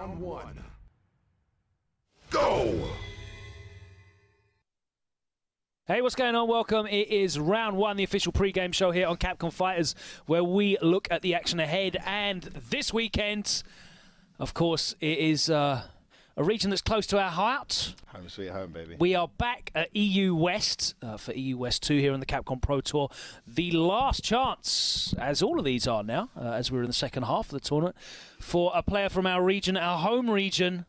Round one. Go! Hey, what's going on? Welcome. It is round one, the official pre-game show here on Capcom Fighters, where we look at the action ahead. And this weekend, of course, it is a region that's close to our heart. Home sweet home, baby. We are back at EU West for EU West 2 here on the Capcom Pro Tour. The last chance, as all of these are now, as we're in the second half of the tournament, for a player from our region, our home region,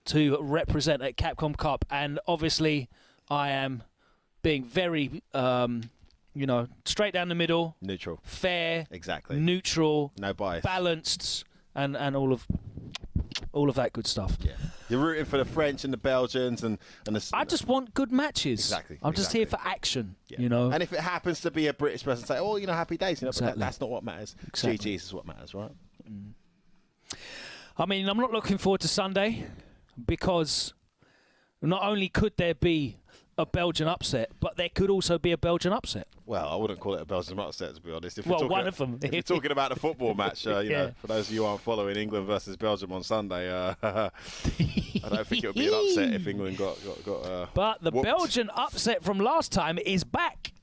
to represent at Capcom Cup. And obviously, I am being very, straight down the middle. Neutral. Fair. Exactly. Neutral. No bias. Balanced. And all of that good stuff. Yeah. You're rooting for the French and the Belgians and the... I just want good matches. Exactly. I'm just here for action, yeah. you know. And if it happens to be a British person, say, oh, happy days. Exactly. But that's not what matters. Exactly. GG's is what matters, right? Mm. I mean, I'm not looking forward to Sunday because not only could there be a Belgian upset, but there could also be a Belgian upset. Well, I wouldn't call it a Belgian upset, to be honest. If one of them. If you're talking about the football match, Yeah. for those of you who aren't following England versus Belgium on Sunday, I don't think it would be an upset if England got But the whooped. Belgian upset from last time is back.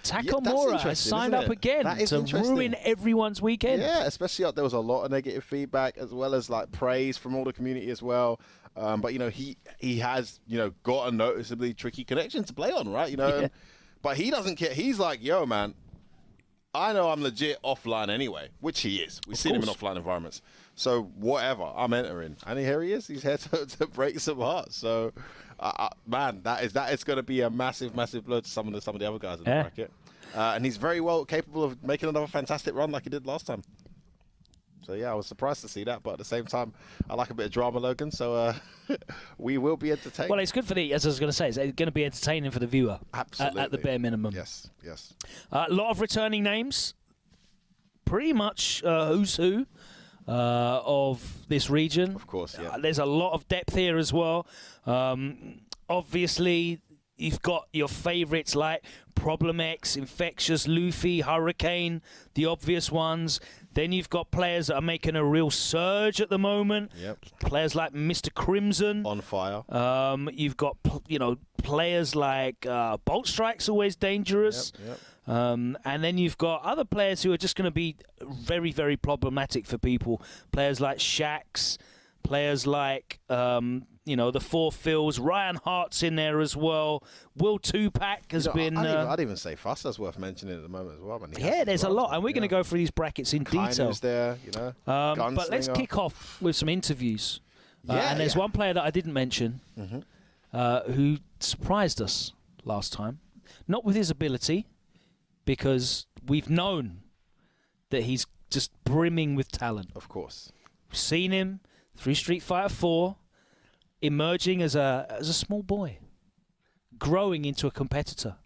Takamura has signed up again to ruin everyone's weekend. Yeah, especially there was a lot of negative feedback as well as like praise from all the community as well. But he has got a noticeably tricky connection to play on, right? Yeah. But he doesn't care. He's like, yo, man, I know I'm legit offline anyway, which he is. We've seen him in offline environments. So whatever, I'm entering, and here he is. He's here to break some hearts. So, man, that is going to be a massive, massive blow to some of the other guys in the bracket. And he's very well capable of making another fantastic run like he did last time. So yeah, I was surprised to see that, but at the same time, I like a bit of drama, Logan. So we will be entertained. Well, it's good for as I was going to say, it's going to be entertaining for the viewer. Absolutely. At the bare minimum. Yes, yes. A lot of returning names. Pretty much who's who of this region. Of course, yeah. There's a lot of depth here as well. Obviously, you've got your favourites like Problem X, Infectious, Luffy, Hurricane, the obvious ones. Then you've got players that are making a real surge at the moment. Yep. Players like Mr. Crimson. On fire. You've got, players like Bolt Strike's always dangerous. Yep. And then you've got other players who are just going to be very, very problematic for people. Players like Shax, players like, the Four Phils. Ryan Hart's in there as well. Will Tupac has been... I'd even say Fussa's worth mentioning at the moment as well. There's a lot. And we're going to go through these brackets in detail. there, but let's kick off with some interviews. And there's one player that I didn't mention who surprised us last time. Not with his ability, because we've known that he's just brimming with talent. Of course. We've seen him through Street Fighter 4, emerging as a small boy, growing into a competitor.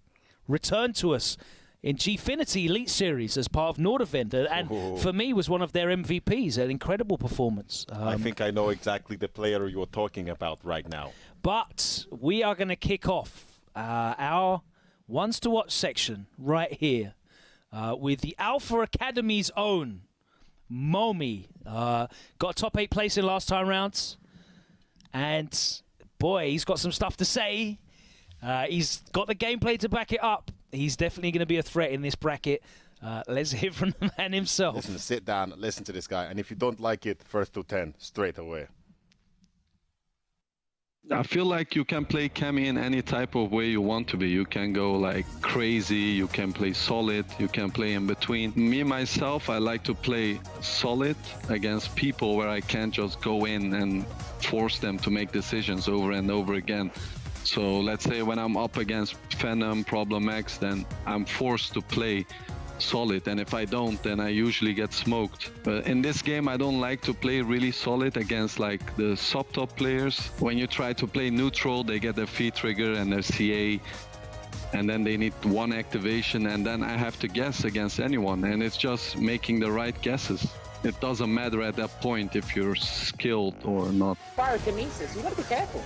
Returned to us in Gfinity Elite Series as part of Nordevent, and for me was one of their MVPs, an incredible performance. I think I know exactly the player you're talking about right now. But we are going to kick off our ones to watch section right here with the Alpha Academy's own Momi. Got a top 8 place in last time rounds. And boy, he's got some stuff to say. He's got the gameplay to back it up. He's definitely going to be a threat in this bracket. Let's hear from the man himself. Listen, sit down, listen to this guy. And if you don't like it, first to 10, straight away. I feel like you can play Cammy in any type of way you want to be. You can go like crazy, you can play solid, you can play in between. Me, myself, I like to play solid against people where I can't just go in and force them to make decisions over and over again. So let's say when I'm up against Phenom, Problem X, then I'm forced to play solid, and if I don't, then I usually get smoked. But in this game, I don't like to play really solid against like the sub-top players. When you try to play neutral, they get their feed trigger and their CA, and then they need one activation, and then I have to guess against anyone, and it's just making the right guesses. It doesn't matter at that point if you're skilled or not. Pyrokinesis, you gotta be careful.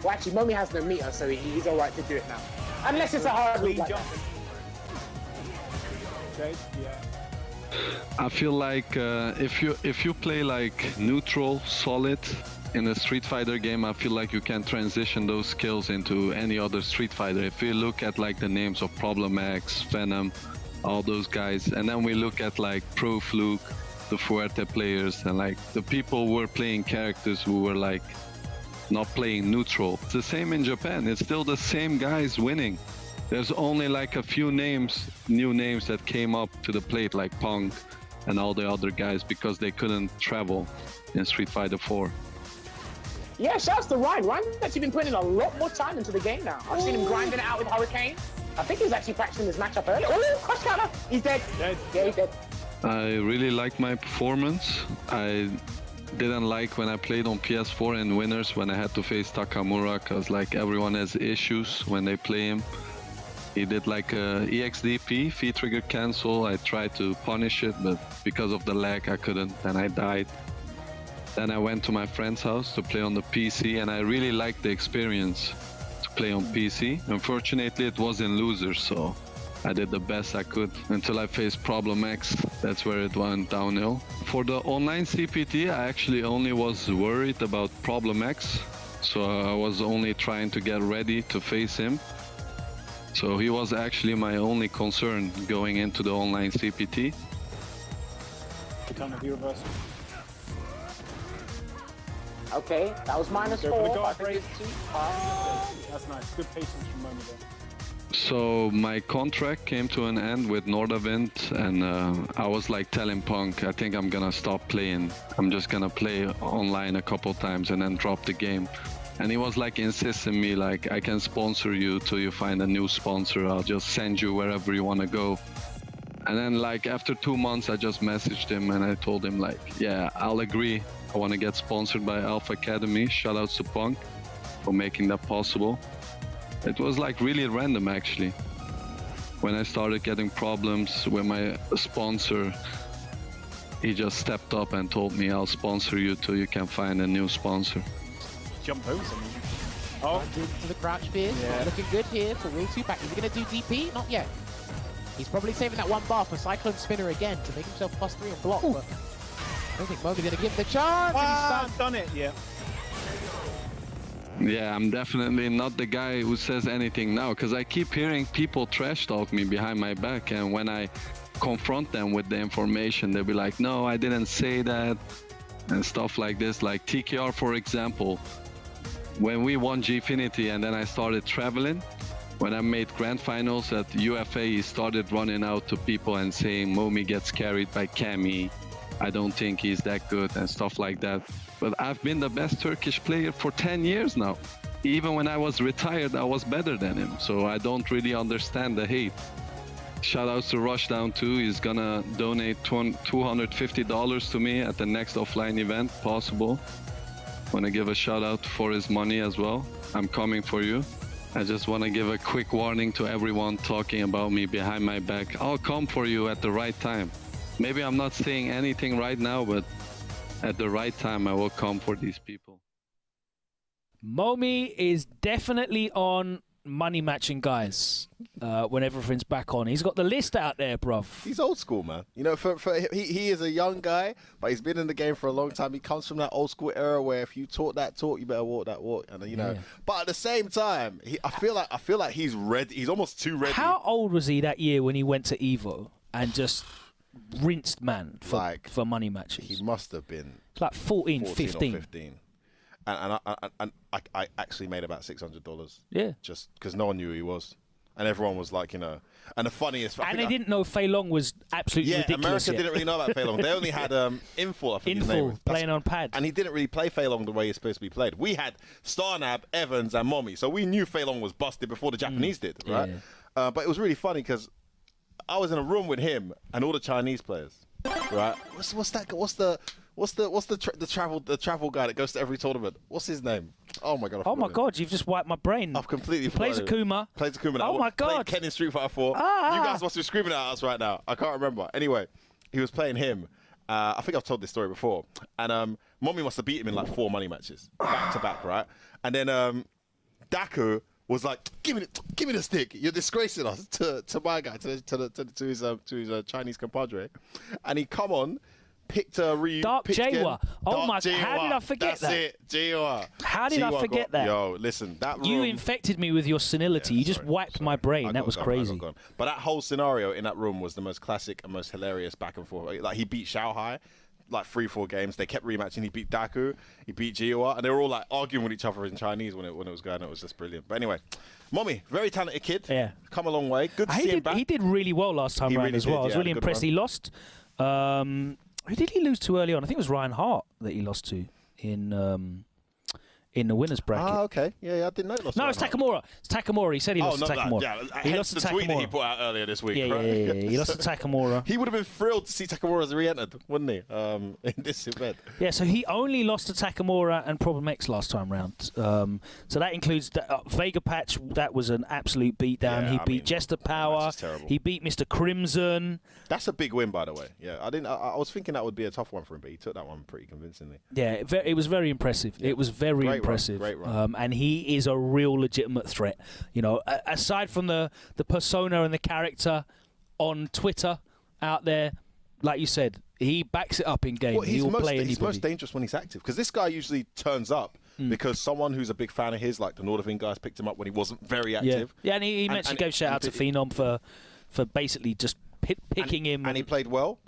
Well, actually, Momi has no meter, so he's alright to do it now. Unless it's a hard lead jump. Okay, yeah. I feel like if you play like neutral, solid in a Street Fighter game, I feel like you can transition those skills into any other Street Fighter. If you look at like the names of Problem X, Venom, all those guys, and then we look at like Pro Fluke, the Fuerte players, and like the people who were playing characters who were like not playing neutral. It's the same in Japan. It's still the same guys winning. There's only like a few names, new names that came up to the plate, like Punk and all the other guys, because they couldn't travel in Street Fighter 4. Yeah, shouts to Ryan. Ryan's actually been putting in a lot more time into the game now. I've seen him grinding it out with Hurricane. I think he was actually practicing this matchup earlier. Oh, crush counter! He's dead. Yeah, he's dead. I really like my performance. I didn't like when I played on PS4 in Winners when I had to face Takamura, because like everyone has issues when they play him. He did like a EXDP, V-trigger cancel. I tried to punish it, but because of the lag I couldn't, and I died. Then I went to my friend's house to play on the PC, and I really liked the experience to play on PC. Unfortunately, it was in losers, so I did the best I could until I faced Problem X. That's where it went downhill. For the online CPT, I actually only was worried about Problem X, so I was only trying to get ready to face him. So he was actually my only concern going into the online CPT. Good time of view reversal. Okay, that was -4. I think it's too high. That's nice. Good patience from Momi there. So my contract came to an end with Nordavind, and I was like telling Punk, I think I'm gonna stop playing. I'm just gonna play online a couple times and then drop the game. And he was like insisting me like, I can sponsor you till you find a new sponsor. I'll just send you wherever you want to go. And then like after 2 months, I just messaged him and I told him like, yeah, I'll agree. I want to get sponsored by Alpha Academy. Shout out to Punk for making that possible. It was like really random actually. When I started getting problems with my sponsor, he just stepped up and told me, I'll sponsor you till you can find a new sponsor. Jump over someone. Oh, To the crouch fear. Yeah. Looking good here for Will 2-pack. Is he going to do DP? Not yet. He's probably saving that 1 bar for Cyclone Spinner again to make himself +3 on block. But I don't think Momi's going to give him the chance. And he's stunned. done it. Yeah. Yeah, I'm definitely not the guy who says anything now, because I keep hearing people trash talk me behind my back, and when I confront them with the information, they'll be like, no, I didn't say that, and stuff like this. Like TKR, for example, when we won Gfinity and then I started traveling, when I made grand finals at UFA, he started running out to people and saying Momi gets carried by Cammy. I don't think he's that good and stuff like that. But I've been the best Turkish player for 10 years now. Even when I was retired, I was better than him. So I don't really understand the hate. Shout outs to Rushdown too. He's gonna donate $250 to me at the next offline event possible. Wanna give a shout out for his money as well. I'm coming for you. I just wanna give a quick warning to everyone talking about me behind my back. I'll come for you at the right time. Maybe I'm not saying anything right now, but at the right time, I will come for these people. Momi is definitely on money matching guys when everything's back on. He's got the list out there, bruv. He's old school, man. You know, he is a young guy, but he's been in the game for a long time. He comes from that old school era where if you talk that talk, you better walk that walk. And you know, Yeah. but at the same time, I feel like he's ready. He's almost too ready. How old was he that year when he went to Evo and just rinsed man for money matches? He must have been It's like 14 or 15. 15. And I actually made about $600. Yeah. Just because no one knew who he was. And everyone was like, you know. And the funniest... And they didn't know Fei Long was absolutely Yeah, ridiculous America yet. didn't really know about Fei Long. They only had Infall, I think his name was. Infall, playing on pad. And he didn't really play Fei Long the way he's supposed to be played. We had Starnab, Evans, and Momi. So we knew Fei Long was busted before the Japanese did, right? Yeah. But it was really funny because I was in a room with him and all the Chinese players, right? What's the travel guy that goes to every tournament? What's his name? Oh my god! Oh my god! You've just wiped my brain. I've completely plays forgotten him. Akuma. Plays Akuma. Oh my god! Played Ken in Street Fighter 4. You guys must be screaming at us right now. I can't remember. Anyway, he was playing him. I think I've told this story before. And Momi must have beat him in like 4 money matches back to back, right? And then Daku was like, give me the stick. You're disgracing us to my guy, to his Chinese compadre. And he come on, picked a Dark Jawa. Oh my! How did I forget that? That's it, Jawa. How did I forget that? Yo, listen, that room, you infected me with your senility. Yeah, you just wiped my brain. That was crazy. But that whole scenario in that room was the most classic and most hilarious back and forth. Like he beat Xiaohai. Like 3-4 games, they kept rematching. He beat Daku, he beat Jiwa, and they were all like arguing with each other in Chinese when it was going. It was just brilliant. But anyway, Mommy, very talented kid. Yeah, come a long way. Good to see him back. He did really well last time around as well. I was really impressed. He lost. Who did he lose to early on? I think it was Ryan Hart that he lost to in the winners bracket. Ah, okay. Yeah, I didn't know he lost. No, it's Takamura. It's Takamura. He said he lost to Takamura. Yeah, he lost to the Takamura. tweet that he put out earlier this week. Yeah, right? yeah. He lost to Takamura. He would have been thrilled to see Takamura as re-entered, wouldn't he? In this event. Yeah, so he only lost to Takamura and Problem X last time round. So that includes the, Vega Patch. That was an absolute beatdown. Yeah, he beat Jester Power. He beat Mr. Crimson. That's a big win, by the way. Yeah, I was thinking that would be a tough one for him, but he took that one pretty convincingly. Yeah, it was very impressive. Yeah. It was very impressive. Great run. And he is a real legitimate threat. You know, aside from the persona and the character on Twitter out there, like you said, he backs it up in game. Well, he will play anybody. He's most dangerous when he's active, because this guy usually turns up because someone who's a big fan of his, like the Northern guys, picked him up when he wasn't very active. Yeah, and he mentioned, gave shout out to Phenom for basically just picking him. And he played well.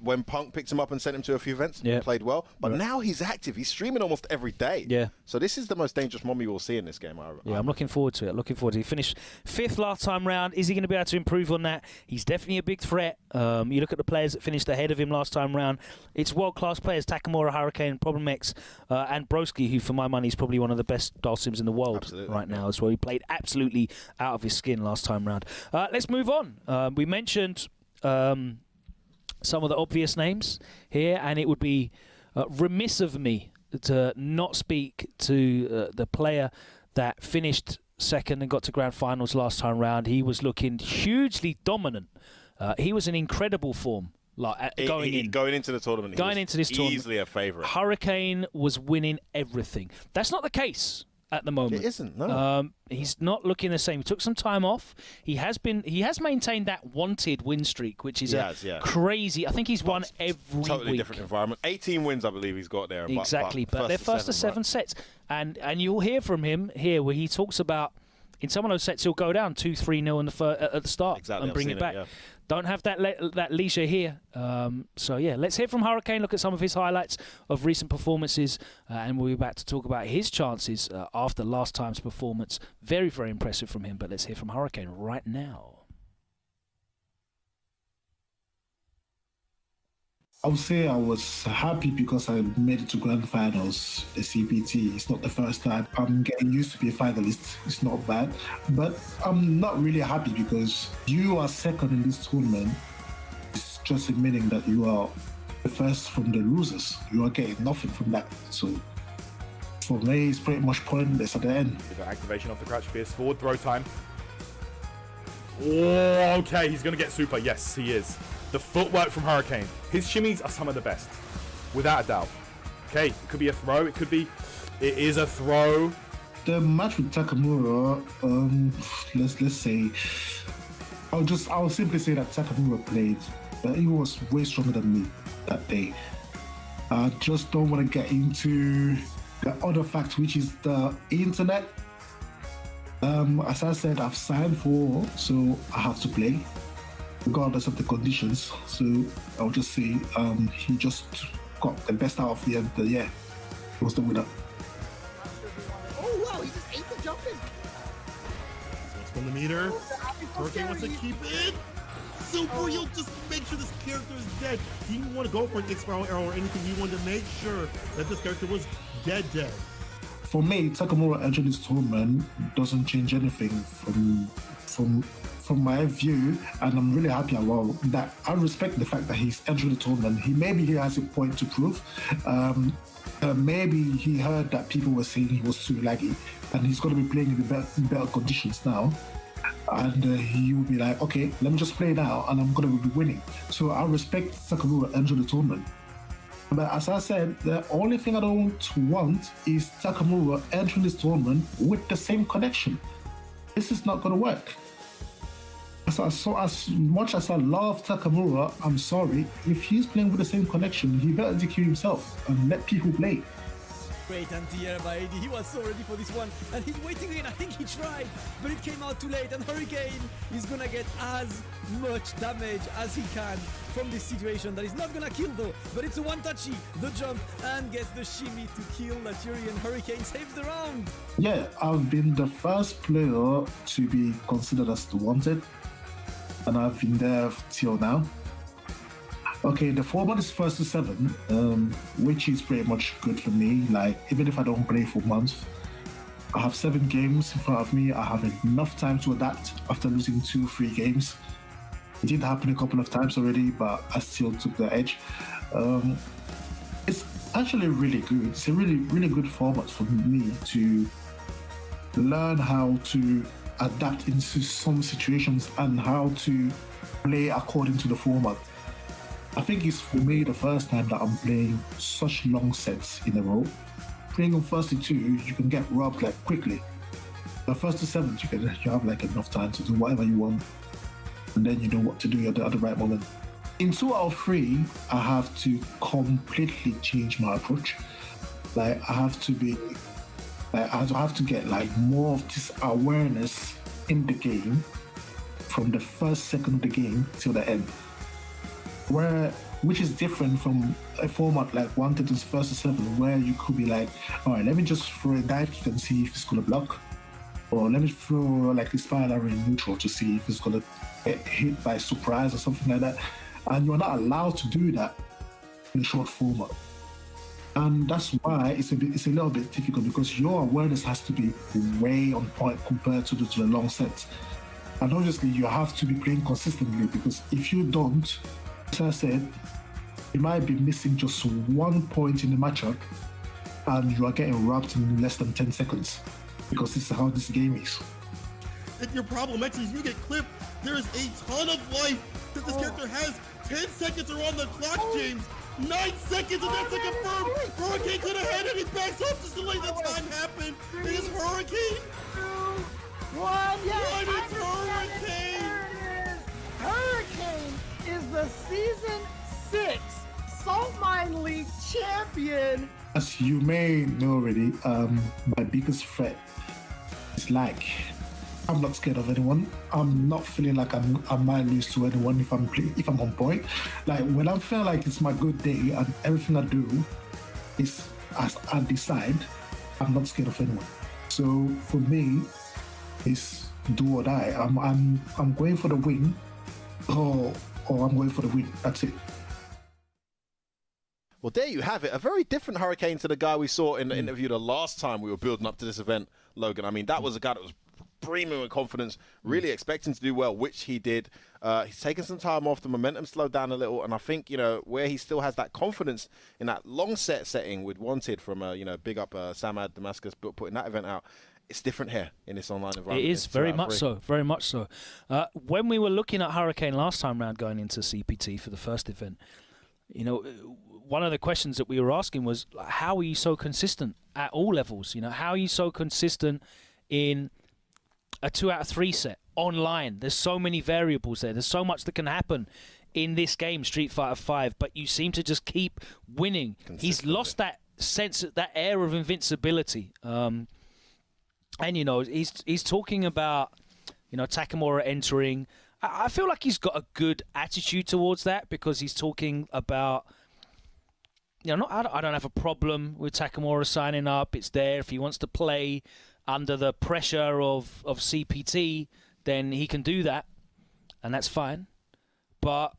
When Punk picked him up and sent him to a few events, he played well. But now he's active. He's streaming almost every day. Yeah. So this is the most dangerous Mommy we'll see in this game. I'm looking forward to it. He finished 5th last time round. Is he going to be able to improve on that? He's definitely a big threat. You look at the players that finished ahead of him last time round. It's world-class players, Takamura, Hurricane, Problem X, and Broski, who for my money is probably one of the best Dulcims in the world right now as well. He played absolutely out of his skin last time round. Let's move on. We mentioned some of the obvious names here, and it would be remiss of me to not speak to the player that finished second and got to grand finals last time round. He was looking hugely dominant. He was in incredible form. Going into the tournament, easily a favourite. Hurricane was winning everything. That's not the case at the moment. It isn't, no. He's not looking the same. He took some time off. He has maintained that wanted win streak, which is crazy. I think he's won every totally week. Different environment. 18 wins, I believe he's got there. Exactly, but they're first to 7 sets. And you'll hear from him here where he talks about, in some of those sets, he'll go down 2-3-0 at the start and bring it back. Don't have that leisure here. So, let's hear from Hurricane, look at some of his highlights of recent performances, and we'll be back to talk about his chances after last time's performance. Very, very impressive from him, but let's hear from Hurricane right now. I would say I was happy because I made it to grand finals, the CPT. It's not the first time. I'm getting used to be a finalist. It's not bad. But I'm not really happy because you are second in this tournament. It's just admitting that you are the first from the losers. You are getting nothing from that. So for me, it's pretty much pointless at the end. Activation of the crouch, fierce forward, throw time. Oh, okay, he's going to get super. Yes, he is. The footwork from Hurricane. His shimmies are some of the best, without a doubt. Okay, it could be a throw. It is a throw. The match with Takamura, let's say, I'll simply say that Takamura played, but he was way stronger than me that day. I just don't want to get into the other fact, which is the internet. As I said, I've signed for, so I have to play, regardless of the conditions. So I'll just say he just got the best out of the end. Yeah, he was the winner. Oh wow, he just ate the jumping. What's from the meter? Hurricane wants to keep it. Super, you'll just make sure this character is dead. He didn't want to go for an X-Spiral arrow or anything. He wanted to make sure that this character was dead. For me, Takamura entering this tournament doesn't change anything from my view, and I'm really happy about that. I respect the fact that he's entering the tournament. Maybe he has a point to prove. Maybe he heard that people were saying he was too laggy, and he's going to be playing in better conditions now. And he will be like, okay, let me just play now, and I'm going to be winning. So I respect Takamura entering the tournament. But as I said, the only thing I don't want is Takamura entering this tournament with the same connection. this is not going to work. So as much as I love Takamura, I'm sorry, if he's playing with the same connection, he better DQ himself and let people play. Great anti-air by AD. He was so ready for this one, and he's waiting in. I think he tried, but it came out too late, and Hurricane is gonna get as much damage as he can from this situation. That is not gonna kill though, but it's a one-touchy, the jump, and gets the shimmy to kill that Yuri, and Hurricane saves the round. Yeah, I've been the first player to be considered as the wanted, and I've been there till now. Okay, the format is 1st to 7, which is pretty much good for me. Like, even if I don't play for months, I have 7 games in front of me. I have enough time to adapt after losing 2-3 games. It did happen a couple of times already, but I still took the edge. It's actually really good. It's a really good format for me to learn how to adapt into some situations and how to play according to the format. I think it's for me the first time that I'm playing such long sets in a row. Playing on 1st to 2, you can get robbed like quickly. The 1st to 7, you have like enough time to do whatever you want, and then you know what to do at the right moment. In 2 out of 3, I have to completely change my approach. Like I have to get like more of this awareness in the game from the first second of the game till the end. Which is different from a format like Wanted is 1st to 7, where you could be like, all right, let me just throw a dive kick and see if it's gonna block, or let me throw like a spiral arrow in neutral to see if it's gonna get hit by surprise or something like that. And you're not allowed to do that in a short format, and that's why it's a little bit difficult, because your awareness has to be way on point compared to the long sets. And obviously, you have to be playing consistently, because if you don't, as I said, you might be missing just 1 point in the matchup and you are getting robbed in less than 10 seconds, because this is how this game is. And your problem actually is you get clipped. There is a ton of life that this character has. 10 seconds are on the clock, James. 9 seconds and that's a confirm. Hurricane could have had it. He backs up just to let the time happen. It is Hurricane. 2, 1, yes! It's Hurricane. There it is. Hurricane is the Season 6 Salt Mine League champion. As you may know already, my biggest threat is like, I'm not scared of anyone. I'm not feeling like I might lose to anyone if I'm on point. Like when I feel like it's my good day and everything I do is as I decide, I'm not scared of anyone. So for me, it's do or die. I'm going for the win, or I'm going for the win. That's it. Well, there you have it. A very different Hurricane to the guy we saw in the interview the last time we were building up to this event, Logan. I mean, that was a guy that was brimming with confidence, really expecting to do well, which he did. He's taken some time off. The momentum slowed down a little, and I think, where he still has that confidence in that long set setting with Wanted from, big up Samad Damascus putting that event out. It's different here in this online environment. It is very much so, very much so. When we were looking at Hurricane last time round going into CPT for the first event, one of the questions that we were asking was, how are you so consistent at all levels? How are you so consistent in a 2 out of 3 set online? There's so many variables there. There's so much that can happen in this game, Street Fighter 5, but you seem to just keep winning. He's lost that sense, that air of invincibility. And he's talking about Takamura entering. I feel like he's got a good attitude towards that, because he's talking about I don't have a problem with Takamura signing up. It's there. If he wants to play under the pressure of CPT, then he can do that, and that's fine. But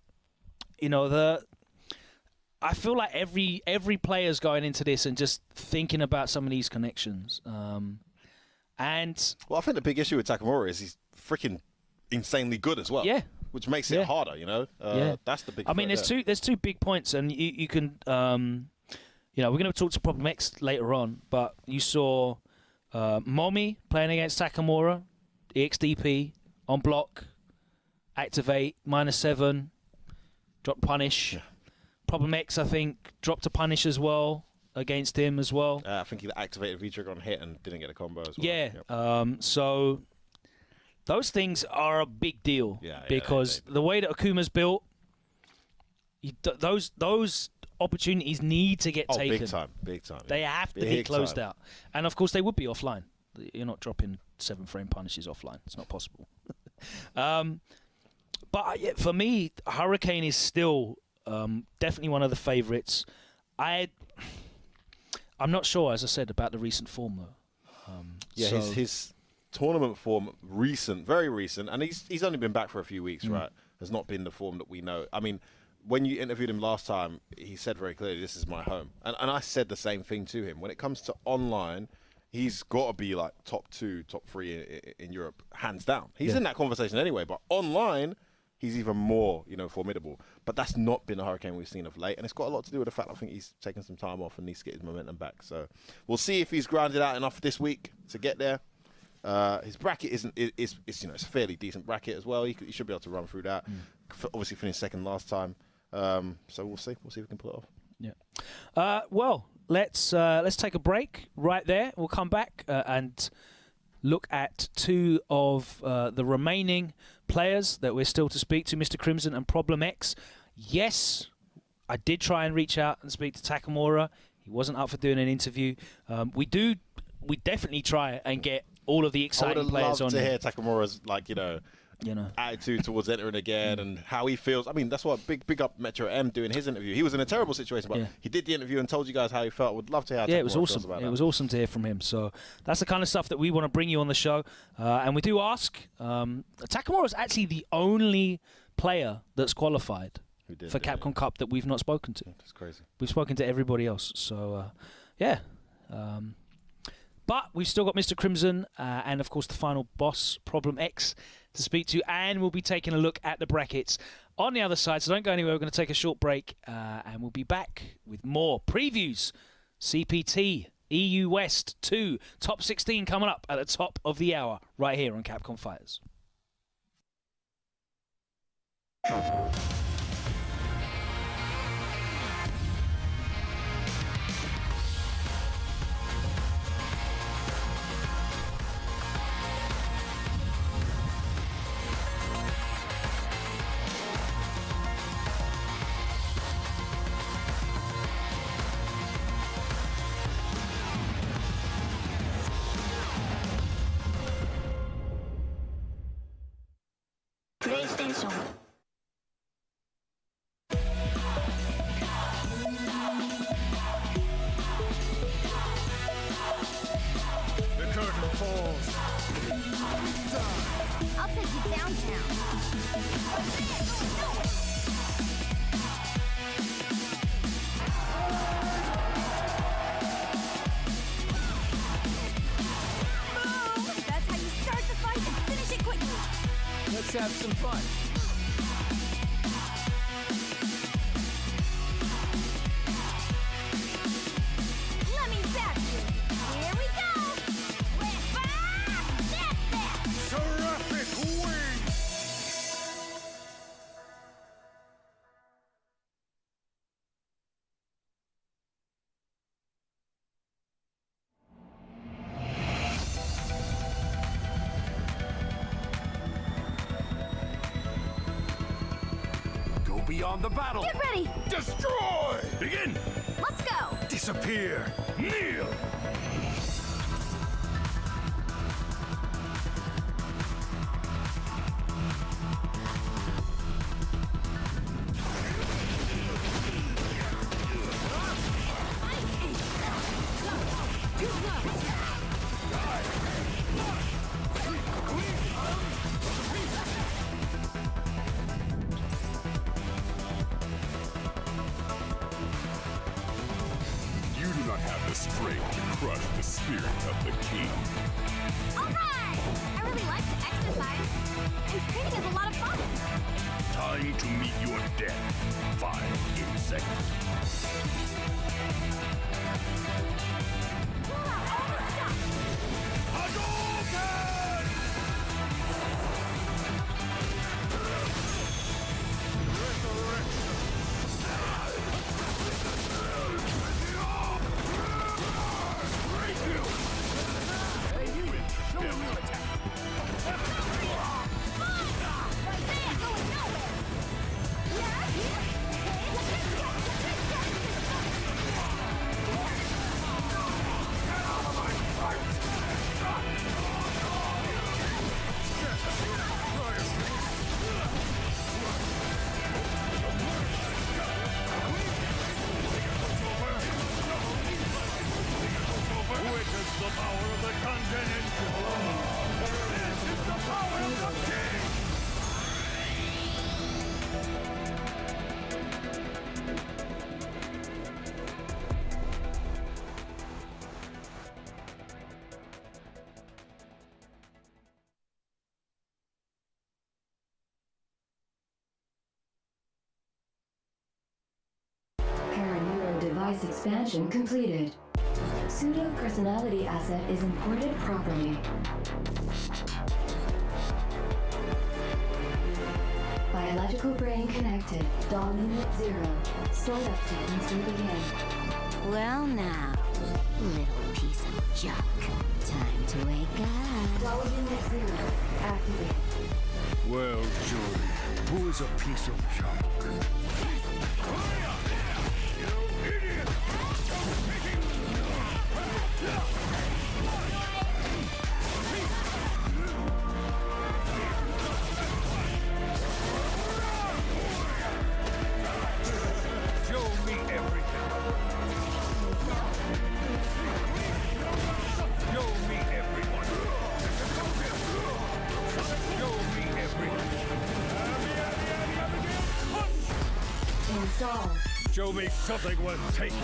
I feel like every player's going into this and just thinking about some of these connections. And I think the big issue with Takamura is he's freaking insanely good as well. Yeah. Which makes it harder, That's the big. I mean, there's two big points, and you can, we're going to talk to Problem X later on, but you saw Momi playing against Takamura, EXDP on block, activate -7, drop punish. Yeah. Problem X, I think, dropped a punish as well against him as well. I think he activated V-trigger on hit and didn't get a combo as well. Yeah. Yep. So those things are a big deal. Yeah, because the way that Akuma's built, those opportunities need to get taken. Big time. They have to be closed out. And of course, they would be offline. You're not dropping 7-frame punishes offline. It's not possible. But for me, Hurricane is still definitely one of the favorites. I'm not sure, as I said, about the recent form, though. His tournament form, very recent, and he's only been back for a few weeks, right? Has not been the form that we know. I mean, when you interviewed him last time, he said very clearly, this is my home. And I said the same thing to him. When it comes to online, he's got to be like top 2, top 3 in Europe, hands down. He's in that conversation anyway, but online, he's even more, formidable. But that's not been a Hurricane we've seen of late, and it's got a lot to do with the fact I think he's taken some time off and needs to get his momentum back. So we'll see if he's grinded out enough this week to get there. His bracket is it's a fairly decent bracket as well. He should be able to run through that. Obviously finished second last time. So we'll see. We'll see if we can pull it off. Yeah. Well, let's take a break right there. We'll come back and look at 2 of the remaining players that we're still to speak to, Mr. Crimson and Problem X. Yes, I did try and reach out and speak to Takamura. He wasn't up for doing an interview. We definitely try and get all of the exciting players on. I would love to hear Takamura's attitude towards entering again and how he feels. I mean, that's what big up Metro M doing his interview. He was in a terrible situation, but he did the interview and told you guys how he felt. Would love to hear how Takamura it was awesome. feels about It was awesome to hear from him. So that's the kind of stuff that we want to bring you on the show. And we do ask. Takamura is actually the only player that's qualified for Capcom Cup that we've not spoken to. That's crazy. We've spoken to everybody else. So, but we've still got Mr. Crimson and, of course, the final boss, Problem X, to speak to. And we'll be taking a look at the brackets on the other side. So don't go anywhere. We're going to take a short break. And we'll be back with more previews. CPT, EU West 2, Top 16 coming up at the top of the hour right here on Capcom Fighters. PlayStation. The curtain falls. I'll take you downtown. Boom! That's how you start the fight and finish it quickly. Let's have some fun. Let me zap you. Here we go. With that's that. Terrific wing! Go beyond the battle. Get ready. Destroy! Begin! Let's go. Disappear! Kneel! You do not have the strength to crush the spirit of the king. All right. I really like to exercise. And training is a lot of fun. Time to meet your death. 5 insects. Pull out all the stuff. Hadouken! Hey, you! Show a real attack! the power of the continent. This is the power of the king. Paraneuro device expansion completed. Pseudo personality asset is imported properly. Biological brain connected. DAW unit 0. Startup sequence will begin. Well now, little piece of junk. Time to wake up. DAW unit 0. Activated. Well, Jordan, who is a piece of junk? You idiot! Show me everything. Show me everyone. Show me everything. Install. Show me something worth taking.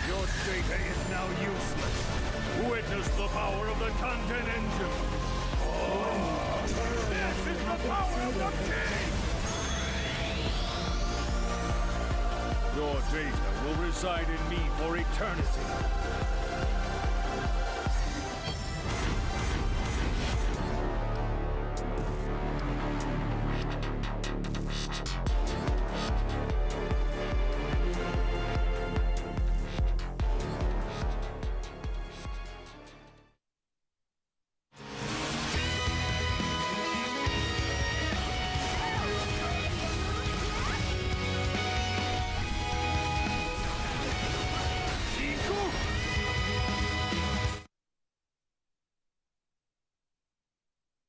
Your data is now useless. Witness the power of the content engine. This is the power of the king! Your data will reside in me for eternity.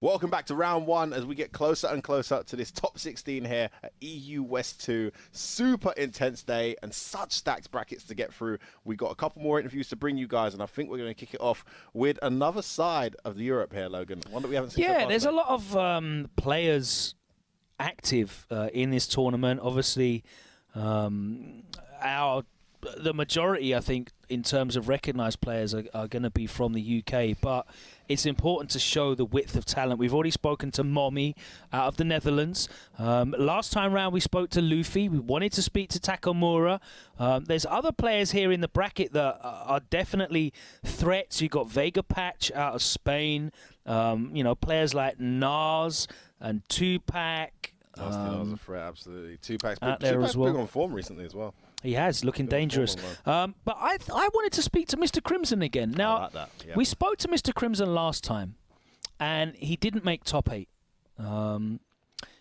Welcome back to round one as we get closer and closer to this top 16 here at EU West 2. Super intense day and such stacked brackets to get through. We got a couple more interviews to bring you guys, and I think we're going to kick it off with another side of Europe here, Logan. One that we haven't seen so far there's today. a lot of players active in this tournament. Obviously, the majority, I think, in terms of recognised players are going to be from the UK, but it's important to show the width of talent. We've already spoken to Mommy out of the Netherlands. Last time round, we spoke to Luffy. We wanted to speak to Takamura. There's other players here in the bracket that are definitely threats. You've got Vega Patch out of Spain. Players like Nas and Tupac. Nasty Nas a threat, absolutely. Tupac's out there as well. big on form recently as well. He has, looking dangerous. But I wanted to speak to Mr. Crimson again. Now, I like that, yeah. We spoke to Mr. Crimson last time, and he didn't make top 8.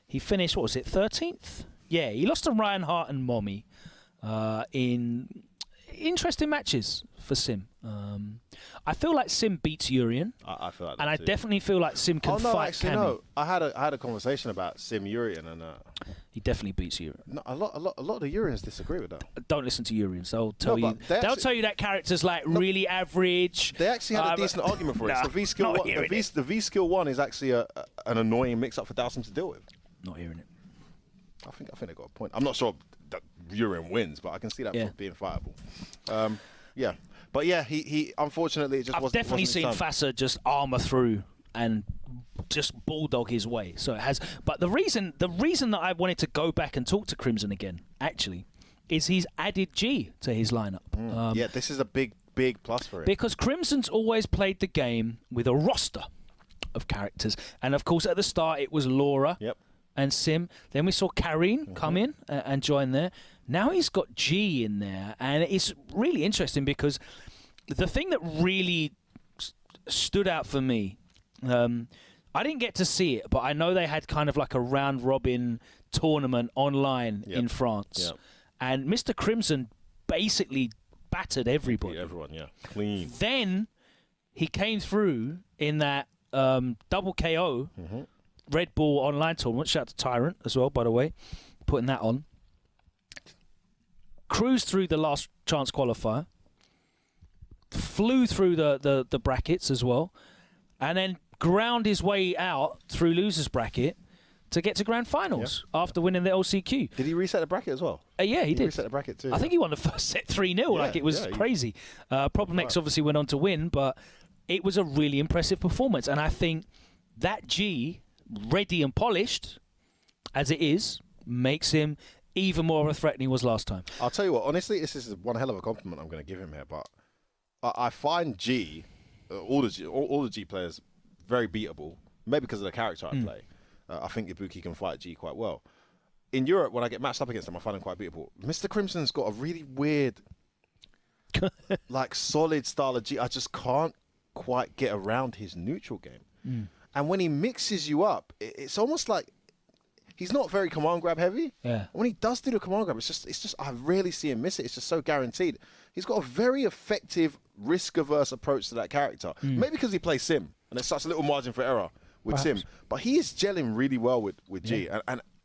He finished, what was it, 13th? Yeah, he lost to Ryan Hart and Mommy in interesting matches for Sim. I feel like Sim beats Urian. I feel like that and I too. definitely feel like Sim can fight Cammy. No. I had a conversation about Sim Urian, and he definitely beats Urian. No, a lot of the Urians disagree with that. Don't listen to Urians. They'll tell No, you. but They'll tell you that character's like really average. They actually had a decent argument for it. So V skill one, the V skill 1 is actually an annoying mix-up for Dowson to deal with. Not hearing it. I think they got a point. I'm not sure that Urian wins, but I can see that being fireable. Yeah, but yeah, he unfortunately it just wasn't. I've definitely seen Fassa just armor through and just bulldog his way. So it has. But the reason that I wanted to go back and talk to Crimson again, actually, is he's added G to his lineup. Yeah, this is a big plus for him. Because Crimson's always played the game with a roster of characters, and of course at the start it was Laura. Yep. And Sim. Then we saw Karine come in and join there. Now he's got G in there, and it's really interesting because the thing that really stood out for me, I didn't get to see it, but I know they had kind of like a round-robin tournament online in France. Yep. And Mr. Crimson basically battered everybody. Everyone, yeah. Clean. Then he came through in that double KO Red Bull online tournament. Shout out to Tyrant as well, by the way, putting that on. Cruised through the last chance qualifier. Flew through the brackets as well. And then ground his way out through losers bracket to get to grand finals after winning the LCQ. Did he reset the bracket as well? Yeah, he did. Reset the bracket too. I think he won the first set 3-0. Like, it was crazy. Problem X obviously went on to win, but it was a really impressive performance. And I think that G, ready and polished as it is, makes him even more of a threat than he was last time. I'll tell you what, honestly, this is one hell of a compliment I'm going to give him here, but I find G, all the G players, very beatable, maybe because of the character I play. I think Ibuki can fight G quite well. In Europe, when I get matched up against him, I find him quite beatable. Mr. Crimson's got a really weird, like, solid style of G. I just can't quite get around his neutral game. And when he mixes you up, it's almost like he's not very command grab heavy. Yeah. When he does do the command grab, it's just I rarely see him miss it. It's just so guaranteed. He's got a very effective, risk-averse approach to that character. Maybe because he plays Sim, and there's such a little margin for error with Sim. But he is gelling really well with G.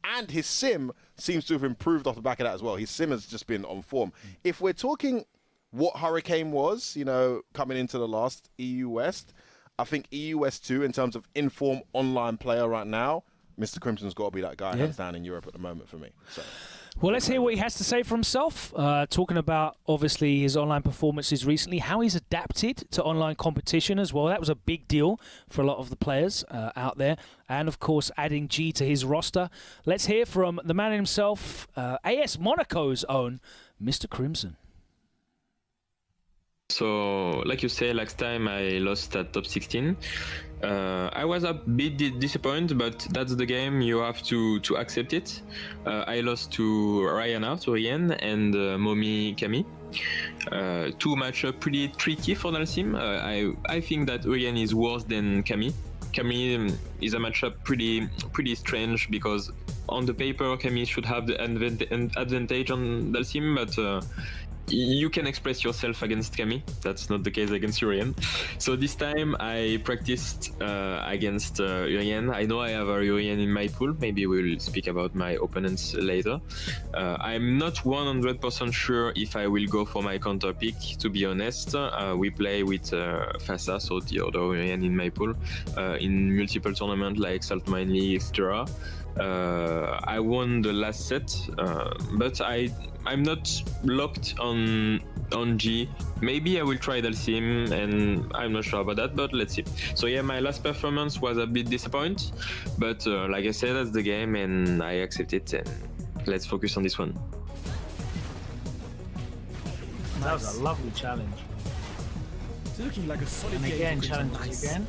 And his Sim seems to have improved off the back of that as well. His Sim has just been on form. If we're talking what Hurricane was, you know, coming into the last EU West, I think EU West 2, in terms of informed online player right now, Mr. Crimson's got to be that guy hands down in Europe at the moment for me. So. Well, let's hear what he has to say for himself. Talking about, obviously, his online performances recently, how he's adapted to online competition as well. That was a big deal for a lot of the players out there. And, of course, adding G to his roster. Let's hear from the man himself, AS Monaco's own Mr. Crimson. So, like you say, last time I lost at top 16. I was a bit disappointed, but that's the game. You have to accept it. I lost to Ryana, to Rien, and Momi Kami. Two matchups pretty tricky for Dalsim. I think that Rien is worse than Kami. Kami is a matchup pretty strange because on the paper Kami should have the advantage on Dalsim, but you can express yourself against Kami. That's not the case against Urien. So this time I practiced against Urien. I know I have a Urien in my pool. Maybe we'll speak about my opponents later. I'm not 100% sure if I will go for my counter pick, to be honest. We play with Fasa, so the other Urien in my pool, in multiple tournaments like Saltmine League, etc. I won the last set, but I'm not locked on G. Maybe I will try Dalsim, and I'm not sure about that, but let's see. So yeah, my last performance was a bit disappointing, but like I said, that's the game, and I accept it, and let's focus on this one. That was a lovely challenge. It's looking like a solid and game. Again, challenges again.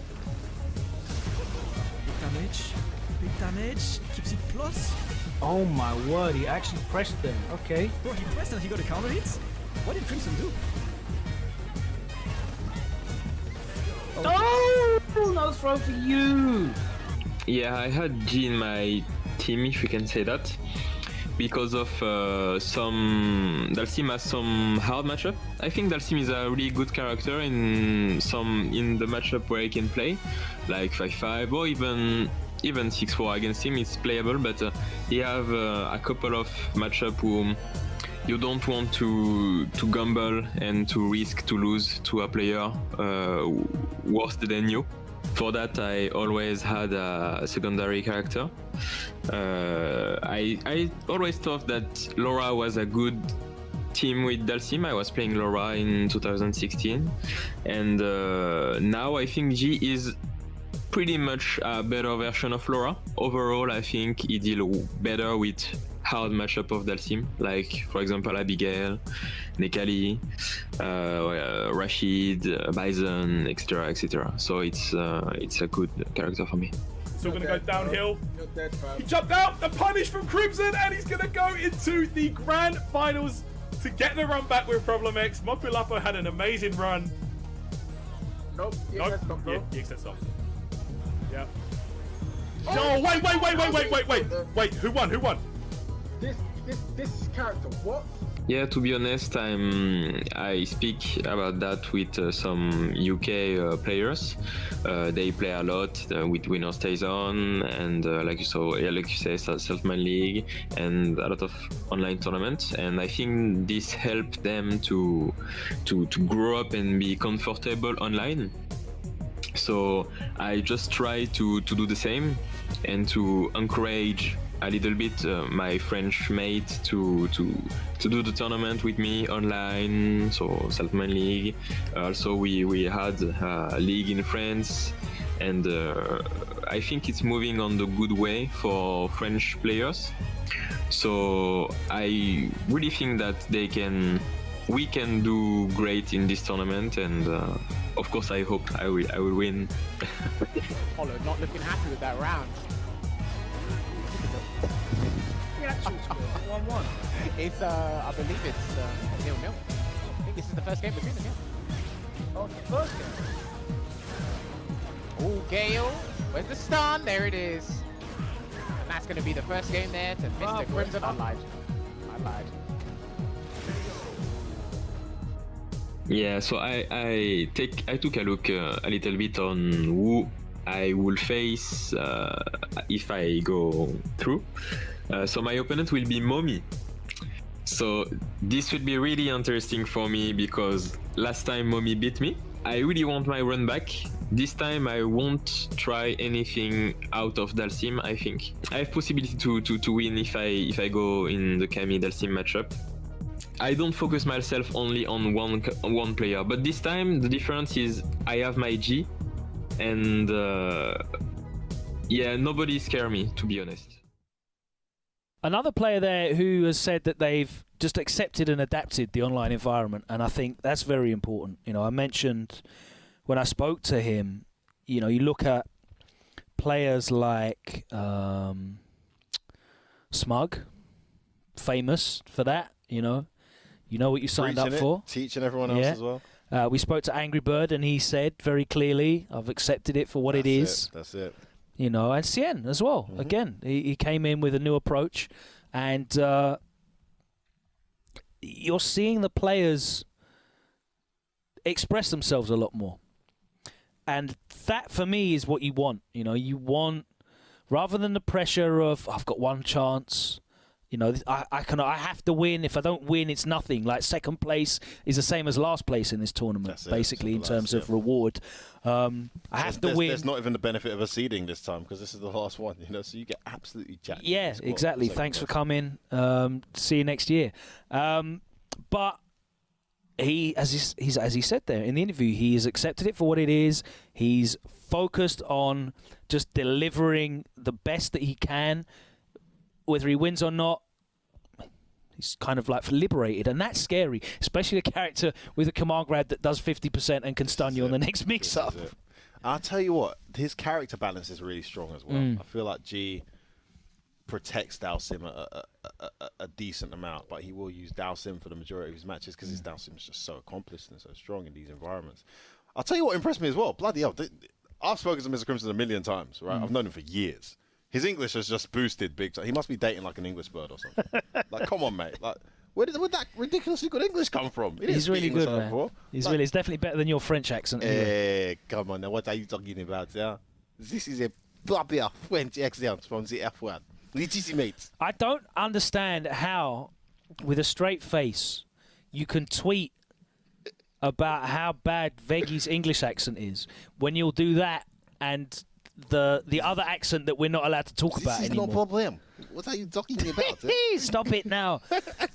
Big damage, keeps it plus. Oh my word, he actually pressed them. Okay. Bro, he pressed and he got a counter hit? What did Crimson do? Oh, no throw for you. Yeah, I had G in my team, if we can say that, because of Dalsim has some hard matchup. I think Dalsim is a really good character in the matchup where he can play, like 5-5 or even 6-4 against him. It's playable, but he have a couple of matchup who you don't want to gamble and to risk to lose to a player worse than you. For that, I always had a secondary character. I always thought that Laura was a good team with Dalsim. I was playing Laura in 2016, and now I think G is pretty much a better version of Laura. Overall, I think he deals better with hard matchup of Dalsim, like for example Abigail, Nekali, Rashid, Bison, etc., etc. So it's a good character for me. Still gonna go downhill. He jumped out. The punish from Crimson, and he's gonna go into the grand finals to get the run back with Problem X. Mopulapo had an amazing run. Nope. He accepts stop. Yeah. Oh, wait. Wait, who won? This character, what? Yeah, to be honest, I speak about that with some UK players. They play a lot with Winner Stays On and like you say, Selfman League and a lot of online tournaments. And I think this helped them to grow up and be comfortable online. So I just try to do the same and to encourage a little bit my French mate to do the tournament with me online, so Selfman League. Also we had a league in France, and I think it's moving on the good way for French players. So I really think that we can do great in this tournament, and of course I hope I will win. Apollo not looking happy with that round. Yeah, 1-1. It's I believe it's 0-0. I think this is the first game between them. Yeah. Oh, the first game. Oh, Gale. Where's the stun? There it is. And that's going to be the first game there to Mr. Crimson. I lied. Yeah, so I took a look a little bit on who I will face if I go through. So my opponent will be Momi. So this would be really interesting for me because last time Momi beat me. I really want my run back. This time I won't try anything out of Dalsim, I think. I have possibility to win if I go in the Camille Dalsim matchup. I don't focus myself only on one player, but this time the difference is I have my G, and yeah, nobody scare me, to be honest. Another player there who has said that they've just accepted and adapted the online environment, and I think that's very important. You know, I mentioned when I spoke to him, you know, you look at players like Smug, famous for that, you know what you signed up for. Teaching everyone else as well. We spoke to Angry Bird, and he said very clearly, I've accepted it for what it is. That's it. You know, and Cien as well. Mm-hmm. Again, he came in with a new approach, and you're seeing the players express themselves a lot more. And that, for me, is what you want. You know, you want, rather than the pressure of, I've got one chance, you know, I have to win. If I don't win, it's nothing. Like, second place is the same as last place in this tournament, basically, in terms of reward. I have to win. There's not even the benefit of a seeding this time because this is the last one, you know, so you get absolutely jacked. Yeah, exactly. Thanks for coming. See you next year. But he, as he said there in the interview, he has accepted it for what it is. He's focused on just delivering the best that he can. Whether he wins or not, he's kind of like liberated, and that's scary, especially a character with a command grab that does 50% and can stun you on the next mix-up. I'll tell you what, his character balance is really strong as well. I feel like G protects Dalsim a decent amount, but he will use Dalsim for the majority of his matches because his Dalsim is just so accomplished and so strong in these environments. I'll tell you what impressed me as well. Bloody hell, I've spoken to Mr. Crimson a million times, right? I've known him for years. His English has just boosted big time. He must be dating like an English bird or something. Like, come on, mate. Like, where did that ridiculously good English come from? He's really good, man. He's definitely better than your French accent. Anyway. Come on, now what are you talking about? Yeah? This is a proper French accent from the F1. Legitimate. I don't understand how, with a straight face, you can tweet about how bad Vegi's English accent is when you'll do that and the other accent that we're not allowed to talk about anymore. This is no problem. What are you talking about? Stop it now.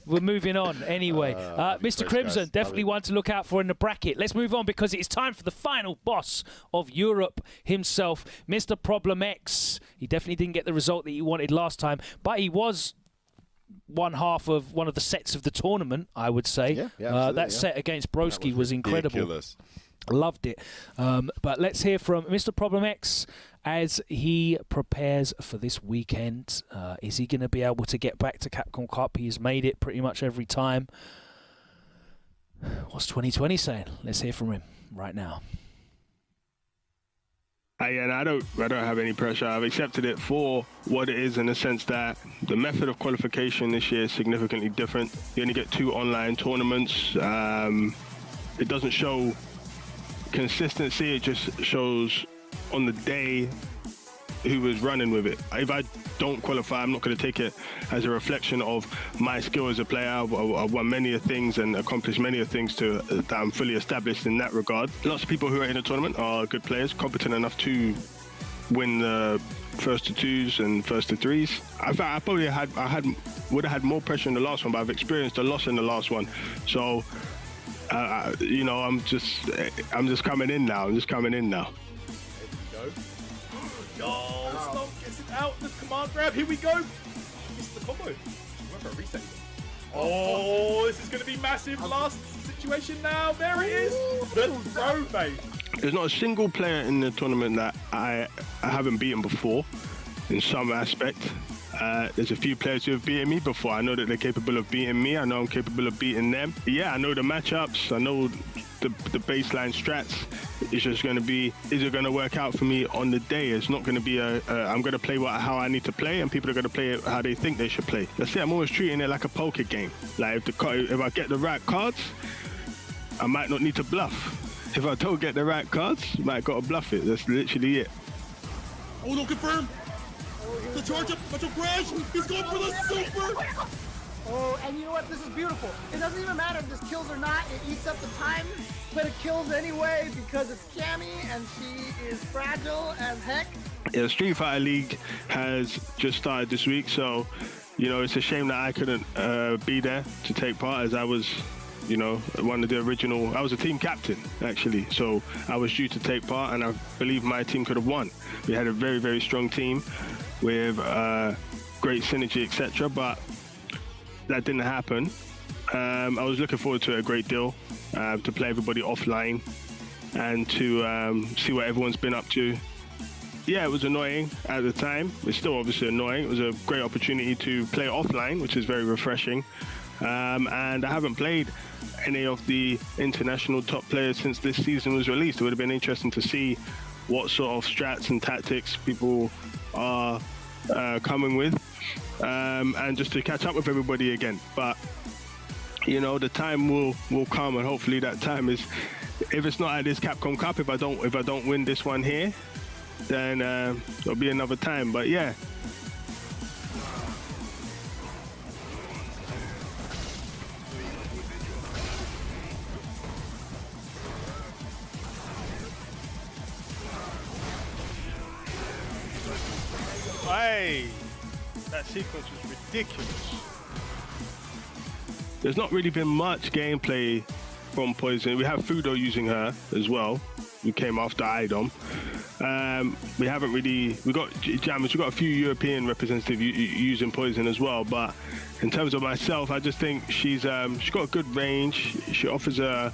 We're moving on anyway. Mr. Crimson, definitely one to look out for in the bracket. Let's move on because it's time for the final boss of Europe himself, Mr. Problem X. He definitely didn't get the result that he wanted last time, but he was one half of one of the sets of the tournament, I would say. That set against Broski was incredible. Ridiculous. Loved it. But let's hear from Mr. Problem X as he prepares for this weekend. Is he going to be able to get back to Capcom Cup? He's made it pretty much every time. What's 2020 saying? Let's hear from him right now. And I don't have any pressure. I've accepted it for what it is, in the sense that the method of qualification this year is significantly different. You only get 2 online tournaments. It doesn't show consistency. It just shows on the day who was running with it. If I don't qualify, I'm not going to take it as a reflection of my skill as a player. I've won many of things and accomplished many of things that I'm fully established in that regard. Lots of people who are in the tournament are good players, competent enough to win the first to 2s and first to 3s. I probably would have had more pressure in the last one, but I've experienced a loss in the last one. So, you know, I'm just coming in now. Oh, Slow gets it out. The command grab. Here we go. Missed the combo. Reset. Oh, this is going to be massive. Last situation now. There it is. The throw, mate. There's not a single player in the tournament that I haven't beaten before in some aspect. There's a few players who have beaten me before. I know that they're capable of beating me. I know I'm capable of beating them. Yeah, I know the matchups. I know the baseline strats. It's just going to be, is it going to work out for me on the day? It's not going to be I'm going to play how I need to play, and people are going to play it how they think they should play. That's it. I'm always treating it like a poker game. Like if I get the right cards, I might not need to bluff. If I don't get the right cards, I might got to bluff it. That's literally it. Oh, no, confirm. The charge up, Metro Crash. He's going for the super. Oh, and you know what? This is beautiful. It doesn't even matter if this kills or not. It eats up the time, but it kills anyway because it's Cammy and she is fragile as heck. Yeah, Street Fighter League has just started this week, so, you know, it's a shame that I couldn't be there to take part, as I was, you know, one of the original. I was a team captain, actually, so I was due to take part, and I believe my team could have won. We had a very, very strong team with great synergy, etc., but that didn't happen. I was looking forward to it a great deal, to play everybody offline and to see what everyone's been up to. Yeah, it was annoying at the time. It's still obviously annoying. It was a great opportunity to play offline, which is very refreshing. And I haven't played any of the international top players since this season was released. It would have been interesting to see what sort of strats and tactics people are coming with, and just to catch up with everybody again. But you know, the time will come, and hopefully that time is, if it's not at this Capcom Cup, if I don't win this one here, then there'll be another time. But yeah. Hey, that sequence was ridiculous. There's not really been much gameplay from Poison. We have Fudo using her as well. We came after IDOM. We haven't really. We got Jammers. We got a few European representatives using Poison as well. But in terms of myself, I just think she's got a good range. She offers a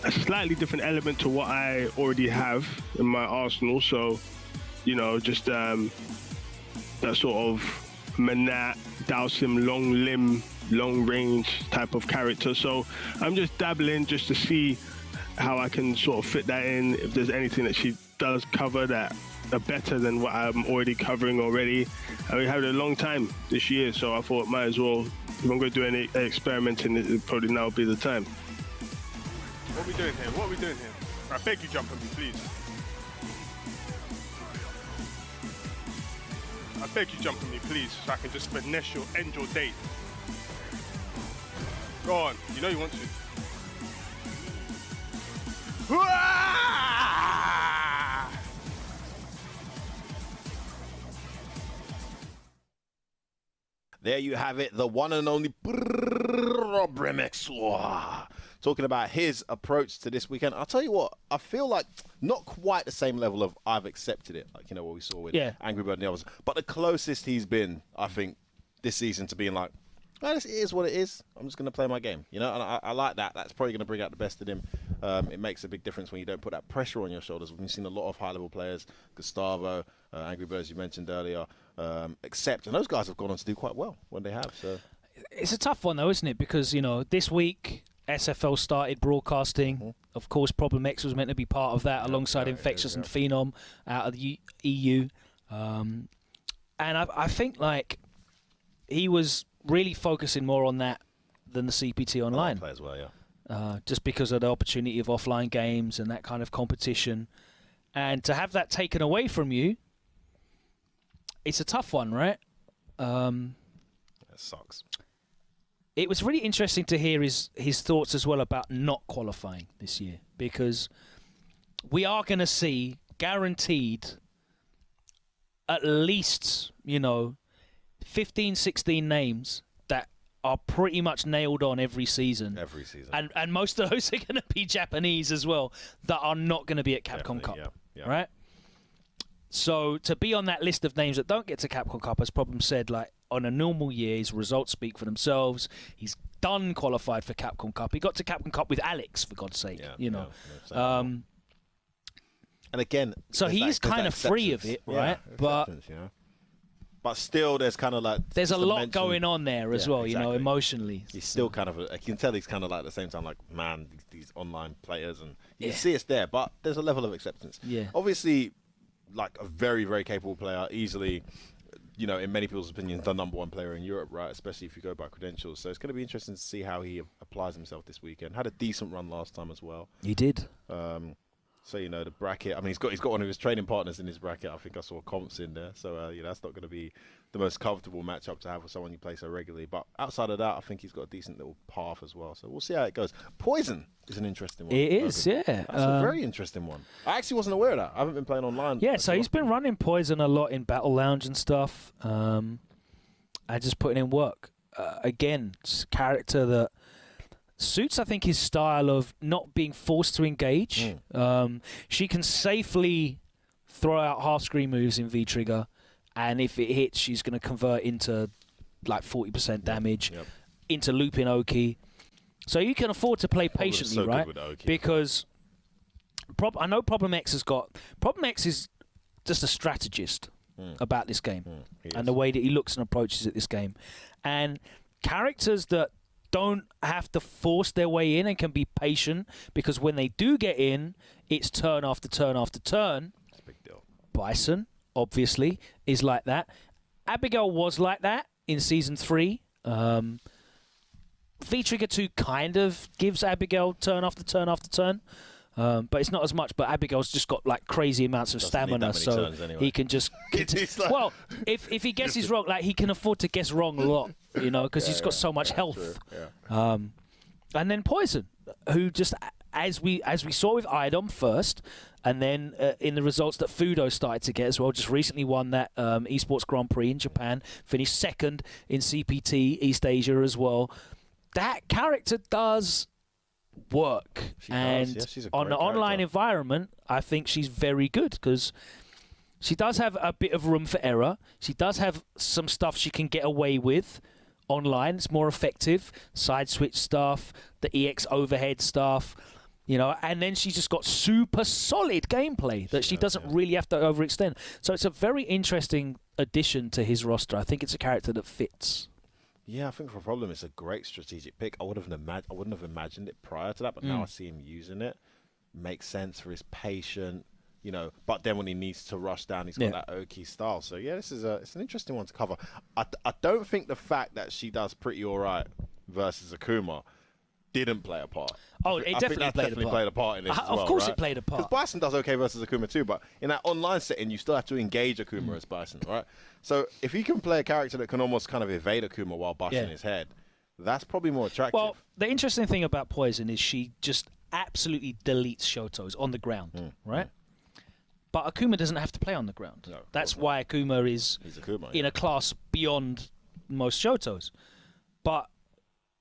slightly different element to what I already have in my arsenal. So, you know, just that sort of Manat, Dowsim, long limb, long range type of character. So I'm just dabbling just to see how I can sort of fit that in, if there's anything that she does cover that are better than what I'm already covering already. And we had a long time this year, so I thought might as well, if I'm going to do any experimenting, it probably now be the time. What are we doing here? I beg you, jump on me, please. I beg you, jump on me, please, so I can just finesse your end your date. Go on, you know you want to. There you have it, the one and only Rob Remix. Talking about his approach to this weekend. I'll tell you what, I feel like not quite the same level of I've accepted it, like, you know, what we saw with Angry Bird and the others, but the closest he's been, I think, this season to being like, oh, this is what it is. I'm just going to play my game, you know, and I like that. That's probably going to bring out the best in him. It makes a big difference when you don't put that pressure on your shoulders. We've seen a lot of high-level players, Gustavo, Angry Birds you mentioned earlier, accept, and those guys have gone on to do quite well when they have. So it's a tough one though, isn't it? Because, you know, this week SFL started broadcasting. Of course, Problem X was meant to be part of that alongside Infectious and Phenom out of the EU. And I think like he was really focusing more on that than the CPT online. Play as well, yeah. Just because of the opportunity of offline games and that kind of competition. And to have that taken away from you, it's a tough one, right? That sucks. It was really interesting to hear his thoughts as well about not qualifying this year, because we are going to see guaranteed at least, 15, 16 names that are pretty much nailed on every season. Every season. And most of those are going to be Japanese as well, that are not going to be at Capcom Cup. Yeah. Right? So to be on that list of names that don't get to Capcom Cup, as Problem said, like on a normal year, his results speak for themselves. He's done qualified for Capcom Cup. He got to Capcom Cup with Alex, for God's sake. And again, so he's kind of free of it, right? But still, there's kind of like there's a lot going on there as well, exactly. Emotionally. He's still kind of, I can tell he's kind of like at the same time, like, man, these online players, and you can see it's there, but there's a level of acceptance. Yeah. Obviously, like a very, very capable player, easily, in many people's opinions, the #1 player in Europe, right? Especially if you go by credentials. So it's going to be interesting to see how he applies himself this weekend. Had a decent run last time as well. He did. So the bracket. I mean, he's got one of his training partners in his bracket. I think I saw Comps in there. So that's not going to be the most comfortable matchup to have with someone you play so regularly. But outside of that, I think he's got a decent little path as well. So we'll see how it goes. Poison is an interesting one. It is, yeah. That's a very interesting one. I actually wasn't aware of that. I haven't been playing online. Yeah, so he's been running Poison a lot in Battle Lounge and stuff. And just putting in work. Again, it's a character that suits, I think, his style of not being forced to engage. She can safely throw out half-screen moves in V-Trigger, and if it hits, she's going to convert into like 40% damage, into looping Oki. So you can afford to play patiently, so right? good with Oki. Because I know Problem X has got... Problem X is just a strategist about this game and the way that he looks and approaches at this game. And characters that don't have to force their way in and can be patient, because when they do get in, it's turn after turn after turn. It's a big deal. Bison, obviously, is like that. Abigail was like that in Season 3. V-Trigger 2 kind of gives Abigail turn after turn after turn. But it's not as much. But Abigail's just got like crazy amounts of stamina, so he can just. Like... Well, if he guesses wrong, like he can afford to guess wrong a lot, because he's got so much health. And then Poison, who just as we saw with Idom first, and then in the results that Fudo started to get as well, just recently won that esports Grand Prix in Japan, finished second in CPT East Asia as well. That character does work, and on the online environment I think she's very good, because she does have a bit of room for error. She does have some stuff she can get away with online. It's more effective, side switch stuff, the EX overhead stuff, and then she's just got super solid gameplay that she doesn't really have to overextend. So it's a very interesting addition to his roster. I think it's a character that fits. Yeah, I think for Problem, it's a great strategic pick. I wouldn't have imagined it prior to that, but now I see him using it. Makes sense for his patient, But then when he needs to rush down, he's got that Oki style. So yeah, it's an interesting one to cover. I don't think the fact that she does pretty all right versus Akuma didn't play a part. Oh, it definitely played a part in this as well. Of course, right? it played a part. Because Bison does okay versus Akuma too, but in that online setting, you still have to engage Akuma as Bison, right? So if you can play a character that can almost kind of evade Akuma while bashing his head, that's probably more attractive. Well, the interesting thing about Poison is she just absolutely deletes Shotos on the ground, right? But Akuma doesn't have to play on the ground. No, that's why Akuma is in a class beyond most Shotos. But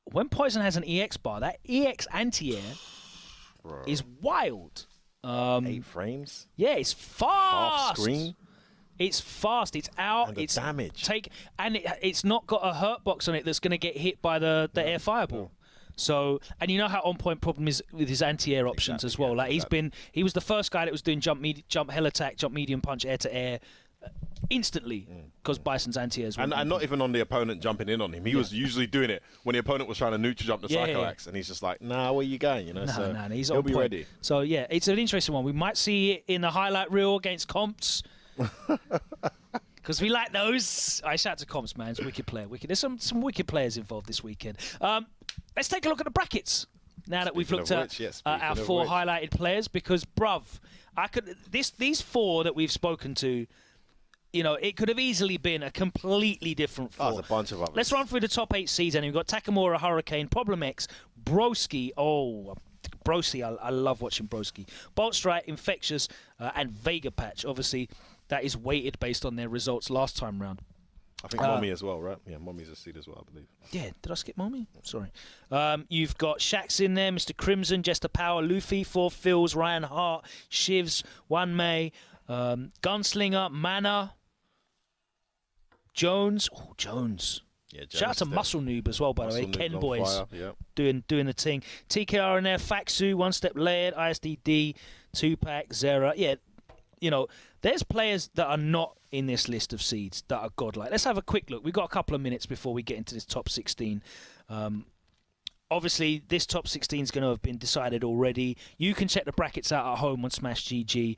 when Poison has an EX bar, that EX anti-air is wild. 8 frames? Yeah, it's fast. Half screen? It's fast. It's out. And it's damage. It's not got a hurt box on it that's going to get hit by the air fireball. So, and you know how on point Problem is with his anti-air options as well. Like he was the first guy that was doing jump hell attack, jump medium punch, air to air, instantly because Bison's anti-airs. And not even on the opponent jumping in on him. He was usually doing it when the opponent was trying to neutral jump the Psycho Axe, and he's just like, nah, where you going? You know, He's he'll on be point. ready. So yeah, it's an interesting one. We might see it in the highlight reel against Comps. Because we like those. I shout to Comps, man. It's a wicked player. Wicked. There's some wicked players involved this weekend. Let's take a look at the brackets now that we've looked at our 4 highlighted players. Because, bruv, these 4 that we've spoken to, you know, it could have easily been a completely different 4. Oh, there's a bunch of others. Let's run through the top 8 seeds. And we've got Takamura, Hurricane, Problem X, Broski. Oh, Broski, I love watching Broski. Bolt Strike, Infectious, and Vega Patch. Obviously, that is weighted based on their results last time round. I think Mommy as well, right? Yeah, Mommy's a seed as well, I believe. Yeah, did I skip Mommy? Sorry. You've got Shax in there, Mr. Crimson, Jester Power, Luffy, 4 Phils, Ryan Hart, Shivs, 1 May, Gunslinger, Mana, Jones. Oh, Jones. Yeah, shout out to Muscle Noob as well, by the way. Ken Boys doing the thing. TKR in there, Faxu, One Step Layered, ISDD, Tupac, Zera. Yeah, you know, there's players that are not in this list of seeds that are godlike. Let's have a quick look. We've got a couple of minutes before we get into this top 16. Obviously, this top 16 is going to have been decided already. You can check the brackets out at home on Smash GG.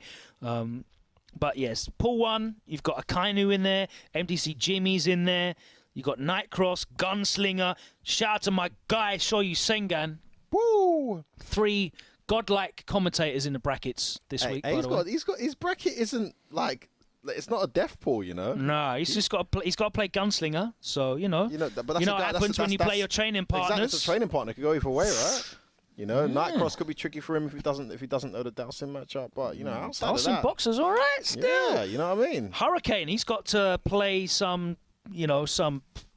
But yes, pool 1, you've got Akainu in there, MDC Jimmy's in there. You got Nightcross, Gunslinger. Shout out to my guy, Shoyu Sengan. Woo! 3 godlike commentators in the brackets this week. He's got his bracket isn't like, it's not a death pool, you know. No, he's just got to play Gunslinger. So you know what happens when you play your training partners. Exactly, the training partner could go either way, right? You know, Nightcross could be tricky for him if he doesn't know the Dowson matchup. But you know, outside of that, Boxer's all right still. Yeah, you know what I mean. Hurricane, he's got to play some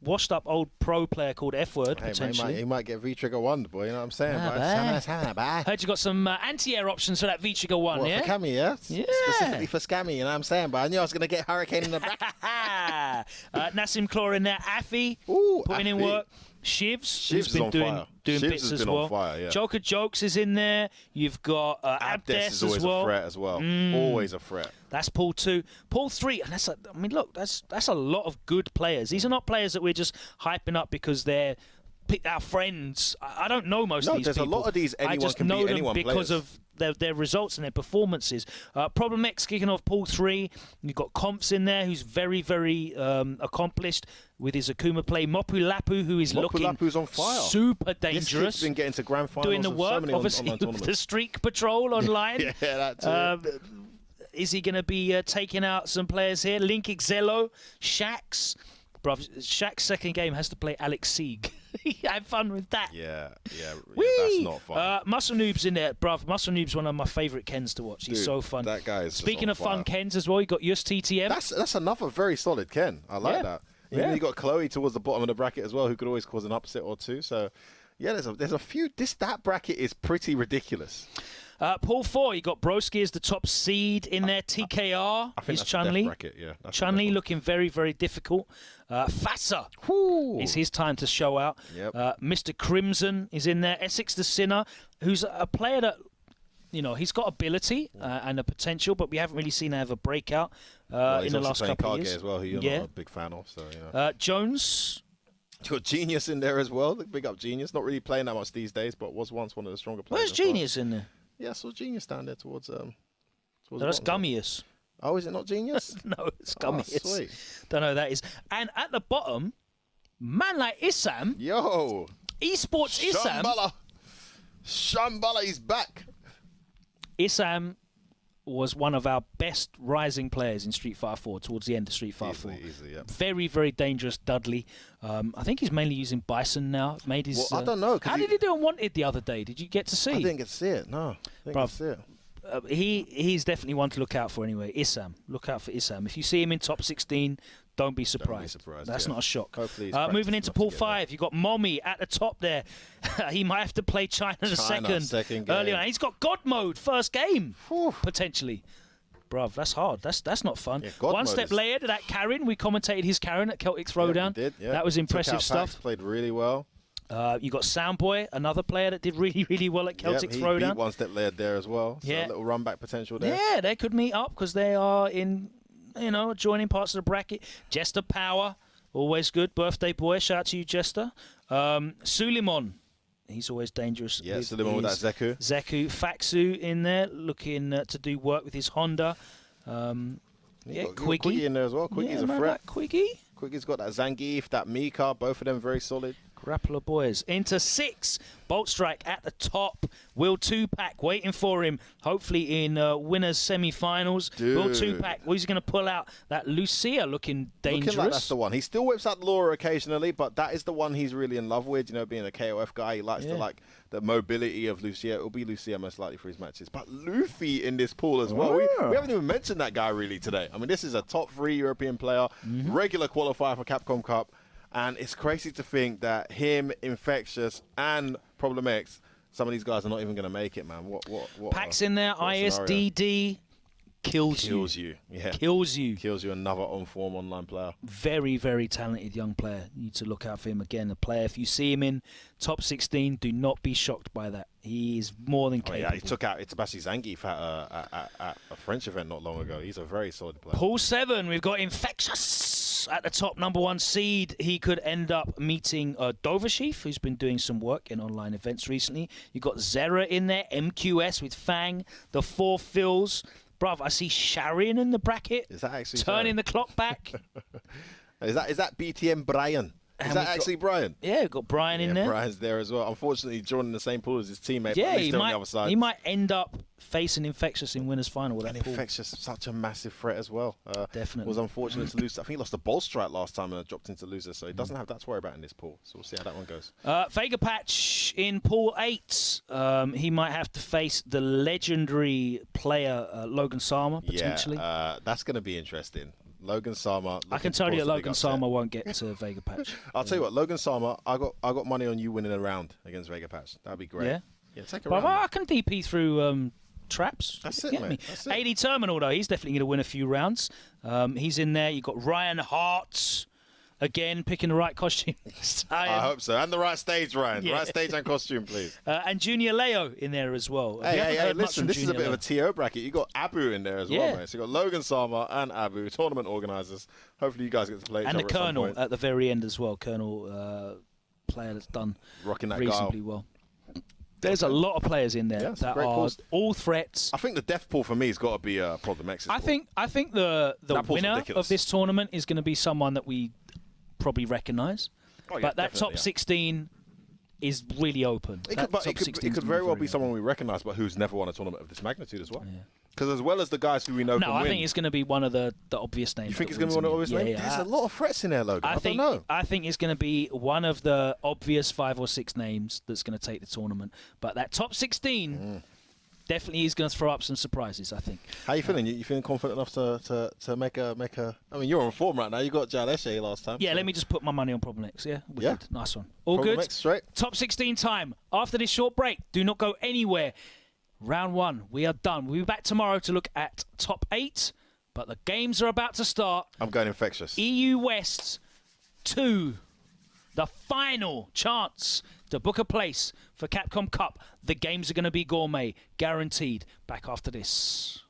washed up old pro player called F Word potentially. He might get V-Trigger 1, boy. You know what I'm saying? Heard you got some anti-air options for that V-Trigger 1, what, yeah? For Cammy, yeah? Specifically for Scammy, you know what I'm saying? But I knew I was going to get Hurricane in the back. Nassim Claw in there. Affy, putting in work. Shivs who's been doing bits as well. Fire, yeah. Joker Jokes is in there. You've got Abdes is always as well. A threat as well. Always a threat. That's pool 2. Pool 3, and that's a lot of good players. These are not players that we're just hyping up because they're our friends. I don't know most of these people. There's a lot of these anyone can beat anyone because of their results and their performances. Problem X kicking off pool 3. You've got Comps in there, who's very, very accomplished with his Akuma play. Mopu Lapu, who is looking on fire. Super dangerous. This kid's been getting to grand finals. Doing the work, so obviously, with the Streak Patrol online. Yeah, that too. Is he going to be taking out some players here? Link Xello, Shax. Bruv, Shaq's second game has to play Alex Sieg. Have fun with that. Yeah, that's not fun. Muscle Noob's in there, bruv. Muscle Noob's one of my favourite Kens to watch. He's so fun. That guy is Speaking of fun Kens as well, you got Just TTM. That's another very solid Ken. I like that. Yeah. You got Chloe towards the bottom of the bracket as well, who could always cause an upset or two. So, yeah, there's a few. That bracket is pretty ridiculous. Pool 4, you got Broski as the top seed in there. TKR is Chun-Li. Chun-Li looking very, very difficult. Fassa is his time to show out. Yep. Mr. Crimson is in there. Essex the Sinner, who's a player that, he's got ability and a potential, but we haven't really seen him have a breakout in the last couple of years. As well, who you're not a big fan of. So, Jones. You got Genius in there as well. Big up Genius. Not really playing that much these days, but was once one of the stronger players. Where's Genius in there? Yeah, I saw Genius down there towards that's Gummius. Oh, is it not Genius? No, it's Gummius. Oh, sweet. Don't know who that is. And at the bottom, man like Issam. Yo. Esports Issam. Shambhala, he's back. Issam was one of our best rising players in Street Fighter 4 towards the end of Street Fighter 4. Easily, yeah. Very, very dangerous Dudley. I think he's mainly using Bison now. Made his. I don't know. How did he do on Wanted the other day? Did you get to see? I didn't get to see it. No, I didn't get to see it. He's definitely one to look out for anyway. Issam, look out for Issam. If you see him in top 16, don't be surprised. That's not a shock. Hopefully moving into pool 5, you've got Mommy at the top there. He might have to play China the second early on. He's got God mode first game potentially. Bruv, that's hard. That's not fun. Yeah, One step later to that Karen. We commentated his Karen at Celtic Throwdown. Yeah, we did, yeah. That was impressive stuff. Packs, played really well. You got Soundboy, another player that did really, really well at Celtic Throwdown. He beat One Step later there as well. So a little run back potential there. Yeah, they could meet up because they are in you know, joining parts of the bracket. Jester Power, always good. Birthday boy, shout out to you, Jester. Suleiman, he's always dangerous. Yeah, Suleiman with that Zeku. Faxu in there, looking to do work with his Honda. Quiggy in there as well. Quiggy's a threat. Like Quiggy. Quiggy's got that Zangief, that Mika, both of them very solid. Grappler boys into 6. Bolt Strike at the top. Will 2-pack waiting for him. Hopefully in winners semi-finals. Will 2-pack. Who's going to pull out? That Lucia looking dangerous. Looking like that's the one. He still whips out Laura occasionally, but that is the one he's really in love with. You know, being a KOF guy, he likes to like the mobility of Lucia. It'll be Lucia most likely for his matches. But Luffy in this pool as well. We haven't even mentioned that guy really today. I mean, this is a top 3 European player, regular qualifier for Capcom Cup. And it's crazy to think that him, Infectious, and Problem X, some of these guys are not even going to make it, man. What Packs in there, ISDD, kills you. Yeah. Kills you. Kills you, another on-form online player. Very, very talented young player. You need to look out for him again. A player, if you see him in top 16, do not be shocked by that. He is more than capable. Yeah, he took out Itabashi Zangief at a French event not long ago. He's a very solid player. Pool 7, we've got Infectious at the top, #1 seed. He could end up meeting Doversheaf, who's been doing some work in online events recently. You've got Zera in there, MQS with Fang, the 4 Phils. Bruv, I see Sharian in the bracket. Is that actually turning the clock back? Is that BTM Brian? Is that actually Brian? Yeah, we've got Brian in there. Brian's there as well. Unfortunately, joining the same pool as his teammate. Yeah, but at least on the other side. He might end up facing Infectious in winners final with that pool. Infectious, such a massive threat as well. Definitely. Was unfortunate to lose. I think he lost a Bolt Strike last time and dropped into loser, so he doesn't have that to worry about in this pool. So we'll see how that one goes. Vega Patch in pool 8. He might have to face the legendary player Logan Sama potentially. Yeah, that's going to be interesting. Logan Sama. I can tell you Logan Sama won't get to Vega Patch. I'll tell you what, Logan Sama, I got money on you winning a round against Vega Patch. That'd be great. Yeah, take a round. round. I can DP through traps. That's it, mate. That's it. AD Terminal, though, he's definitely going to win a few rounds. He's in there. You've got Ryan Hart. Again, picking the right costume this time. I hope so. And the right stage, Ryan. Yeah. Right stage and costume, please. And Junior Leo in there as well. Hey, listen, this is a bit of a TO bracket. You got Abu in there as well, mate. So you got Logan Sama and Abu, tournament organisers. Hopefully you guys get to play each and other the Colonel at the very end as well. Colonel, player that's done rocking that reasonably well. There's a lot of players in there that are all threats. I think the death pool for me has got to be Problem X's I think the winner of this tournament is going to be someone that we probably recognise. But that top 16 is really open. It could very well be someone we recognise, but who's never won a tournament of this magnitude as well. Because as well as the guys who we know can win. I think it's going to be one of the obvious names. You think it's going to be one of the obvious names? There's a lot of threats in there, Logan. I don't know. I think it's going to be one of the obvious 5 or 6 names that's going to take the tournament. But that top 16 definitely is going to throw up some surprises, I think. How you feeling? You feeling confident enough to make a? I mean, you're on form right now. You got Jaleshe last time. Yeah, let me just put my money on Problem X. Yeah, wicked. Nice one. All Problem good. X, straight. Top 16 time. After this short break, do not go anywhere. Round 1, we are done. We'll be back tomorrow to look at top 8, but the games are about to start. I'm going Infectious. EU West 2, the final chance to book a place for Capcom Cup. The games are going to be gourmet, guaranteed. Back after this.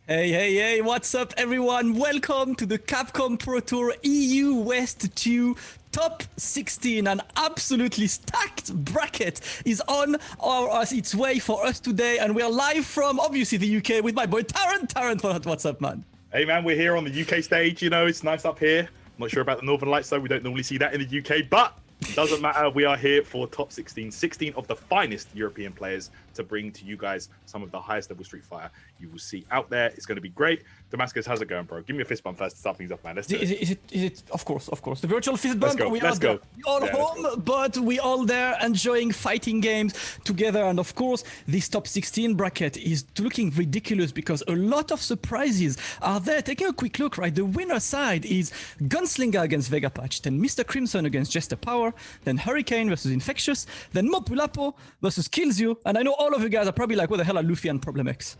Hey, what's up, everyone? Welcome to the Capcom Pro Tour EU West 2 Top 16. An absolutely stacked bracket is on its way for us today, and we're live from, obviously, the UK with my boy Tarrant. Tarrant, what's up, man? Hey, man, we're here on the UK stage. You know, it's nice up here. I'm not sure about the Northern Lights, though. We don't normally see that in the UK, but doesn't matter. We are here for top 16 of the finest European players to bring to you guys some of the highest level Street Fighter you will see out there. It's going to be great. Damascus, how's it going, bro? Give me a fist bump first to start things off, man. Let's do it. Is it? Of course. The virtual fist bump. Let's go. We all home, but we all there enjoying fighting games together. And of course, this top 16 bracket is looking ridiculous because a lot of surprises are there. Taking a quick look, right? The winner side is Gunslinger against Vegapatch, then Mr. Crimson against Jester Power, then Hurricane versus Infectious, then Mopulapo versus Kills You. And I know all of you guys are probably like, what the hell are Luffy and Problem X?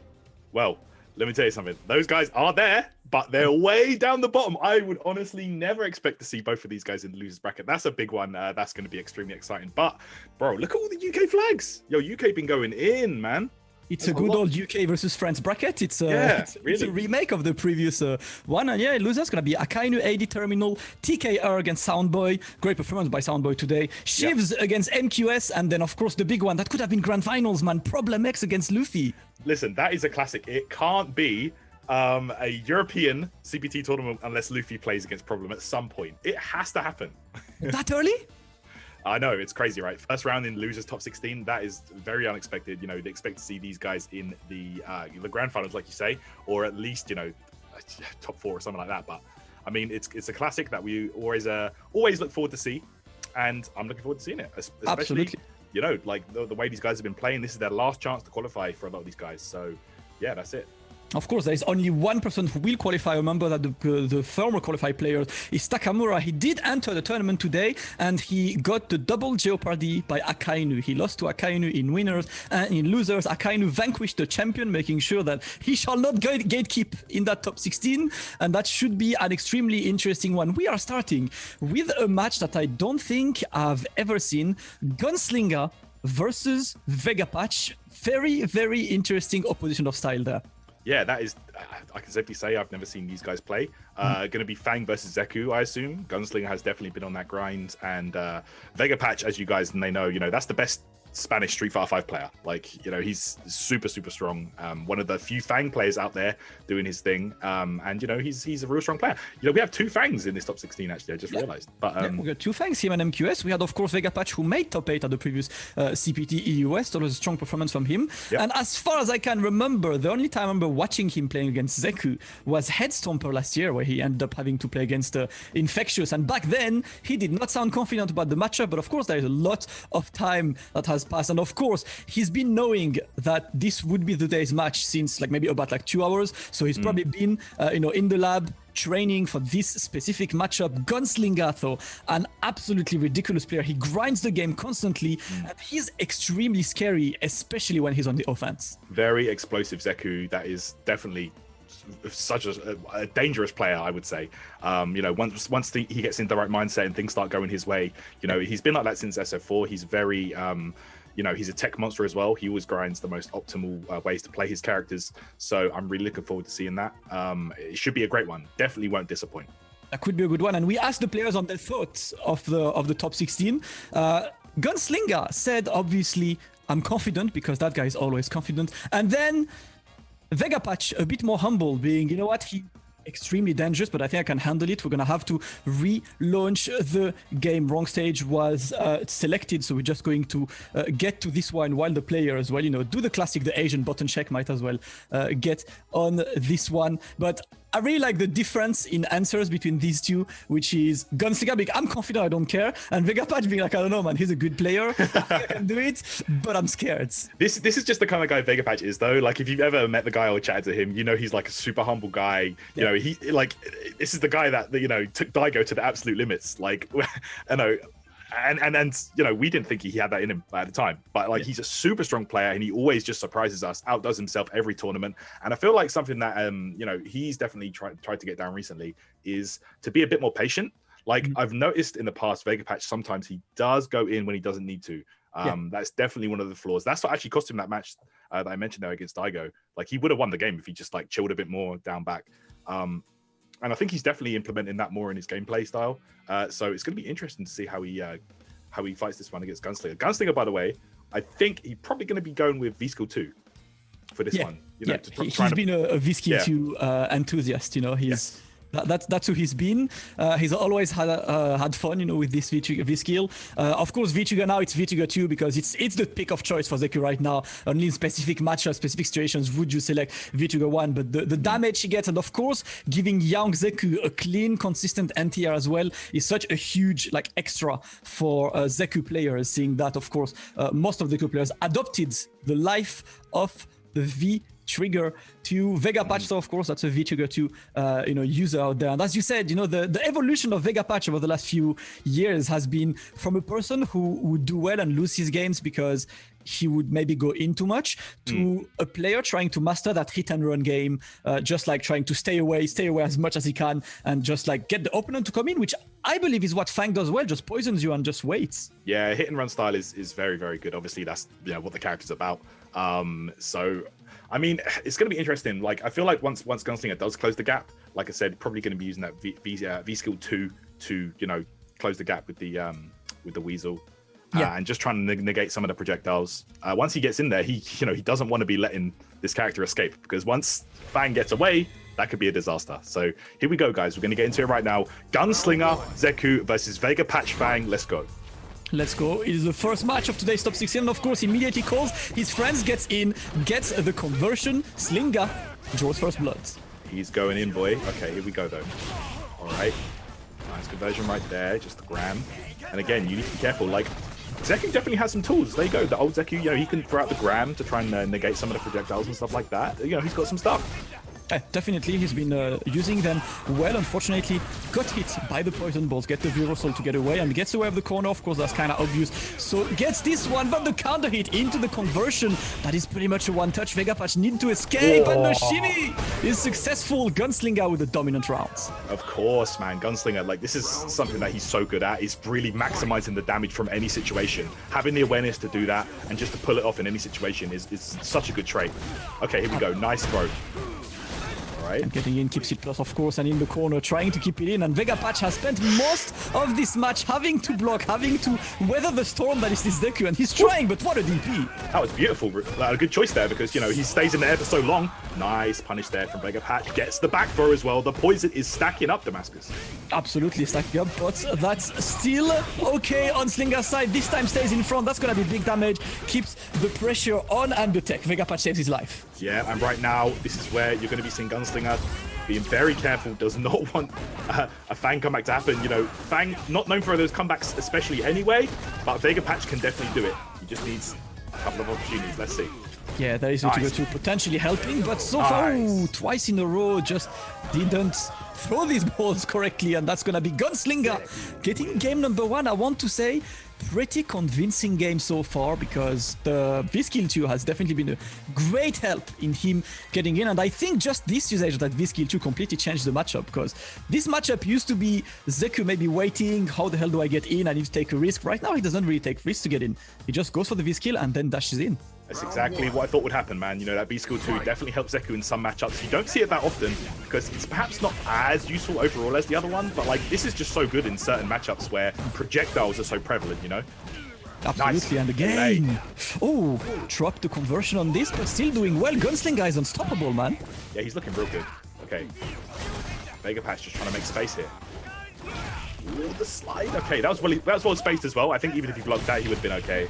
Well, let me tell you something. Those guys are there, but they're way down the bottom. I would honestly never expect to see both of these guys in the losers bracket. That's a big one. That's going to be extremely exciting. But, bro, look at all the UK flags. Yo, UK been going in, man. It's a good old UK versus France bracket. It's a remake of the previous one. And yeah, losers going to be Akainu AD Terminal, TKR against Soundboy. Great performance by Soundboy today. Shivs against MQS. And then, of course, the big one that could have been grand finals, man. Problem X against Luffy. Listen, that is a classic. It can't be a European CPT tournament unless Luffy plays against Problem at some point. It has to happen. That early? I know, it's crazy, right? First round in losers top 16, that is very unexpected. You know, they expect to see these guys in the grand finals, like you say, or at least, you know, top 4 or something like that. But I mean, it's a classic that we always look forward to see, and I'm looking forward to seeing it. Especially, absolutely. You know, like the way these guys have been playing, this is their last chance to qualify for a lot of these guys. So yeah, that's it. Of course, there is only one person who will qualify. Remember that the former qualified player is Takamura. He did enter the tournament today, and he got the double jeopardy by Akainu. He lost to Akainu in winners, and in losers, Akainu vanquished the champion, making sure that he shall not gatekeep in that top 16, and that should be an extremely interesting one. We are starting with a match that I don't think I've ever seen. Gunslinger versus Vegapatch. Very, very interesting opposition of style there. Yeah, that is, I can safely say I've never seen these guys play. Going to be Fang versus Zeku, I assume. Gunslinger has definitely been on that grind. And Vegapatch, as you guys may know, that's the best Spanish Street Fighter 5 player. Like, he's super, super strong. One of the few Fang players out there doing his thing. And, he's a real strong player. We have 2 Fangs in this top 16, actually. I just realized. But we got 2 Fangs, him and MQS. We had, of course, Vegapatch, who made top 8 at the previous CPT EU West. Always a strong performance from him. Yep. And as far as I can remember, the only time I remember watching him playing against Zeku was Headstomper last year, where he ended up having to play against Infectious. And back then, he did not sound confident about the matchup. But of course, there is a lot of time that has passed, and of course he's been knowing that this would be the day's match since maybe about 2 hours, so he's probably been in the lab training for this specific matchup. Gunslinger, though, an absolutely ridiculous player. He grinds the game constantly, and he's extremely scary, especially when he's on the offense. Very explosive Zeku. That is definitely such a dangerous player, I would say. Once he gets into the right mindset and things start going his way, he's been like that since SF4. He's very he's a tech monster as well. He always grinds the most optimal ways to play his characters. So I'm really looking forward to seeing that. It should be a great one. Definitely won't disappoint. That could be a good one. And we asked the players on their thoughts of the top 16. Gunslinger said, obviously, I'm confident, because that guy is always confident. And then Vegapatch, a bit more humble, being, you know what, he extremely dangerous, but I think I can handle it. We're gonna have to relaunch the game. Wrong stage was selected, so we're just going to get to this one while the player as well, do the classic, the Asian button check, might as well get on this one. But I really like the difference in answers between these two, which is Gunslinger being, I'm confident, I don't care, and Vegapatch being like, I don't know, man, he's a good player, I think I can do it, but I'm scared. This is just the kind of guy Vegapatch is, though. Like, if you've ever met the guy or chatted to him, he's like a super humble guy. This is the guy that took Daigo to the absolute limits. Like, I know. And we didn't think he had that in him at the time, but he's a super strong player, and he always just surprises us, outdoes himself every tournament. And I feel like something that he's definitely tried to get down recently is to be a bit more patient. I've noticed in the past, Vegapatch, sometimes he does go in when he doesn't need to. That's definitely one of the flaws. That's what actually cost him that match that I mentioned there against Daigo. Like, he would have won the game if he just like chilled a bit more down back. And I think he's definitely implementing that more in his gameplay style. So it's going to be interesting to see how he fights this one against Gunslinger. Gunslinger, by the way, I think he's probably going to be going with V-Skill 2 for this one. You know, he's been a V-Skill 2 enthusiast. You know, that's who he's been. He's always had fun, you know, with this V-Skill. Of course, V-Trigger now, it's V-Trigger 2 because it's the pick of choice for Zeku right now. Only in specific matchups, specific situations would you select V-Trigger 1. But the damage he gets, and of course, giving young Zeku a clean, consistent anti-air as well is such a huge like extra for Zeku players, seeing that, of course, most of the Zeku players adopted the life of the V-Trigger to Vega Patch. So of course that's a V-Trigger 2 user out there. And as you said, you know, the evolution of Vega Patch over the last few years has been from a person who would do well and lose his games because he would maybe go in too much to a player trying to master that hit and run game, just like trying to stay away as much as he can and just like get the opponent to come in, which I believe is what Fang does well, just poisons you and just waits. Yeah, hit and run style is very, very good. Obviously that's what the character's about. So I mean, it's going to be interesting. Like, I feel like once Gunslinger does close the gap, like I said, probably going to be using that V-Skill 2 to, you know, close the gap with the Weasel. And just trying to negate some of the projectiles. Once he gets in there, he doesn't want to be letting this character escape, because once Fang gets away, that could be a disaster. So here we go, guys. We're going to get into it right now. Gunslinger Zeku versus Vega Patch Fang. Let's go. Let's go. It is the first match of today's top 16. And of course, immediately calls his friends, gets in, gets the conversion. Slinga draws first blood. He's going in, boy. Okay, here we go, though. All right. Nice conversion right there. Just the gram. And again, you need to be careful. Like, Zeku definitely has some tools. There you go. The old Zeku, you know, he can throw out the gram to try and negate some of the projectiles and stuff like that. You know, he's got some stuff. Definitely, he's been using them well. Unfortunately, got hit by the poison balls, get the reversal to get away, and gets away of the corner. Of course, that's kind of obvious. So gets this one, but the counter hit into the conversion. That is pretty much a one-touch. Vega Patch need to escape, and the shimmy is successful. Gunslinger with the dominant rounds. Of course, man. Gunslinger, like, this is something that he's so good at. He's really maximizing the damage from any situation. Having the awareness to do that and just to pull it off in any situation is such a good trait. Okay, here we go. Nice throw. Right. And getting in keeps it plus, of course, and in the corner trying to keep it in. And Vega Patch has spent most of this match having to block, having to weather the storm that is this Zeku, and he's trying, but what a DP. That was beautiful. A good choice there, because, you know, he stays in the air for so long. Nice punish there from Vega Patch. Gets the back throw as well. The poison is stacking up, Damascus. Absolutely stacking up, but that's still okay on Slinger's side. This time stays in front. That's going to be big damage. Keeps the pressure on, and the tech. Vega Patch saves his life. Yeah, and right now, this is where you're going to be seeing Gunslinger being very careful, does not want a Fang comeback to happen. You know, Fang, not known for those comebacks especially anyway, but Vega Patch can definitely do it. He just needs a couple of opportunities. Let's see. Yeah, there is V-Trigger 2 potentially helping, but so far, twice in a row, just didn't throw these balls correctly, and that's gonna be Gunslinger getting game number 1. I want to say pretty convincing game so far, because the V-Skill 2 has definitely been a great help in him getting in, and I think just this usage of that V-Skill 2 completely changed the matchup, because this matchup used to be Zeku maybe waiting, how the hell do I get in, I need to take a risk. Right now he doesn't really take risks to get in, he just goes for the V-Skill and then dashes in. That's exactly what I thought would happen, man. You know, that V-Skill 2 definitely helps Zeku in some matchups. You don't see it that often because it's perhaps not as useful overall as the other one, but like, this is just so good in certain matchups where projectiles are so prevalent, you know? Absolutely, nice. And again, dropped the conversion on this, but still doing well. Gunslinger is unstoppable, man. Yeah, he's looking real good. Okay. Vega Patch just trying to make space here. Ooh, the slide. Okay, that was well spaced as well. I think even if he blocked that, he would have been okay.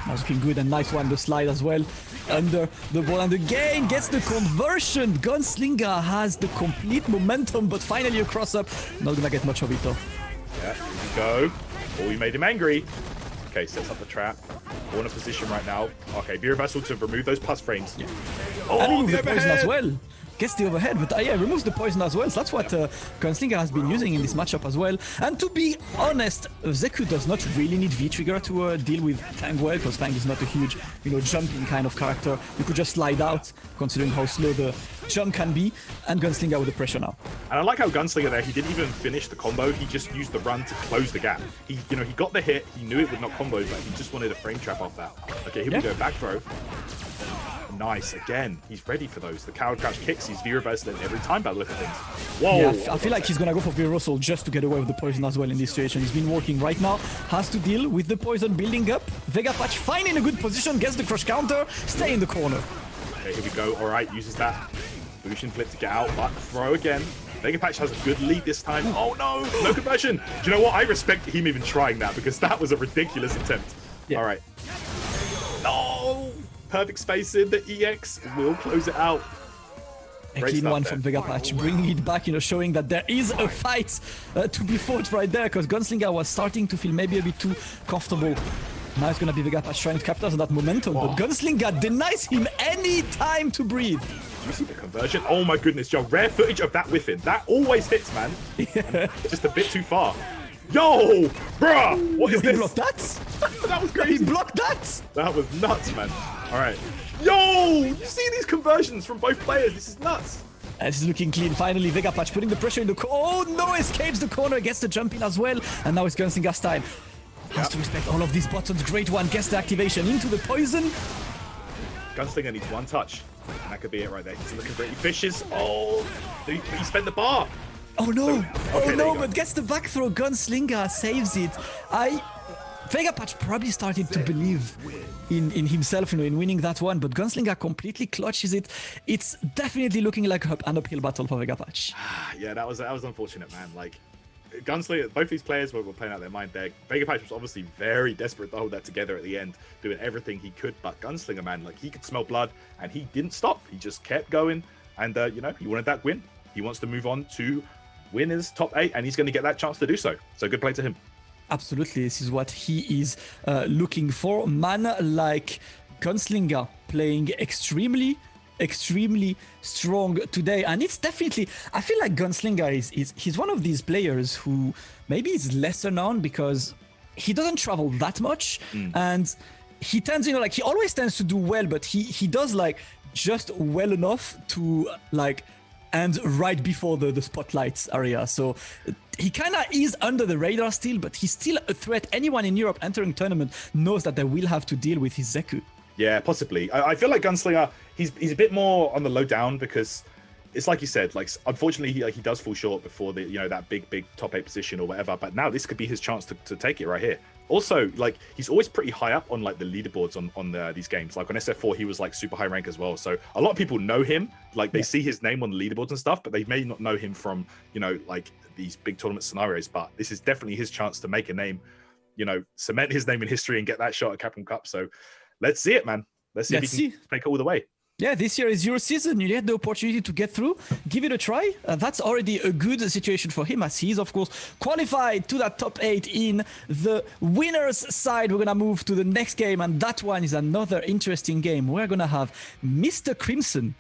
That was looking good, and nice one, the slide as well. Under the ball, and again gets the conversion. Gunslinger has the complete momentum, but finally a cross-up. Not gonna get much of it though. Yeah, here we go. Oh, we made him angry. Okay, sets up the trap. Corner position right now. Okay, be reversal to remove those plus frames. Yeah. Oh, and the poison as well. gets the overhead, but yeah, removes the poison as well. So that's what Gunslinger has been using in this matchup as well. And to be honest, Zeku does not really need V-Trigger to deal with Fang well, because Fang is not a huge, jumping kind of character. You could just slide out, considering how slow the jump can be, and Gunslinger with the pressure now. And I like how Gunslinger there, he didn't even finish the combo, he just used the run to close the gap. He got the hit, he knew it would not combo, but he just wanted a frame trap off that. Okay, here we go, back throw. Nice, again, he's ready for those. The coward crouch kicks, he's V-reversed them every time by the look of things. Whoa! Yeah, I feel like he's gonna go for V-reversal just to get away with the poison as well in this situation. He's been working right now, has to deal with the poison building up. Vega Patch fine in a good position, gets the crush counter, stay in the corner. Okay, here we go, alright, uses that Lucian flip to get out, but throw again. Vega Patch has a good lead this time. Oh no, no conversion. Do you know what? I respect him even trying that because that was a ridiculous attempt. Yeah. All right. No! Perfect spacing. The EX will close it out. A clean one from Vega Patch, bringing it back, showing that there is a fight to be fought right there, because Gunslinger was starting to feel maybe a bit too comfortable. Now it's going to be Vega Patch trying to capitalize on that momentum, but Gunslinger denies him any time to breathe. Do you see the conversion? Oh my goodness, Joe. Rare footage of that whiffing. That always hits, man. Yeah. Just a bit too far. Yo! Bruh! What is this? He blocked that? That was crazy. He blocked that? That was nuts, man. All right. Yo! You see these conversions from both players? This is nuts. This is looking clean. Finally, Vega Patch putting the pressure in the corner. Oh no! Escapes the corner, gets the jump in as well. And now it's Gunslinger's time. Has to respect all of these buttons. Great one. Gets the activation into the poison. Gunslinger needs one touch. And that could be it right there. He's looking great. He fishes. Oh! He spent the bar. Oh no! But gets the back throw. Gunslinger saves it. Vega Patch probably started to believe in himself, in winning that one, but Gunslinger completely clutches it. It's definitely looking like an uphill battle for Vega Patch. Yeah, that was unfortunate, man. Like, Gunslinger, both these players were playing out their mind there. Vega Patch was obviously very desperate to hold that together at the end, doing everything he could, but Gunslinger, man, like, he could smell blood, and he didn't stop. He just kept going, and, he wanted that win. He wants to move on to win his top 8, and he's going to get that chance to do so. So good play to him. Absolutely, this is what he is looking for. Man like Gunslinger playing extremely strong today, and it's definitely, I feel like Gunslinger he's one of these players who maybe is lesser known because he doesn't travel that much, and he tends, he always tends to do well, but he does just well enough to and right before the spotlights area. So he kind of is under the radar still, but he's still a threat. Anyone in Europe entering tournament knows that they will have to deal with his Zeku. Yeah, possibly. I feel like Gunslinger, he's a bit more on the low down because it's like you said, unfortunately he does fall short before the that big top 8 position or whatever. But now this could be his chance to take it right here. Also, he's always pretty high up on the leaderboards on these games. Like on SF4, he was super high rank as well. So a lot of people know him. They see his name on the leaderboards and stuff, but they may not know him from these big tournament scenarios. But this is definitely his chance to make a name, cement his name in history and get that shot at Capcom Cup. So let's see it, man. Let's see if he can make it all the way. Yeah, this year is your season. You get the opportunity to get through. Give it a try. That's already a good situation for him, as he is, of course, qualified to that top 8 in the winner's side. We're going to move to the next game, and that one is another interesting game. We're going to have Mr. Crimson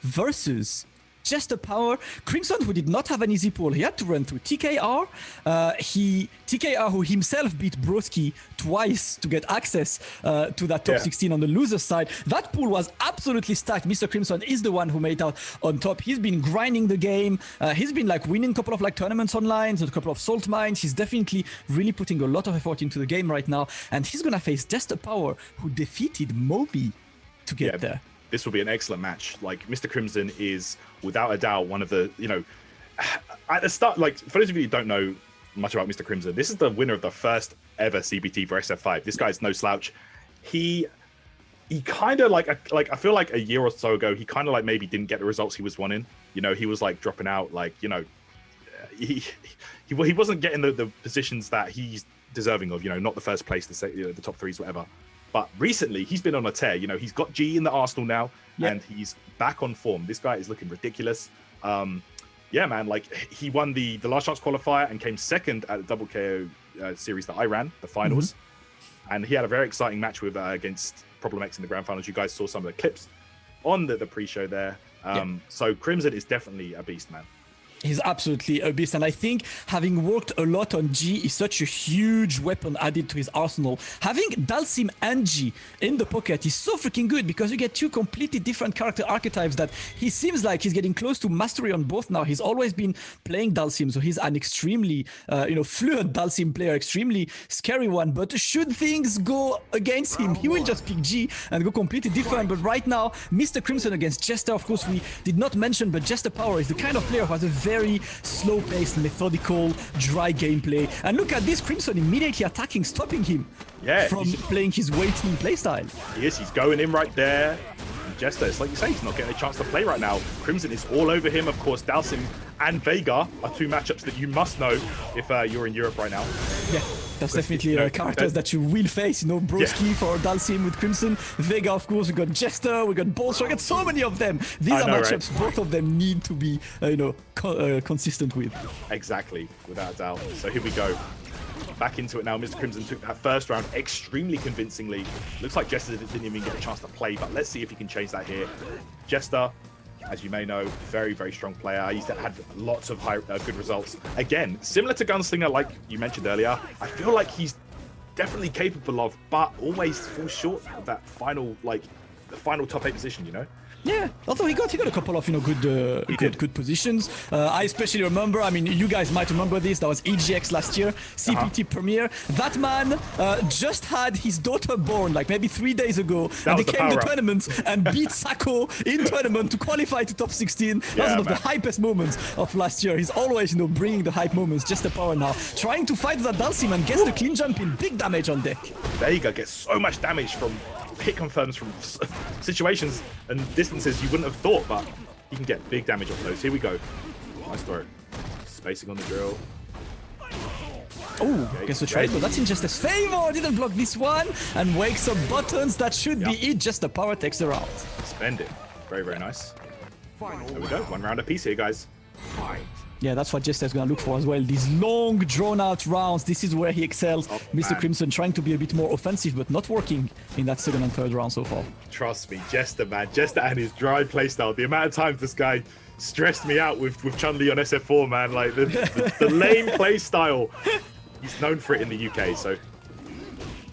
versus Just Power. Crimson, who did not have an easy pool, he had to run through TKR. TKR, who himself beat Broski twice to get access to that top 16 on the loser side. That pool was absolutely stacked. Mr. Crimson is the one who made out on top. He's been grinding the game. He's been winning a couple of tournaments online, a couple of salt mines. He's definitely really putting a lot of effort into the game right now. And he's going to face Just Power, who defeated Moby to get there. This will be an excellent match. Mr. Crimson is without a doubt one of the, at the start, for those of you who don't know much about Mr. Crimson, this is the winner of the first ever CPT for SF5. This guy's no slouch. He kind of I feel like a year or so ago, he kind of maybe didn't get the results he was wanting. He was dropping out, he wasn't getting the positions that he's deserving of, not the first place, the top 3s, whatever. But recently, he's been on a tear. You know, he's got G in the Arsenal now, and he's back on form. This guy is looking ridiculous. Yeah, man, like he won the last chance qualifier and came second at the double KO series that I ran, the finals. And he had a very exciting match with against Problem X in the grand finals. You guys saw some of the clips on the pre-show there. So Crimson is definitely a beast, man. He's absolutely a beast, and I think having worked a lot on G is such a huge weapon added to his arsenal. Having Dalsim and G in the pocket is so freaking good because you get two completely different character archetypes that he seems like he's getting close to mastery on both now. He's always been playing Dalsim, so he's an extremely fluent Dalsim player, extremely scary one. But should things go against him, he will just pick G and go completely different. But right now, Mr. Crimson against Jester, of course, we did not mention, but Jester Power is the kind of player who has a very slow-paced, methodical, dry gameplay. And look at this, Crimson immediately attacking, stopping him from playing his waiting playstyle. He is. He's going in right there. And Jester, it's like you say, he's not getting a chance to play right now. Crimson is all over him. Of course, Dalsim and Vega are two matchups that you must know if you're in Europe right now. Yeah. That's definitely characters that you will face, Broski for Dalsim with Crimson, Vega, of course, we got Jester, we got Bolster, we got so many of them. These are matchups both of them need to be, consistent with. Exactly, without a doubt. So here we go. Back into it now. Mr. Crimson took that first round extremely convincingly. Looks like Jester didn't even get a chance to play, but let's see if he can change that here. Jester, as you may know, very, very strong player. He's had lots of good results. Again, similar to Gunslinger, like you mentioned earlier, I feel like he's definitely capable of, but always falls short of that final, the final top 8 position, Yeah, although he got a couple of good positions. I especially remember. I mean, you guys might remember this. That was EGX last year, CPT Premier. That man just had his daughter born like maybe 3 days ago, and he came to the tournament and beat Sako in tournament to qualify to top 16. That was one of the hypest moments of last year. He's always bringing the hype moments. Just the power now, trying to fight that Dalsim and gets the clean jump in, big damage on deck. Vega gets so much damage from hit confirms from situations and distances you wouldn't have thought, but he can get big damage off those. Here we go. Nice throw. Spacing on the drill. Oh, gets the trade, but that's in Jester's favor. Didn't block this one and wakes up buttons. That should be it. Just the power takes her out. Spend it. Very, very nice. There we go. 1 round apiece here, guys. Yeah, that's what Jester's gonna look for as well. These long, drawn-out rounds. This is where he excels. Mr. Crimson trying to be a bit more offensive, but not working in that second and third round so far. Trust me, Jester, man. Jester and his dry playstyle. The amount of times this guy stressed me out with Chun-Li on SF4, man. Like, the lame playstyle. He's known for it in the UK, so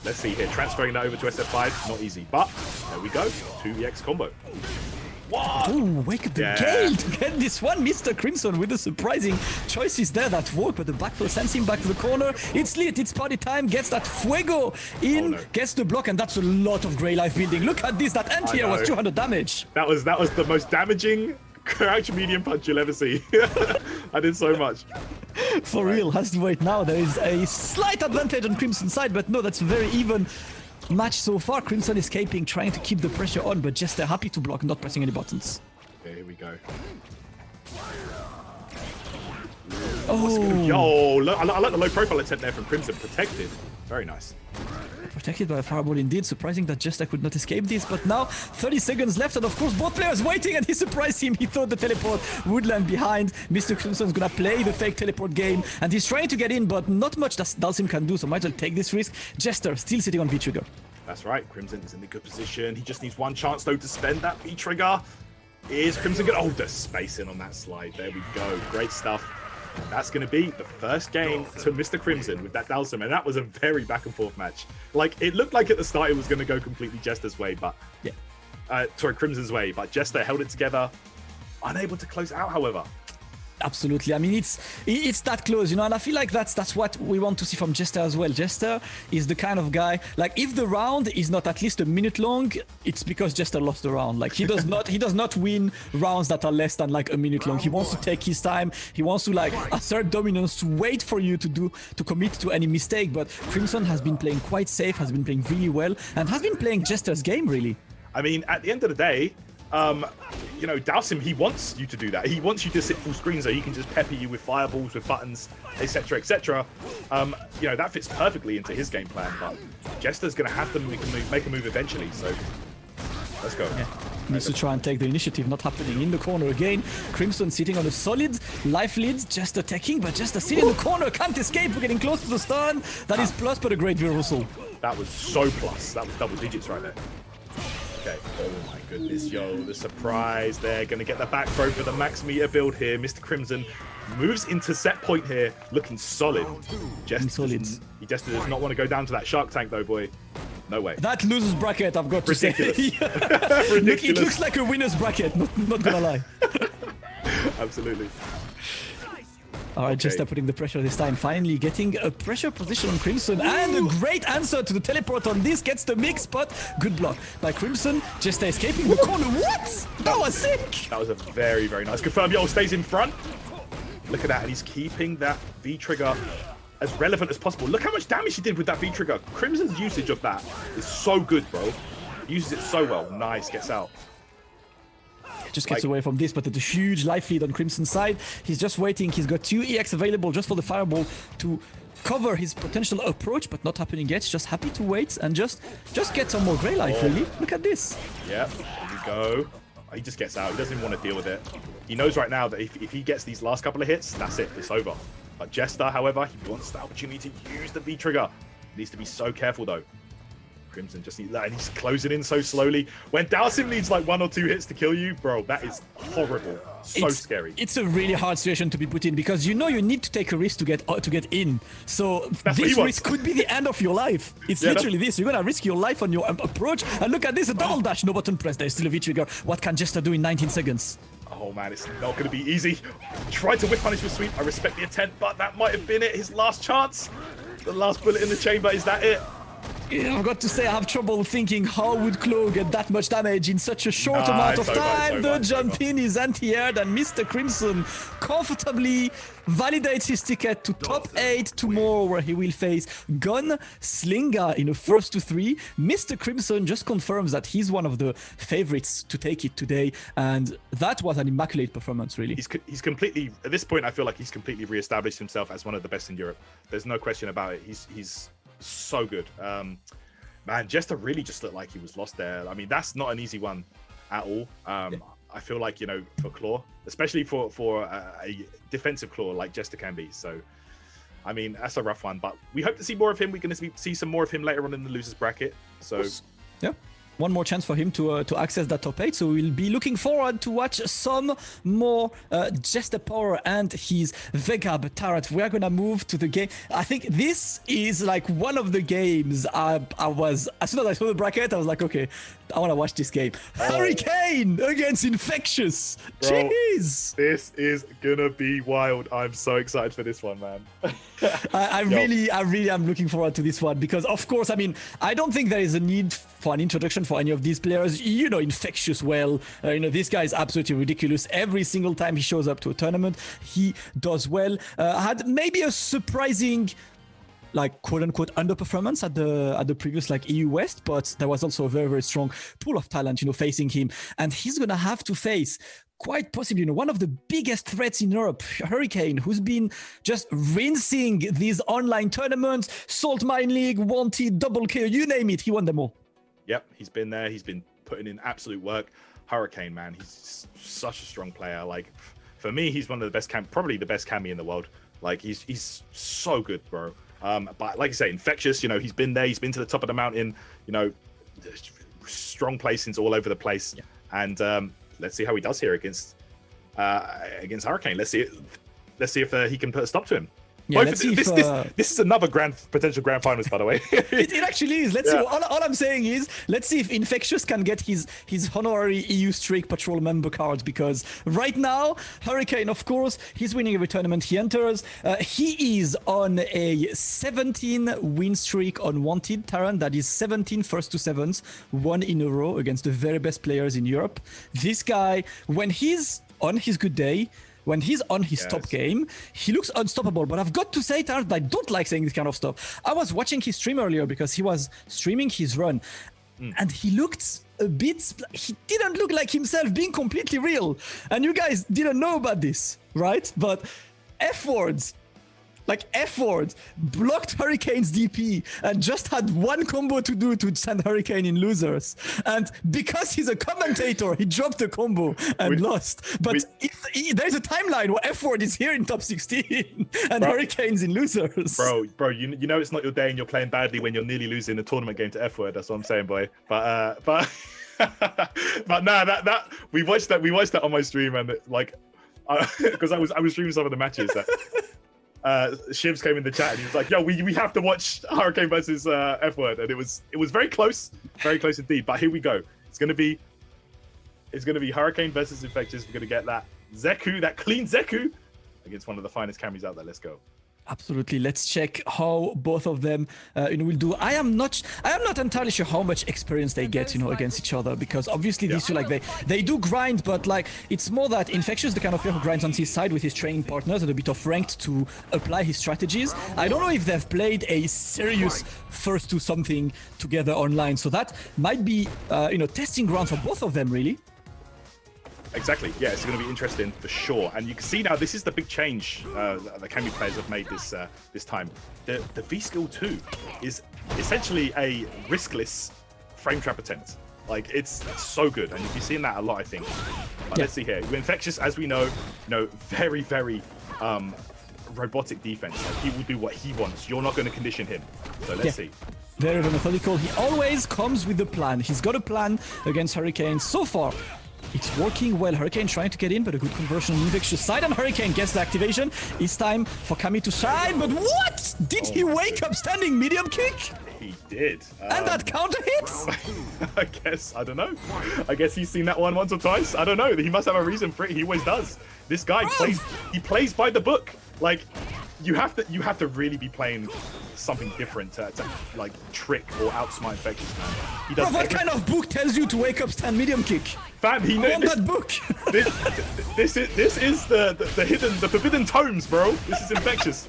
let's see here. Transferring that over to SF5, not easy. But there we go. 2EX combo. Oh, wake up the gate to get this one. Mr. Crimson with the surprising choices there that work, but the backfill sends him back to the corner. It's lit, it's party time, gets that Fuego in, gets the block, and that's a lot of Grey Life building. Look at this, that anti-air was 200 damage. That was the most damaging crouch medium punch you'll ever see. I did so much. For real, has to wait now. There is a slight advantage on Crimson's side, but no, that's very even match so far. Crimson escaping, trying to keep the pressure on, but Jester happy to block, not pressing any buttons. Okay, here we go. Oh, yo, look, I like the low profile attempt there from Crimson. Protected. Very nice. Protected by a fireball indeed. Surprising that Jester could not escape this, but now 30 seconds left, and of course both players waiting, and he surprised him. He thought the teleport would land behind. Mr. Crimson's gonna play the fake teleport game, and he's trying to get in, but not much that Dalsim can do, so might as well take this risk. Jester still sitting on V-Trigger. That's right, Crimson is in the good position. He just needs one chance though to spend that V-Trigger. Is Crimson good? Oh, the spacing on that slide. There we go. Great stuff. That's going to be the first game to Mr. Crimson with that Dalsim, and that was a very back and forth match. Like, it looked like at the start it was going to go completely Jester's way, but sorry, Crimson's way, but Jester held it together, unable to close out, however. Absolutely. I mean, it's that close, and I feel like that's what we want to see from Jester as well. Jester is the kind of guy, like, if the round is not at least a minute long, it's because Jester lost the round. Like, he does not win rounds that are less than like a minute long. He wants to take his time. He wants to like assert dominance, to wait for you to commit to any mistake. But Crimson has been playing quite safe, has been playing really well, and has been playing Jester's game really. I mean, at the end of the day, Dalsim, he wants you to do that. He wants you to sit full screen so he can just pepper you with fireballs, with buttons, etc., etc. That fits perfectly into his game plan, but Jester's going to have to make a move eventually, so let's go. Yeah. Needs to try and take the initiative, not happening in the corner again. Crimson sitting on a solid life lead, Jester attacking, but Jester sitting in the corner, can't escape, we're getting close to the stun. That is plus, but a great reversal. That was so plus. That was double digits right there. Okay. Oh my goodness, yo, the surprise. They're going to get the back throw for the max meter build here. Mr. Crimson moves into set point here, looking solid. He just does not want to go down to that shark tank though, boy. No way. That losers bracket, I've got to say. Ridiculous. Look, it looks like a winner's bracket, not gonna lie. Absolutely. Alright, Jester putting the pressure this time, finally getting a pressure position on Crimson, and a great answer to the teleport on this, gets the mix, but good block by Crimson. Jester escaping the corner. What? That was sick! That was a very, very nice confirm. Yo, stays in front. Look at that, and he's keeping that V-trigger as relevant as possible. Look how much damage he did with that V-trigger. Crimson's usage of that is so good, bro. He uses it so well. Nice, gets out. Just gets away from this, but at a huge life lead on Crimson's side. He's just waiting. He's got 2 EX available just for the fireball to cover his potential approach, but not happening yet. Just happy to wait and just get some more Grey life, really. Look at this. Yep, there we go. He just gets out. He doesn't even want to deal with it. He knows right now that if he gets these last couple of hits, that's it. It's over. But Jester, however, he wants the opportunity to use the V-trigger. Needs to be so careful, though. Crimson just needs that, and he's closing in so slowly. When Dowsim needs like 1 or 2 hits to kill you, bro, that is horrible. So scary. It's a really hard situation to be put in, because you know you need to take a risk to get in. So this risk could be the end of your life. It's literally this. You're gonna risk your life on your approach. And look at this, a double dash, no button press. There's still a V-trigger. What can Jester do in 19 seconds? Oh man, it's not going to be easy. Tried to whip punish with sweep. I respect the intent, but that might have been it. His last chance. The last bullet in the chamber. Is that it? Yeah, I've got to say, I have trouble thinking how would Claw get that much damage in such a short amount of time. The jump in is anti-aired, and Mr. Crimson comfortably validates his ticket to top 8 tomorrow, where he will face Gun Slinga in a first to 3. Mr. Crimson just confirms that he's one of the favorites to take it today, and that was an immaculate performance, really. He's completely, at this point, I feel like he's completely re-established himself as one of the best in Europe. There's no question about it. He's so good. Man, Jester really just looked like he was lost there. I mean, that's not an easy one at all. I feel like, you know, for Claw, especially for a defensive Claw like Jester can be. So, I mean, that's a rough one, but we hope to see more of him. We're going to see some more of him later on in the losers bracket. So, yeah. One more chance for him to access that top 8, so we'll be looking forward to watch some more Jester Power and his Vegab Tarot. We are gonna move to the game. I think this is like one of the games I was, as soon as I saw the bracket, I was like, okay, I want to watch this game. Hurricane against Infectious. Bro, Jeez, this is gonna be wild. I'm so excited for this one, man. I really am looking forward to this one, because of course, I mean, I don't think there is a need for an introduction for any of these players. You know Infectious well. You know, this guy is absolutely ridiculous. Every single time he shows up to a tournament, he does well. Had maybe a surprising, like, quote-unquote underperformance at the previous like EU West, but there was also a very, very strong pool of talent, you know, facing him, and he's gonna have to face quite possibly, you know, one of the biggest threats in Europe, Hurricane, who's been just rinsing these online tournaments, Salt Mine League, Wanted, Double Kill, you name it, he won them all. Yep, he's been there. He's been putting in absolute work. Hurricane, man, he's such a strong player. Like, for me, he's one of the best probably the best Cammy in the world. Like, he's so good, bro. But like I say, Infectious, you know, he's been there. He's been to the top of the mountain. You know, strong placings all over the place. Yeah. And let's see how he does here against Hurricane. Let's see if he can put a stop to him. Yeah, this is another potential grand finals, by the way. it actually is. Let's see. All I'm saying is, let's see if Infectious can get his honorary EU Streak Patrol member card, because right now, Hurricane, of course, he's winning every tournament he enters. He is on a 17 win streak on Wanted Terran. That is 17 first to sevens, 1 in a row against the very best players in Europe. This guy, when he's on his good day, when he's on his top game, he looks unstoppable. But I've got to say, Tarrant, I don't like saying this kind of stuff. I was watching his stream earlier because he was streaming his run, and he looked a bit, he didn't look like himself, being completely real. And you guys didn't know about this, right? But F-Words, blocked Hurricane's DP and just had one combo to do to send Hurricane in losers. And because he's a commentator, he dropped the combo and lost. But there's a timeline where F-Word is here in top 16 and Hurricane's in losers. Bro, you know it's not your day and you're playing badly when you're nearly losing a tournament game to F-Word. That's what I'm saying, boy. But But nah, that we watched that on my stream, and like, because I was streaming some of the matches. Shivs came in the chat and he was like, "Yo, we have to watch Hurricane versus F Word," and it was very close indeed. But here we go. It's gonna be Hurricane versus Infectious. We're gonna get that Zeku, that clean Zeku, against one of the finest camis out there. Let's go. Absolutely. Let's check how both of them will do. I am not entirely sure how much experience they get, against each other, because obviously these two, like, they do grind, but like it's more that Infectious, the kind of player who grinds on his side with his training partners and a bit of ranked to apply his strategies. I don't know if they've played a serious first to something together online, so that might be testing ground for both of them, really. Exactly. Yeah, it's going to be interesting for sure. And you can see now this is the big change the Kami players have made this time. The V Skill 2 is essentially a riskless frame trap attempt. Like it's so good, and you'll be seeing that a lot, I think. But let's see here. Infectious, as we know, very robotic defense. Like, he will do what he wants. You're not going to condition him. So let's see. Very methodical. He always comes with a plan. He's got a plan against Hurricane. So far, it's working well. Hurricane trying to get in, but a good conversion on Infectious side, and Hurricane gets the activation. It's time for Kami to shine, but what? Did he wake up standing medium kick? He did. And that counter hits? I guess, I don't know. I guess he's seen that one once or twice. I don't know. He must have a reason for it. He always does. This guy plays by the book. Like, you have to really be playing something different to like trick or outsmite Infectious, man. He does. Bro, what kind of book tells you to wake up stand medium kick? Fam, he knows that book. this is the forbidden tomes, bro. This is Infectious.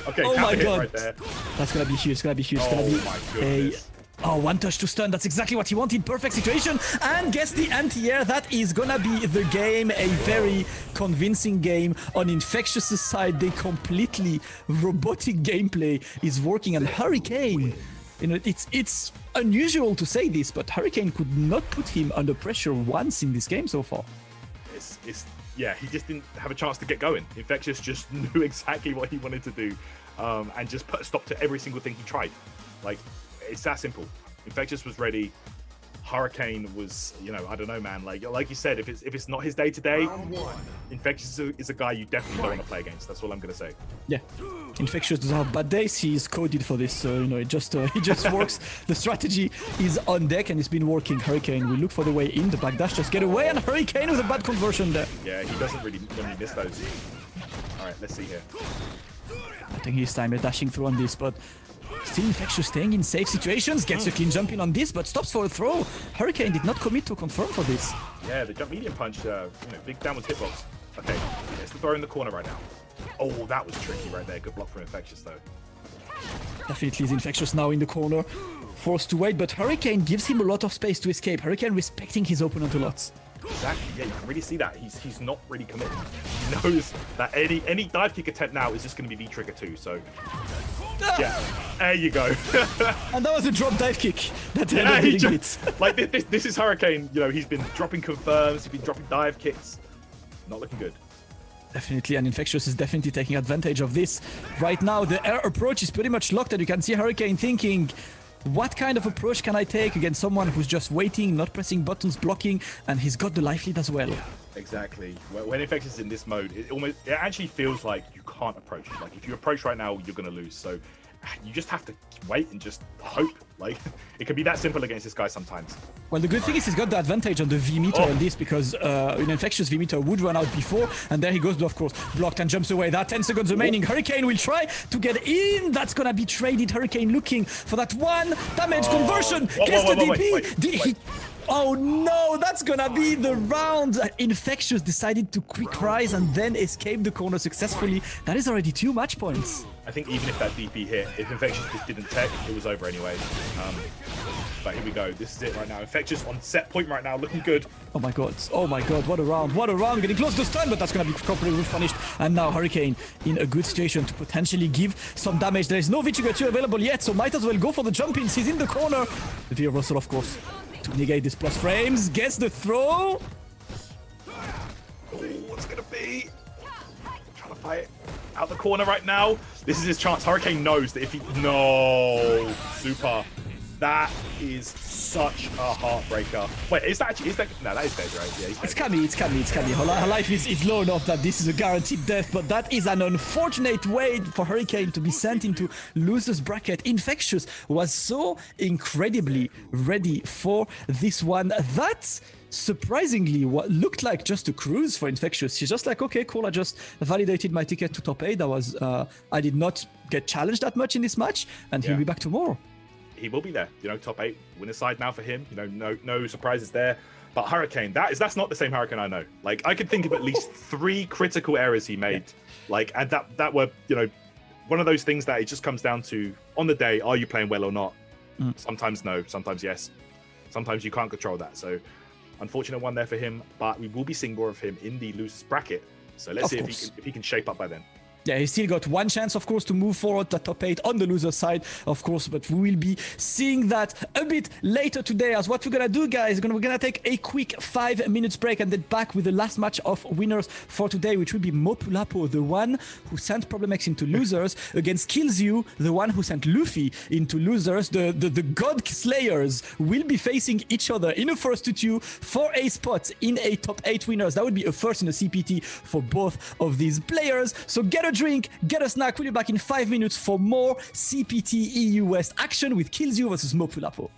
Okay, oh my god, right there. That's gonna be huge. It's gonna be huge. It's gonna be my goodness. One touch to stun. That's exactly what he wanted. Perfect situation. And gets the anti-air. That is gonna be the game. A very convincing game. On Infectious's side, the completely robotic gameplay is working. And Hurricane, it's unusual to say this, but Hurricane could not put him under pressure once in this game so far. Yeah, he just didn't have a chance to get going. Infectious just knew exactly what he wanted to do, and just put a stop to every single thing he tried. Like, it's that simple. Infectious was ready. Hurricane was, I don't know, man. Like you said, if it's not his day to day, Infectious is a guy you definitely don't want to play against. That's all I'm gonna say. Yeah, Infectious doesn't have bad days. He's coded for this, so it just works. The strategy is on deck and it's been working. Hurricane will look for the way in. The backdash just get away, and Hurricane with a bad conversion there. Yeah, he doesn't really miss those. All right, let's see here. I think he's time dashing through on this, but still Infectious staying in safe situations, gets a clean jump in on this, but stops for a throw. Hurricane did not commit to confirm for this. Yeah, the jump medium punch, big downwards hitbox. Okay, it's the throw in the corner right now. Oh, that was tricky right there. Good block from Infectious, though. Definitely is Infectious now in the corner, forced to wait, but Hurricane gives him a lot of space to escape. Hurricane respecting his opponent a lot. Exactly, yeah, you can really see that. He's not really committed. He knows that any dive kick attempt now is just going to be V-trigger too, so... Yeah, there you go. And that was a drop dive kick. That like this is Hurricane. He's been dropping confirms. He's been dropping dive kicks. Not looking good. Definitely, and Infectious is definitely taking advantage of this. Right now, the air approach is pretty much locked, and you can see Hurricane thinking, what kind of approach can I take against someone who's just waiting, not pressing buttons, blocking, and he's got the life lead as well. Exactly. When Infectious is in this mode, it actually feels like you can't approach. Like, if you approach right now, you're going to lose. So you just have to wait and just hope. Like, it can be that simple against this guy sometimes. Well, the good thing is he's got the advantage on the V-meter on this, because an Infectious V-meter would run out before, and there he goes, of course, blocked and jumps away. That 10 seconds remaining. Hurricane will try to get in. That's gonna be traded. Hurricane looking for that one damage conversion. Gets the DP. Did he? Oh no, that's gonna be the round. Infectious decided to quick rise and then escape the corner successfully. That is already 2 match points. I think even if that DP hit, if Infectious just didn't tech, it was over anyway. But here we go. This is it right now. Infectious on set point right now, looking good. Oh my god, what a round, what a round. Getting close to stun, but that's gonna be properly punished. And now Hurricane in a good situation to potentially give some damage. There is no V-trigger 2 available yet, so might as well go for the jump-ins. He's in the corner. The V-reversal, of course, to negate this plus frames. Gets the throw. Oh, what's it gonna be? Trying to fight out the corner right now. This is his chance. Hurricane knows that if he... No. Super. That is such a heartbreaker. Wait, is that no, that is dead, right? Yeah, he's dead. It's Cammy. Her life is low enough that this is a guaranteed death, but that is an unfortunate way for Hurricane to be sent into loser's bracket. Infectious was so incredibly ready for this one. That surprisingly what looked like just a cruise for Infectious. She's just like, okay, cool, I just validated my ticket to top 8. That was I did not get challenged that much in this match, and he'll be back tomorrow. He will be there, top 8 winner side now for him. No surprises there. But Hurricane, that's not the same Hurricane I know. Like, I could think of at least 3 critical errors he made. Like, and that were one of those things that it just comes down to on the day, are you playing well or not? Sometimes no, sometimes yes, sometimes you can't control that. So unfortunate one there for him, but we will be seeing more of him in the losers bracket. So let's see if he can shape up by then. Yeah, he's still got one chance, of course, to move forward to top 8 on the loser side, of course, but we will be seeing that a bit later today. As what we're gonna do, guys, we're gonna take a quick 5 minutes break and then back with the last match of winners for today, which will be Mopulapo, the one who sent Problem X into losers, against Killzyu, the one who sent Luffy into losers. The God Slayers will be facing each other in a first to 2 for a spot in a top 8 winners. That would be a first in a CPT for both of these players. So get a drink, get a snack. We'll be back in 5 minutes for more CPT EU West action with Killzyu versus Mopulapo.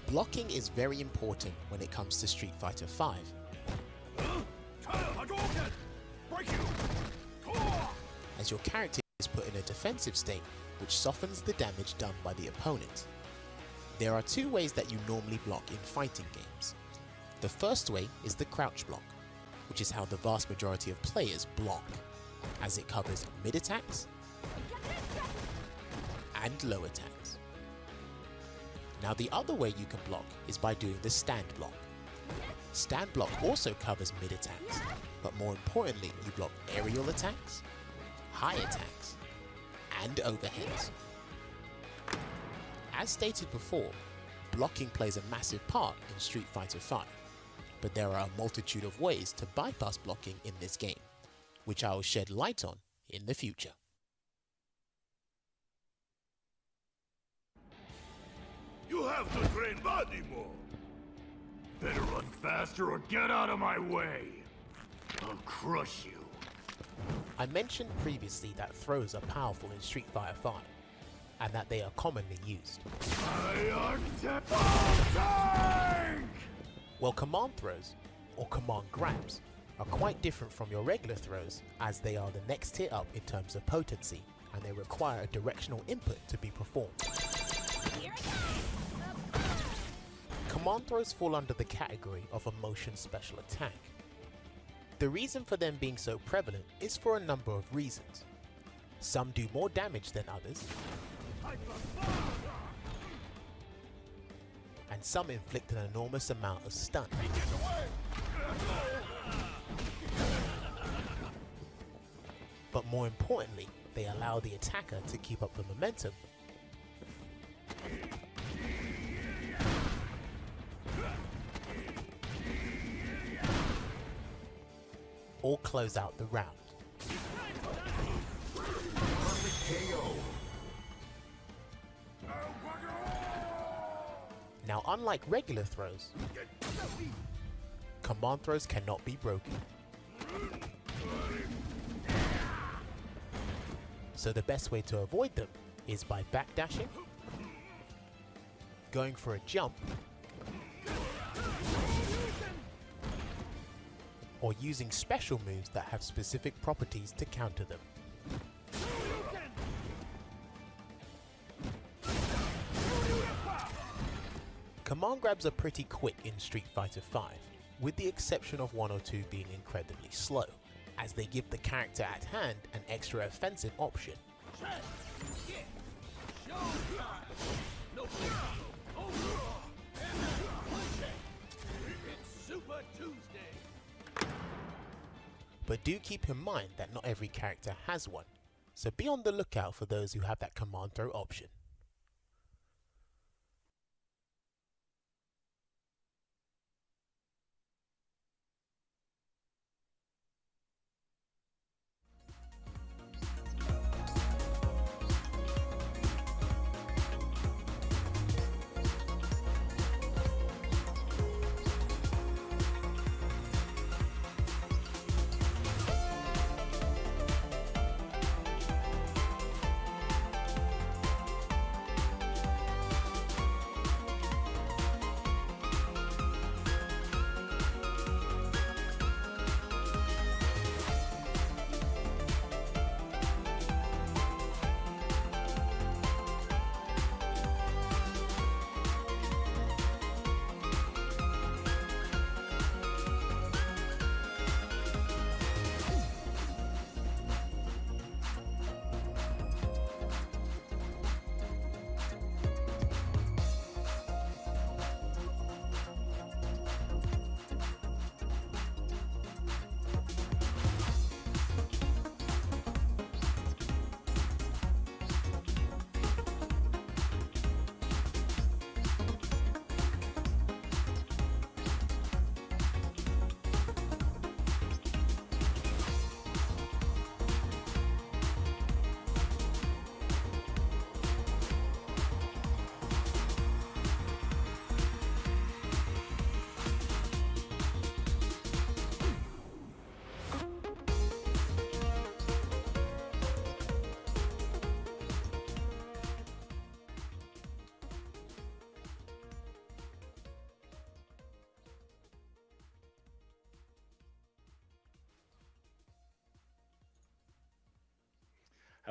Blocking is very important when it comes to Street Fighter V. As your character is put in a defensive state, which softens the damage done by the opponent. There are 2 ways that you normally block in fighting games. The first way is the crouch block, which is how the vast majority of players block, as it covers mid attacks and low attacks. Now the other way you can block is by doing the stand block. Stand block also covers mid attacks, but more importantly you block aerial attacks, high attacks, and overheads. As stated before, blocking plays a massive part in Street Fighter V. But there are a multitude of ways to bypass blocking in this game, which I will shed light on in the future. You have to train body more. Better run faster or get out of my way. I'll crush you. I mentioned previously that throws are powerful in Street Fighter V, and that they are commonly used. Well, command throws, or command grabs, are quite different from your regular throws, as they are the next tier up in terms of potency, and they require a directional input to be performed. Command throws fall under the category of a motion special attack. The reason for them being so prevalent is for a number of reasons. Some do more damage than others, and some inflict an enormous amount of stun. But more importantly, they allow the attacker to keep up the momentum or close out the round. Now, unlike regular throws, command throws cannot be broken. So the best way to avoid them is by backdashing, going for a jump, or using special moves that have specific properties to counter them. Command grabs are pretty quick in Street Fighter V, with the exception of 1 or 2 being incredibly slow, as they give the character at hand an extra offensive option. But do keep in mind that not every character has one, so be on the lookout for those who have that command throw option.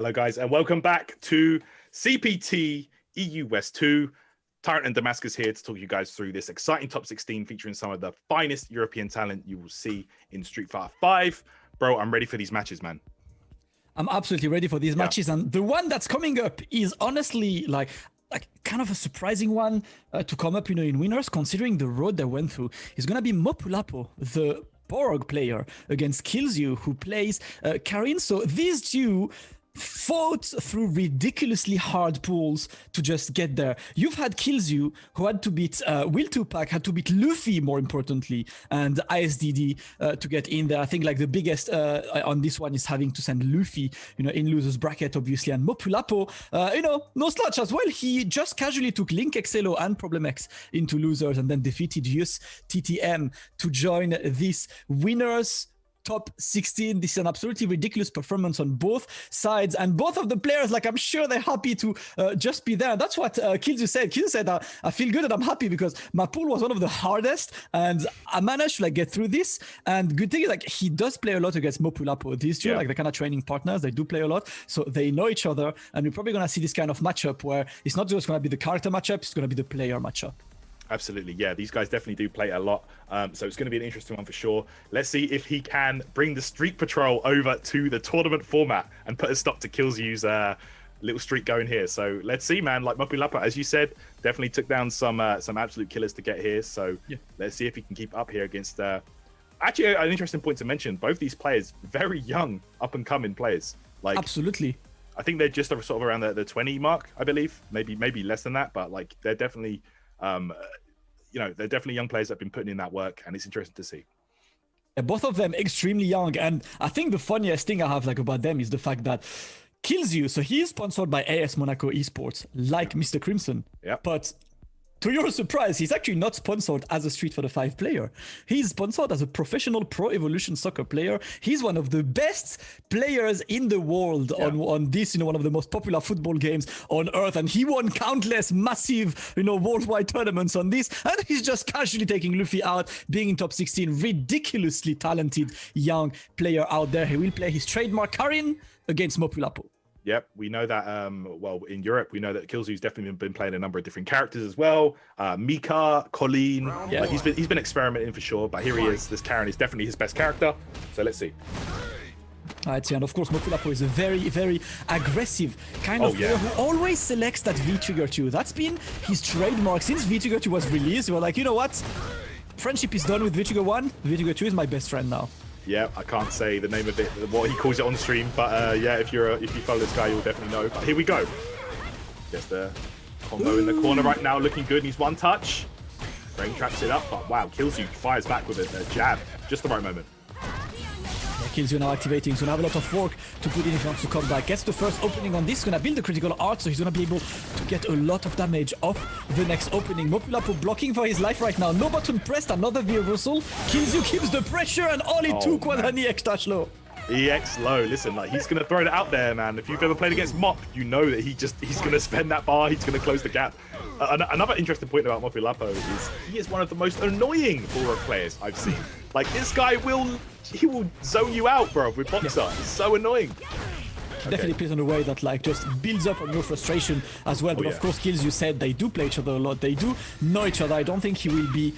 Hello, guys, and welcome back to CPT EU West 2. Tyrant and Damascus here to talk you guys through this exciting top 16 featuring some of the finest European talent you will see in Street Fighter 5. Bro, I'm ready for these matches, man. I'm absolutely ready for these matches, and the one that's coming up is honestly like kind of a surprising one to come up, in winners, considering the road they went through. It's gonna be Mopulapo, the Borog player, against Killzyu, who plays Karin. So these two fought through ridiculously hard pools to just get there. You've had Killzyu, who had to beat Will Tupac, had to beat Luffy, more importantly, and ISDD to get in there. I think like the biggest on this one is having to send Luffy, in losers bracket, obviously. And Mopulapo, no slouch as well. He just casually took Link Excello and Problem X into losers and then defeated Yus TTM to join this winners top 16. This is an absolutely ridiculous performance on both sides, and both of the players, I'm sure they're happy to just be there. That's what Killzyu said. Killzyu said, I feel good and I'm happy because my pool was one of the hardest and I managed to get through this. And good thing is he does play a lot against Mopulapo. These two are the kind of training partners. They do play a lot, so they know each other, and we're probably going to see this kind of matchup where it's not just going to be the character matchup, it's going to be the player matchup. Absolutely, yeah. These guys definitely do play a lot, so it's going to be an interesting one for sure. Let's see if he can bring the Street Patrol over to the tournament format and put a stop to Killzyu's little streak going here. So let's see, man. Like Mopulapo, as you said, definitely took down some absolute killers to get here. So let's see if he can keep up here against. Actually, an interesting point to mention: both these players, very young, up and coming players. Absolutely. I think they're just sort of around the 20 mark, I believe. Maybe less than that, but they're definitely. They're definitely young players that have been putting in that work, and it's interesting to see. Yeah, both of them extremely young, and I think the funniest thing I have about them is the fact that Killzyu, so he is sponsored by AS Monaco Esports, like Mr. Crimson. Yeah. But to your surprise, he's actually not sponsored as a Street Fighter 5 player. He's sponsored as a professional Pro Evolution Soccer player. He's one of the best players in the world on this, one of the most popular football games on earth. And he won countless massive, worldwide tournaments on this. And he's just casually taking Luffy out, being in top 16. Ridiculously talented young player out there. He will play his trademark Karin against Mopulapo. Yep, we know that, in Europe, we know that Killzyu's definitely been playing a number of different characters as well. Mika, Colleen, he's been experimenting for sure, but here he is. This Karin is definitely his best character, so let's see. I'd say, and of course, Mopulapo is a very, very aggressive kind of player who always selects that V-Trigger 2. That's been his trademark since V-Trigger 2 was released. We're like, you know what? Friendship is done with V-Trigger 1. V-Trigger 2 is my best friend now. Yeah, I can't say the name of it, what he calls it on stream, but if you follow this guy, you'll definitely know. But here we go. Just the combo in the corner right now, looking good. He's one touch. Brain traps it up, but wow, Killzyu fires back with a jab. Just the right moment. Killzyu now activating, so now have a lot of work to put in if he wants to come back. Gets the first opening on this, gonna build the critical art, so he's gonna be able to get a lot of damage off the next opening. Mopulapo blocking for his life right now. No button pressed, another V reversal. Killzyu keeps the pressure, and all it took was an EX dash low. EX low, listen, he's gonna throw it out there, man. If you've ever played against Mop, you know that he's gonna spend that bar, he's gonna close the gap. Another interesting point about Mopulapo is he is one of the most annoying Borog players I've seen. This guy will zone you out, bro, with Boxer. It's so annoying. Definitely plays in a way that just builds up on your frustration as well. But of course, Killzyu said they do play each other a lot. They do know each other. I don't think he will be,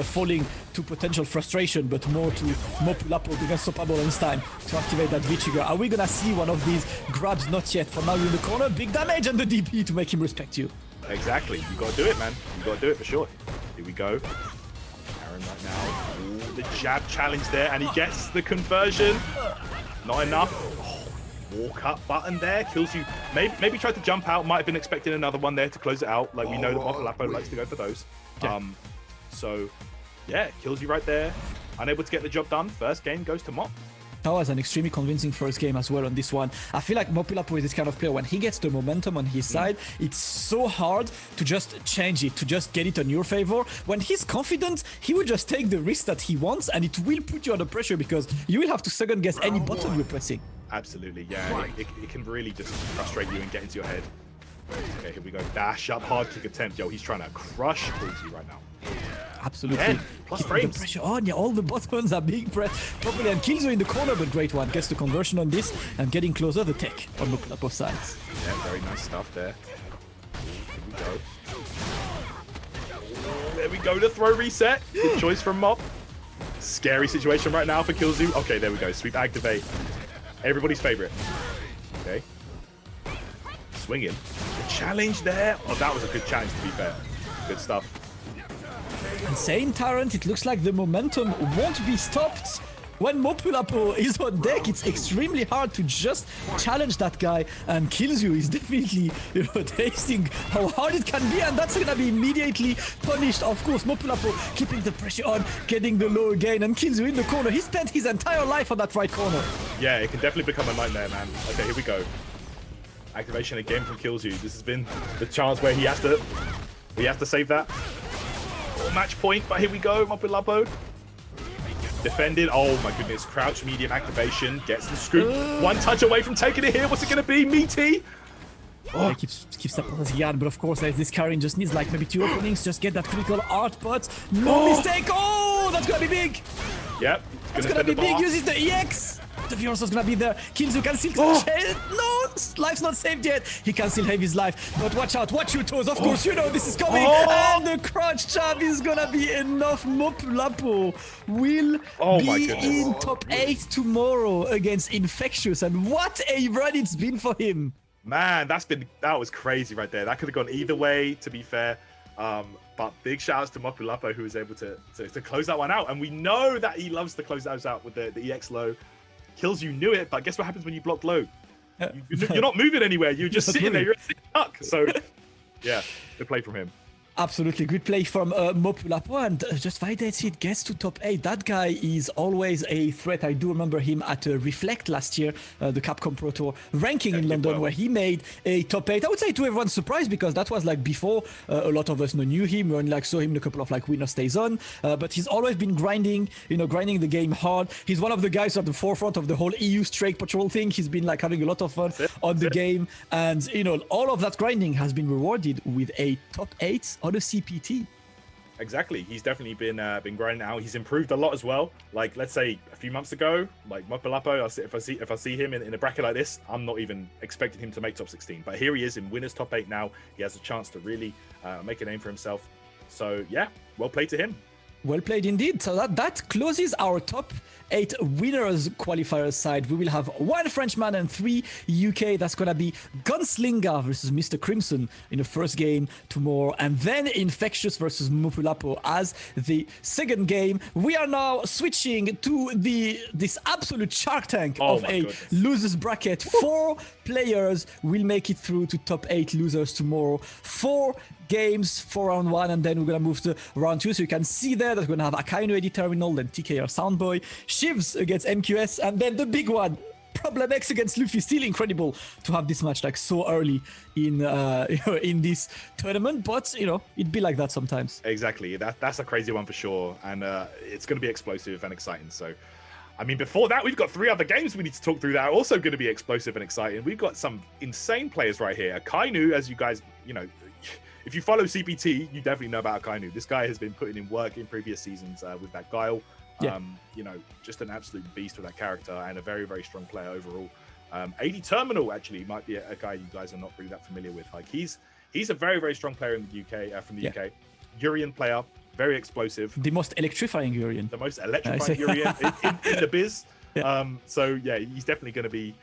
falling to potential frustration, but more to Mopulapo being unstoppable in time to activate that V-Trigger. Are we gonna see one of these grabs? Not yet. For now, in the corner, big damage and the DP to make him respect you. Exactly. You gotta do it, man. You gotta do it for sure. Here we go. Karin right now. Ooh, the jab challenge there, and he gets the conversion. Not enough. Walk up button there. Killzyu maybe tried to jump out. Might have been expecting another one there to close it out. We know that Mopulapo likes to go for those. So yeah, Killzyu right there. Unable to get the job done. First game goes to Mop. That was an extremely convincing first game as well on this one. I feel like Mopulapo is this kind of player. When he gets the momentum on his side, it's so hard to just change it, to just get it on your favor. When he's confident, he will just take the risk that he wants, and it will put you under pressure because you will have to second guess any button you're pressing. Absolutely, yeah. It can really just frustrate you and get into your head. Okay, here we go. Dash up, hard kick attempt. Yo, he's trying to crush Killzyu right now. Absolutely. 10 plus Keeping the frames. pressure on. Yeah, all the buttons are being pressed properly. And Killzone in the corner, but great one. Gets the conversion on this and getting closer. The tech on both sides. Yeah, very nice stuff there. Here we go. There we go, the throw reset. Good choice from Mop. Scary situation right now for Killzone. Okay, there we go. Sweep activate. Everybody's favorite. Okay. Swinging. The challenge there. Oh, that was a good challenge, to be fair. Good stuff. Insane Tyrant, it looks like the momentum won't be stopped. When Mopulapo is on deck, it's extremely hard to just challenge that guy, and Killzone is definitely, tasting how hard it can be, and that's gonna be immediately punished. Of course, Mopulapo keeping the pressure on, getting the low again, and Killzone in the corner. He spent his entire life on that right corner. Yeah, it can definitely become a nightmare, man. Okay, here we go. Activation again from Killzone. This has been the chance where he has to save that. Match point, but here we go, Mopulapo. Defended. Oh my goodness. Crouch medium activation. Gets the scoop. One touch away from taking it here. What's it going to be? Meaty. Oh. He keeps up as he can, but of course, this Karin just needs like maybe 2 openings. Just get that critical art, but no mistake. Oh, that's going to be big. Yep. That's going to be big. Uses the EX. The Virus is going to be there. Killzone can still touch it. No, life's not saved yet. He can still have his life, but watch out. Watch your toes. Of course, you know this is coming. And the crouch jab is going to be enough. Mopulapo will be in top 8 tomorrow against Infectious. And what a run it's been for him. Man, that was crazy right there. That could have gone either way, to be fair. But big shout outs to Mopulapo, who was able to close that one out. And we know that he loves to close those out with the EX low. Killzone knew it, but guess what happens when you block low? You're not moving anywhere. You're just sitting there. You're stuck. So, yeah, good play from him. Absolutely good play from Mopulapo, and just validates it, gets to top 8. That guy is always a threat. I do remember him at Reflect last year, the Capcom Pro Tour ranking in London, where he made a top 8. I would say to everyone's surprise, because that was like before a lot of us knew him. We only like saw him in a couple of like Winner Stays On, but he's always been grinding the game hard. He's one of the guys at the forefront of the whole EU Strike Patrol thing. He's been like having a lot of fun on the game, and all of that grinding has been rewarded with a top 8 on a CPT. Exactly. He's definitely been grinding out. He's improved a lot as well. Like, let's say a few months ago, like Mopulapo, if I see him in a bracket like this, I'm not even expecting him to make top 16. But here he is in winners top 8 now. He has a chance to really make a name for himself. So yeah, well played to him. Well played indeed. So that closes our top 8 winners qualifiers side. We will have 1 Frenchman and 3 UK. That's going to be Gunslinger versus Mr. Crimson in the first game tomorrow. And then Infectious versus Mopulapo as the second game. We are now switching to this absolute Shark Tank of a losers bracket. 4 players will make it through to top 8 losers tomorrow. 4 games for round 1, and then we're gonna move to round 2. So you can see there that we're gonna have Akainu Eddie Terminal, then TKR Soundboy, Shivs against MQS, and then the big one, Problem X against Luffy. Still incredible to have this match like so early in in this tournament, but it'd be like that sometimes. Exactly. That's a crazy one for sure, and it's gonna be explosive and exciting. So I mean, before that, we've got 3 other games we need to talk through that are also going to be explosive and exciting. We've got some insane players right here. Akainu, as you guys, if you follow CPT, you definitely know about Akainu. This guy has been putting in work in previous seasons with that Guile. Yeah. Just an absolute beast with that character and a very, very strong player overall. AD Terminal actually might be a guy you guys are not really that familiar with. Like he's a very, very strong player in the UK, from the UK. Urian player, very explosive. The most electrifying Urian. The most electrifying Urian in the biz. Yeah. So yeah, he's definitely going to be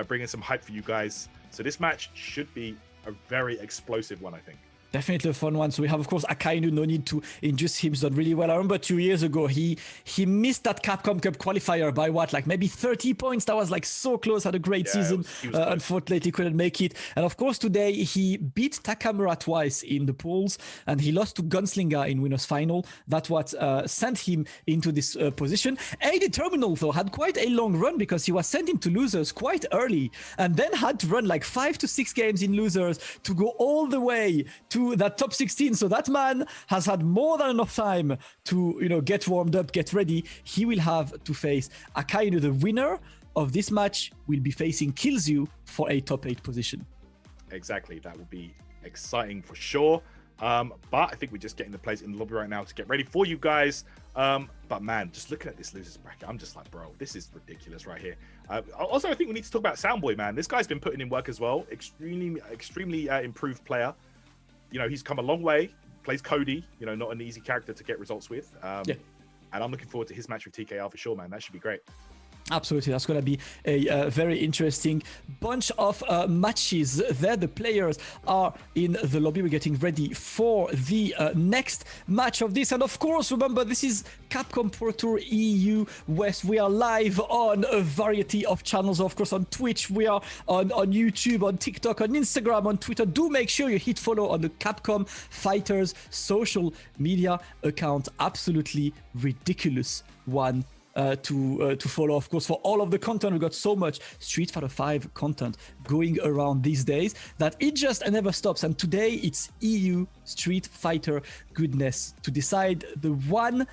bringing some hype for you guys. So this match should be a very explosive one, I think. Definitely a fun one. So we have, of course, Akainu. No need to introduce him. He's done really well. I remember 2 years ago, he missed that Capcom Cup qualifier by like maybe 30 points. That was like so close. Had a great season. He was unfortunately, couldn't make it. And of course, today he beat Takamura twice in the pools, and he lost to Gunslinger in winners final. That's what sent him into this position. AD Terminal though had quite a long run because he was sent into losers quite early, and then had to run like 5 to 6 games in losers to go all the way to that top 16. So that man has had more than enough time to get warmed up, get ready. He will have to face Akainu. The winner of this match will be facing Killzone for a top 8 position. Exactly, that will be exciting for sure. But I think we're just getting the players in the lobby right now to get ready for you guys. But man, just looking at this losers bracket, I'm just like, bro, this is ridiculous right here. Also, I think we need to talk about Soundboy, man. This guy's been putting in work as well. Extremely improved player. You know, he's come a long way. Plays Cody, you know, not an easy character to get results with. And I'm looking forward to his match with TKR for sure, man. That should be great. Absolutely, that's going to be a very interesting bunch of matches there. The players are in the lobby. We're getting ready for the next match of this. And of course, remember, this is Capcom Pro Tour EU West. We are live on a variety of channels. Of course, on Twitch, we are on YouTube, on TikTok, on Instagram, on Twitter. Do make sure you hit follow on the Capcom Fighters social media account. Absolutely ridiculous one. To follow, of course, for all of the content. We've got so much Street Fighter 5 content going around these days that it just never stops. And today it's EU Street Fighter goodness to decide the one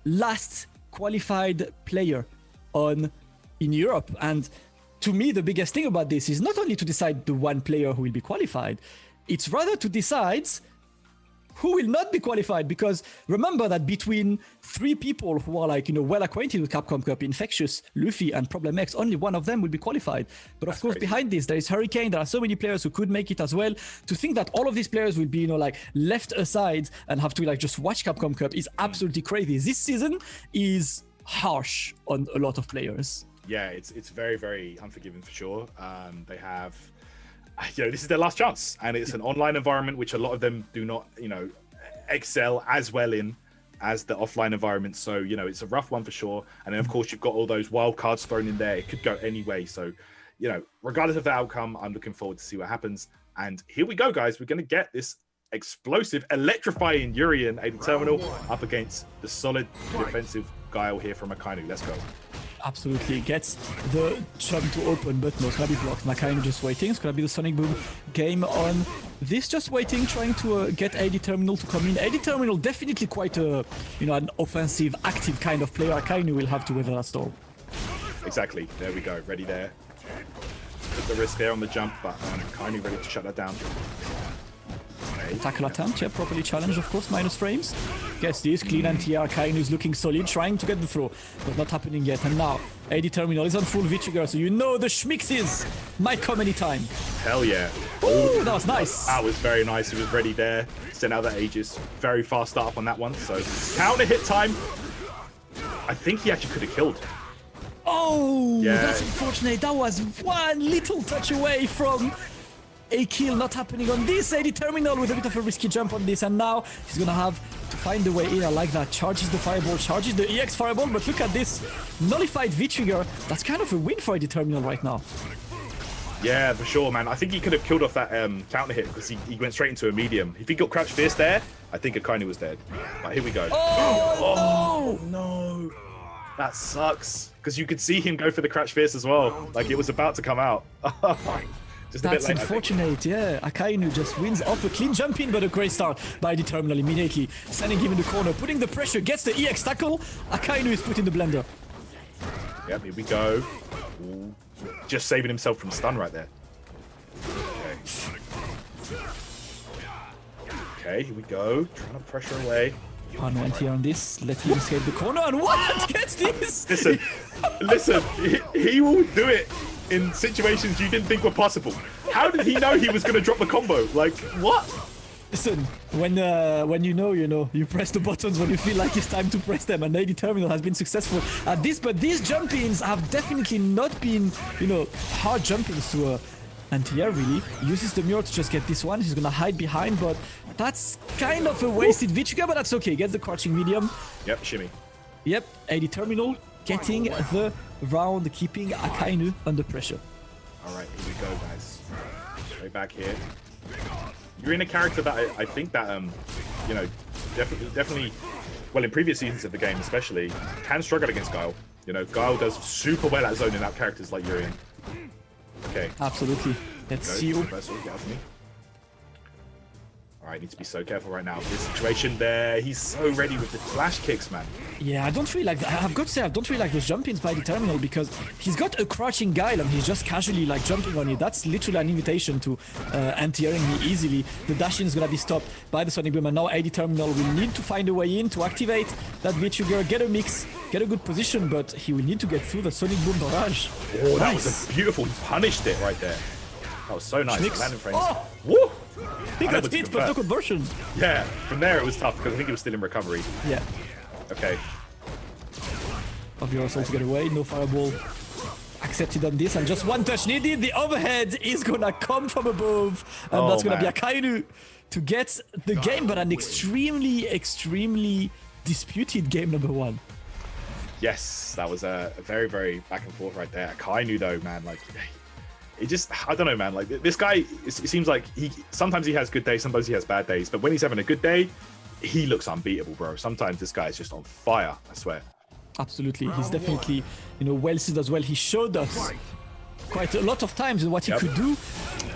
last qualified player in Europe. And to me, the biggest thing about this is not only to decide the one player who will be qualified, it's rather to decide who will not be qualified, because remember that between 3 people who are like, you know, well acquainted with Capcom Cup, Infectious, Luffy, and Problem X, only one of them will be qualified. But of course, behind this, there is Hurricane. There are so many players who could make it as well. To think that all of these players will be, you know, like left aside and have to like just watch Capcom Cup is absolutely crazy. This season is harsh on a lot of players. Yeah, it's very, very unforgiving for sure. They have, you know, this is their last chance, and it's an online environment which a lot of them do not, you know, excel as well in as the offline environment. So, you know, it's a rough one for sure. And then of course you've got all those wild cards thrown in there. It could go any way. So, you know, regardless of the outcome, I'm looking forward to see what happens. And here we go, guys. We're going to get this explosive, electrifying Urian AD Terminal up against the solid defensive Guile here from Akainu. Let's go. Absolutely gets the jump to open, but no, it's gonna be blocked. Akainu just waiting. It's gonna be the Sonic Boom game on this, just waiting, trying to get AD Terminal to come in. AD Terminal definitely quite a, you know, an offensive, active kind of player. Akainu will have to weather that storm. Exactly. There we go. Ready there. Took the risk there on the jump, but Akainu ready to shut that down. Tackle attempt, yeah, properly challenged, of course, minus frames. Gets this, clean anti-air, Akainu's looking solid, trying to get the throw, but not happening yet. And now, AD Terminal is on full V-trigger, so you know the schmixes might come anytime. Hell yeah. Ooh, that was nice. That was very nice. He was ready there. Sent out that Aegis. Very fast start up on that one. So, counter hit time. I think he actually could have killed. Oh, yeah. That's unfortunate. That was one little touch away from a kill, not happening on this. AD Terminal with a bit of a risky jump on this, and now he's gonna have to find the way in. I like that. Charges the fireball, charges the EX fireball, but look at this. Nullified V-trigger. That's kind of a win for AD Terminal right now. Yeah, for sure, man. I think he could have killed off that counter hit because he went straight into a medium. If he got Crouch Fierce there, I think Akainu was dead. Right, here we go. Oh, no. That sucks. Because you could see him go for the Crouch Fierce as well. Like, it was about to come out. Just That's a bit late, unfortunate, yeah. Akainu just wins off a clean jump in, but a great start by AD Terminal immediately. Sending him in the corner, putting the pressure, gets the EX tackle. Akainu is put in the blender. Yep, here we go. Ooh. Just saving himself from stun right there. Okay, here we go. Trying to pressure away. Unwent here on this. Let him escape the corner, and what? Gets this! Listen, he will do it in situations you didn't think were possible. How did he know he was going to drop the combo? Like, what? Listen, when you know, you press the buttons when you feel like it's time to press them, and AD Terminal has been successful at this, but these jump-ins have definitely not been, hard jump-ins to anti-air, really. Uses the mirror to just get this one. He's gonna hide behind, but that's kind of a wasted V-trigger, but that's okay. Gets the crouching medium. Yep, shimmy. Yep, AD Terminal getting the round, keeping Akainu under pressure. All right, here we go, guys. Right back here. You're in a character that I think that, definitely, well, in previous seasons of the game especially, can struggle against Guile. Guile does super well at zoning out characters like Urian. Okay. Absolutely. Let's see you. All right, Alright, need to be so careful right now. This situation there, he's so ready with the flash kicks, man. Yeah, I don't really like. I've got to say, I don't really like those jump-ins by the terminal because he's got a crouching guile and he's just casually like jumping on you. That's literally an invitation to anti-airing me easily. The dash-in is gonna be stopped by the Sonic Boom, and now AD Terminal will need to find a way in to activate that V-trigger, get a mix, get a good position, but he will need to get through the Sonic Boom barrage. Oh, that was a beautiful. He punished it right there. That was so nice. Schnicks. Landing frames. Oh! Woo! He got hit, but no conversion. Yeah, from there it was tough because I think he was still in recovery. Yeah. Okay. Obvious also to get away, no fireball accepted on this, and just one touch needed. The overhead is gonna come from above, and that's gonna be Akainu to get the game, but an extremely disputed game number one. Yes, that was a very, very back and forth right there. Akainu though, man, like it just, I don't know, man. Like this guy, it seems like sometimes he has good days, sometimes he has bad days, but when he's having a good day, he looks unbeatable, bro. Sometimes this guy is just on fire, I swear. Absolutely, he's definitely, well seasoned as well. He showed us quite a lot of times what he could do.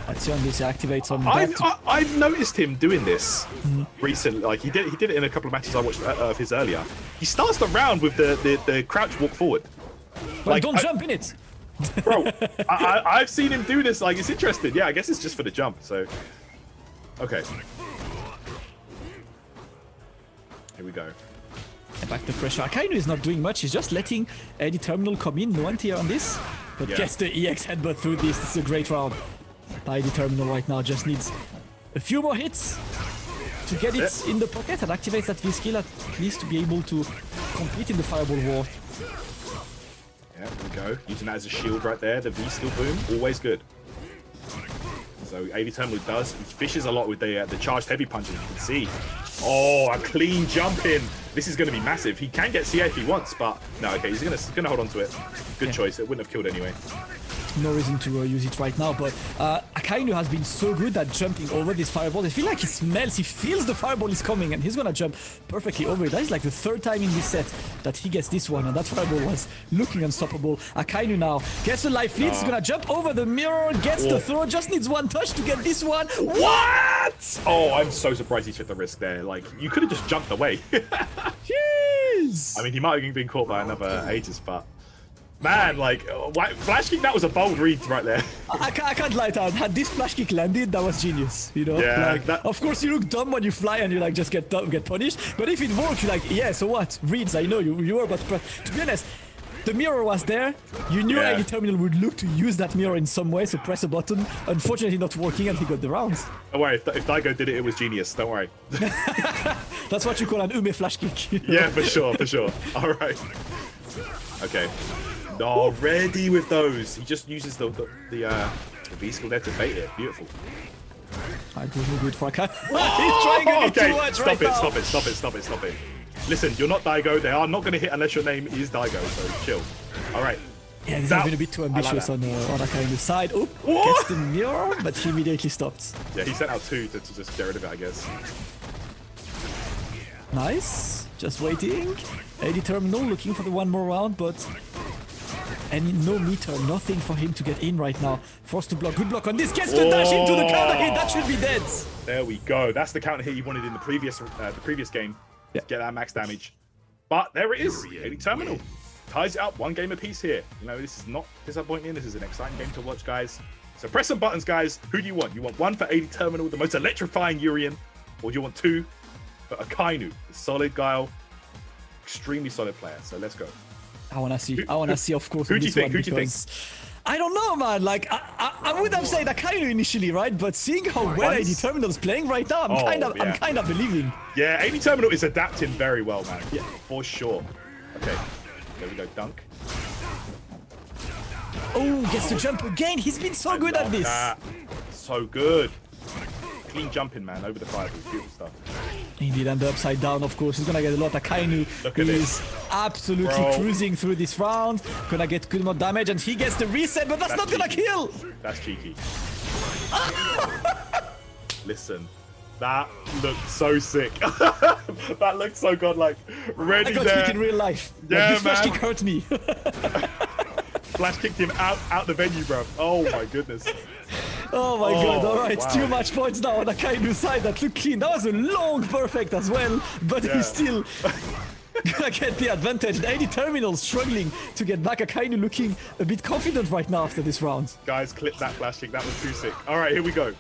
Let's see on this, he activates on that. I've noticed him doing this recently. Like he did it in a couple of matches I watched of his earlier. He starts the round with the crouch walk forward. Well, like, don't jump in it. Bro, I've seen him do this. Like, it's interesting. Yeah, I guess it's just for the jump. So, okay. Here we go. Back the pressure. Akainu is not doing much. He's just letting AD Terminal come in. No anti on this. But gets the EX headbutt through this. This is a great round. AD Terminal right now just needs a few more hits to get it in the pocket and activates that V-skill at least to be able to compete in the Fireball War. Yeah, there we go. Using that as a shield right there. The V-skill boom, always good. So AD Terminal he fishes a lot with the charged heavy punches, you can see. Oh, a clean jump in. This is going to be massive. He can get CA if he wants, but no, okay, he's gonna hold on to it. Good choice. It wouldn't have killed anyway. No reason to use it right now, but Akainu has been so good at jumping over this fireball. I feel like he smells, he feels the fireball is coming, and he's gonna jump perfectly over it. That is like the third time in this set that he gets this one, and that fireball was looking unstoppable. Akainu now gets the life lead. He's gonna jump over the mirror, gets the throw, just needs one touch to get this one. What? Oh, I'm so surprised he took the risk there. Like, you could have just jumped away. Jeez! I mean, he might have been caught by another Aegis, but man, like, flash kick, that was a bold read right there. I can't lie down. Had this flash kick landed, that was genius, Yeah, like, of course, you look dumb when you fly and you like just get punished. But if it works, you're like, yeah, so what? Reads, I know you were, but to be honest, the mirror was there. You knew AD Terminal would look to use that mirror in some way, so press a button. Unfortunately, not working, and he got the rounds. Don't worry, if Daigo did it, it was genius. Don't worry. That's what you call an Ume flash kick. Yeah, for sure. All right. Okay. Already with those. He just uses the V-skill there to bait it. Beautiful. I go good for a cat. He's trying a bit too much Stop it. Listen, you're not Daigo. They are not going to hit unless your name is Daigo, so chill. All right. Yeah, he's been a bit too ambitious on Akainu's side. Oh, gets the mirror, but he immediately stops. Yeah, he sent out two to just get rid of it, I guess. Nice. Just waiting. AD Terminal looking for the one more round, but no meter, nothing for him to get in right now. Forced to block. Good block on this. Gets the dash into the counter hit. That should be dead. There we go. That's the counter hit he wanted in the previous game. Yeah. Get that max damage. But there it is. AD Terminal ties it up. One game apiece here. This is not disappointing. This is an exciting game to watch, guys. So press some buttons, guys. Who do you want? You want one for AD Terminal, the most electrifying Urien, or do you want two for Akainu, the solid guile, extremely solid player? So let's go. I wanna see, of course. Who do you think? Who do you think? I don't know, man. Like, I would have said Akainu initially, right? But seeing how well AD Terminal's playing right now, I'm kind of believing. Yeah, AD Terminal is adapting very well, man. Yeah, for sure. Okay, there we go. Dunk. Oh, gets to jump again. He's been so good at this. That. So good. Clean jumping, man, over the fireball. Beautiful stuff. Indeed, and the upside down, of course, he's gonna get a lot. Akainu is absolutely cruising through this round. Gonna get good amount of damage, and he gets the reset, but that's not gonna kill. That's cheeky. Listen, that looked so sick. That looked so godlike. Ready I got there. hit in real life. Yeah, this flash kick hurt me. Flash kicked him out the venue, bro. Oh my goodness. Oh my god, alright, wow. too much points now on Akainu's side. That looked clean. That was a long perfect as well, but Yeah. he's still gonna get the advantage. The AD Terminal struggling to get back. Akainu looking a bit confident right now after this round. Guys, clip that flash kick. That was too sick. All right, here we go.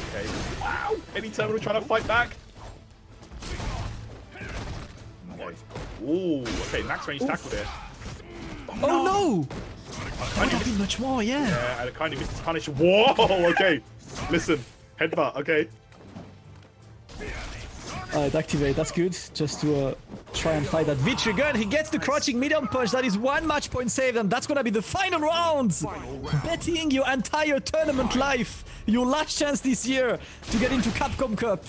Okay. Wow. Any terminal trying to fight back? Okay. Ooh. Okay, max range tackle there. Oh no! Kind Would have been much more, yeah. Yeah, and kind of missed his punish. Whoa. Okay. Listen. Headbutt. Okay. Activate, that's good. Just to try and fight that Vitri gun. He gets the crouching medium punch. That is 1 match point saved, and that's gonna be the final round. Betting your entire tournament life, your last chance this year to get into Capcom Cup.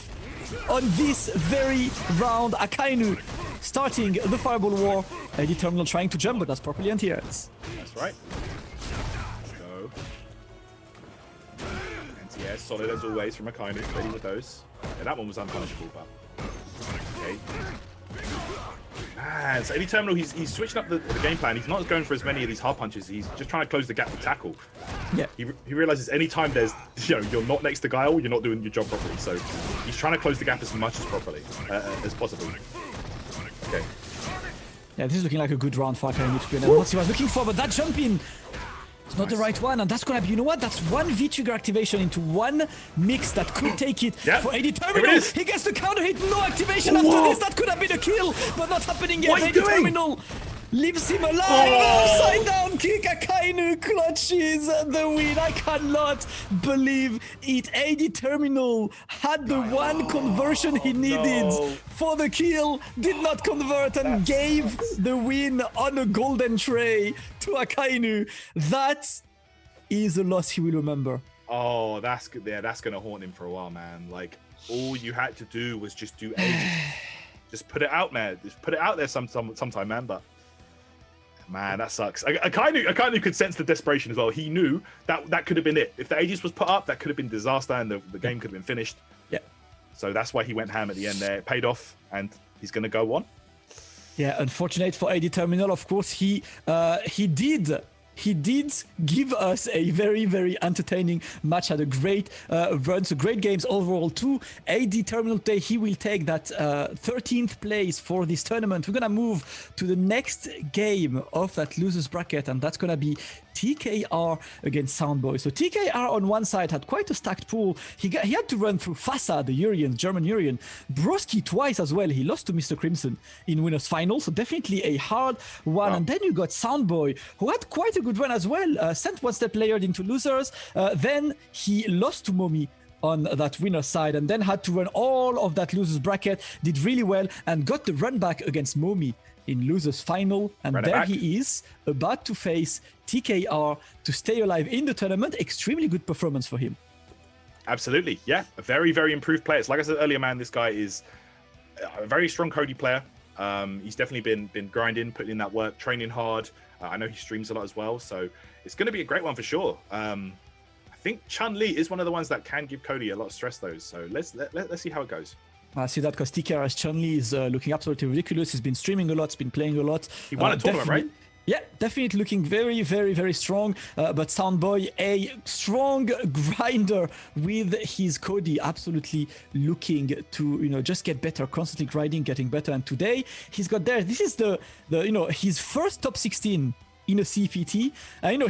On this very round, Akainu starting the Fireball War. AD Terminal trying to jump, but that's properly anti-airs. That's right. Let's go. Anti-air, solid as always from Akainu. Ready with those. Yeah, that one was unpunishable, but okay. Man, so any terminal, he's switching up the game plan. He's not going for as many of these hard punches. He's just trying to close the gap with tackle. Yeah. He realizes anytime there's, you're not next to Guile, you're not doing your job properly. So he's trying to close the gap as much as as possible. Okay. Yeah, this is looking like a good round for Akainu to be honest. What he was looking for, but that jump in. It's not the right one, and that's gonna be, you know what? That's one V-trigger activation into one mix that could take it for AD Terminal. He gets the counter hit, no activation after this. That could have been a kill, but not happening yet. AD Terminal leaves him alive. Upside down kick. Akainu clutches the win. I cannot believe it. AD Terminal had the one conversion he needed for the kill, did not convert, and gave the win on a golden tray to Akainu. That is a loss he will remember. Oh, that's good. Yeah, that's gonna haunt him for a while, man. Like, all you had to do was just do ages. Just put it out, man. Just put it out there sometime, man. But man, that sucks. Akainu could sense the desperation as well. He knew that could have been it. If the Aegis was put up, that could have been disaster, and the game could have been finished. Yeah. So that's why he went ham at the end there. It paid off, and he's gonna go on. Yeah, unfortunate for AD Terminal, of course. He did give us a very, very entertaining match. Had a great run, so great games overall too. AD Terminal today, he will take that 13th place for this tournament. We're gonna move to the next game of that losers bracket, and that's gonna be TKR against Soundboy. So TKR on one side had quite a stacked pool. He had to run through Fasa, the Urian, German Urian, Broski twice as well. He lost to Mr. Crimson in winners final, so definitely a hard one. And then you got Soundboy, who had quite a good run as well. Sent one step layered into losers. Then he lost to Momi on that winner side, and then had to run all of that losers bracket. Did really well and got the run back against Momi in losers final, and there he is about to face TKR to stay alive in the tournament. Extremely good performance for him. Absolutely, yeah, a very, very improved player. So like I said earlier, man, this guy is a very strong Cody player. He's definitely been grinding, putting in that work, training hard. I know he streams a lot as well, so it's going to be a great one for sure. I think Chun-Li is one of the ones that can give Cody a lot of stress, though. So let's see how it goes. I see that because TKR's Chun-Li is looking absolutely ridiculous. He's been streaming a lot, he's been playing a lot. He won a tournament, right? Yeah, definitely looking very, very, very strong. But Soundboy, a strong grinder with his Cody, absolutely looking to just get better, constantly grinding, getting better. And today he's got there. This is the his first top 16 in a CPT.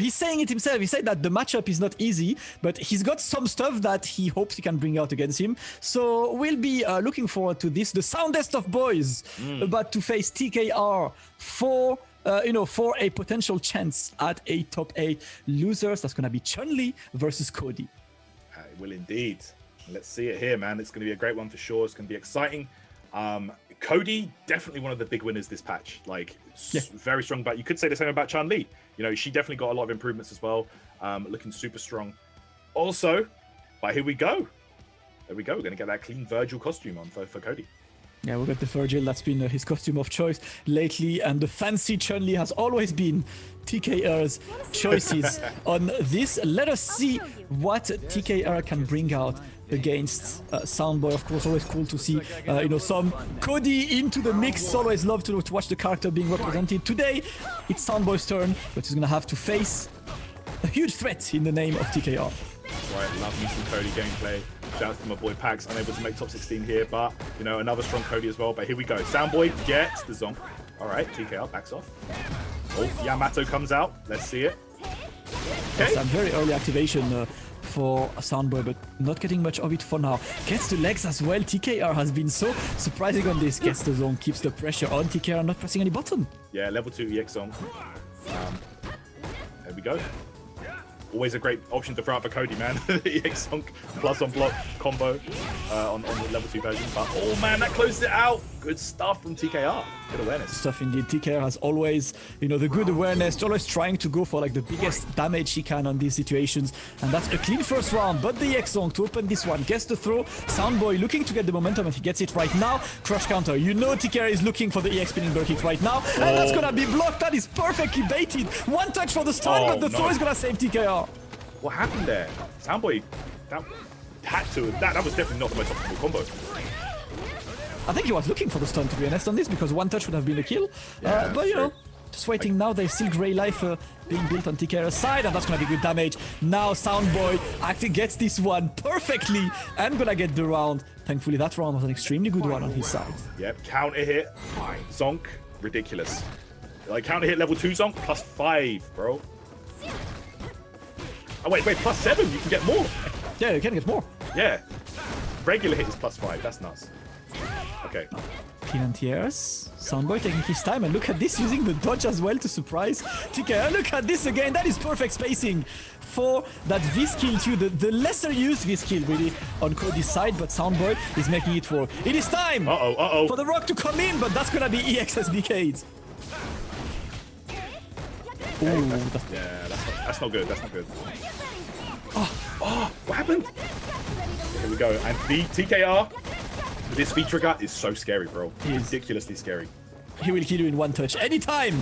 He's saying it himself. He said that the matchup is not easy, but he's got some stuff that he hopes he can bring out against him. So we'll be looking forward to this. The soundest of boys about to face TKR for a potential chance at a top 8 losers. That's going to be Chun-Li versus Cody. It will indeed. Let's see it here, man. It's going to be a great one for sure. It's going to be exciting. Cody, definitely one of the big winners this patch. Very strong, but you could say the same about Chun-Li. She definitely got a lot of improvements as well. Looking super strong. Also, but here we go. There we go. We're going to get that clean Virgil costume on for Cody. Yeah, we got the Virgil. That's been his costume of choice lately, and the fancy Chun-Li has always been TKR's choices on this. Let us see what TKR can bring out against Soundboy. Of course, always cool to see some Cody into the mix. Always love to watch the character being represented. Today it's Soundboy's turn, but he's gonna have to face a huge threat in the name of TKR. Right, love me some Cody gameplay. Shout out to my boy Pax, unable to make top 16 here, but you know, another strong Cody as well. But here we go. Soundboy gets the zonk. All right, TKR backs off. Oh, Yamato comes out. Let's see it. Okay. Some very early activation for Soundboy, but not getting much of it for now. Gets the legs as well. TKR has been so surprising on this. Gets the zone, keeps the pressure on. TKR not pressing any button. Yeah, level 2 EX zone. There we go. Always a great option to throw out for Cody, man. EX Sunk plus on block combo on the level 2 version. But oh man, that closed it out. Good stuff from TKR. Good awareness. Stuff indeed. TKR has always, you know, the good awareness, always trying to go for like the biggest damage he can on these situations. And that's a clean first round. But the EX Song to open this one gets the throw. Soundboy looking to get the momentum and he gets it right now. Crush counter. You know TKR is looking for the EX spinning bird kick right now. And that's gonna be blocked. That is perfectly baited. One touch for the stun, but the throw is gonna save TKR. What happened there? Soundboy, that had to. That was definitely not the most optimal combo. I think he was looking for the stun, to be honest, on this, because one touch would have been a kill. Yeah, but you know, just waiting now. There's still Grey Life being built on TKR's side, and that's gonna be good damage. Now Soundboy actually gets this one perfectly and gonna get the round. Thankfully, that round was an extremely good one on his side. Yep, counter hit, Zonk, ridiculous. Like counter hit level 2 Zonk plus 5, bro. Oh wait, plus 7, you can get more. Yeah, you can get more. Yeah. Regular hit is plus 5, that's nuts. Okay. Clean anti-airs. Soundboy taking his time, and look at this, using the dodge as well to surprise TKR. Look at this again, that is perfect spacing for that V-skill too, the lesser used V-skill really on Cody's side, but Soundboy is making it work. It is time for the rock to come in, but that's gonna be EXSBK'd. Okay, that's not good, that's not good. Oh, what happened? Here we go, and the TKR, this V trigger is so scary, bro. Ridiculously scary. He will kill you in one touch anytime.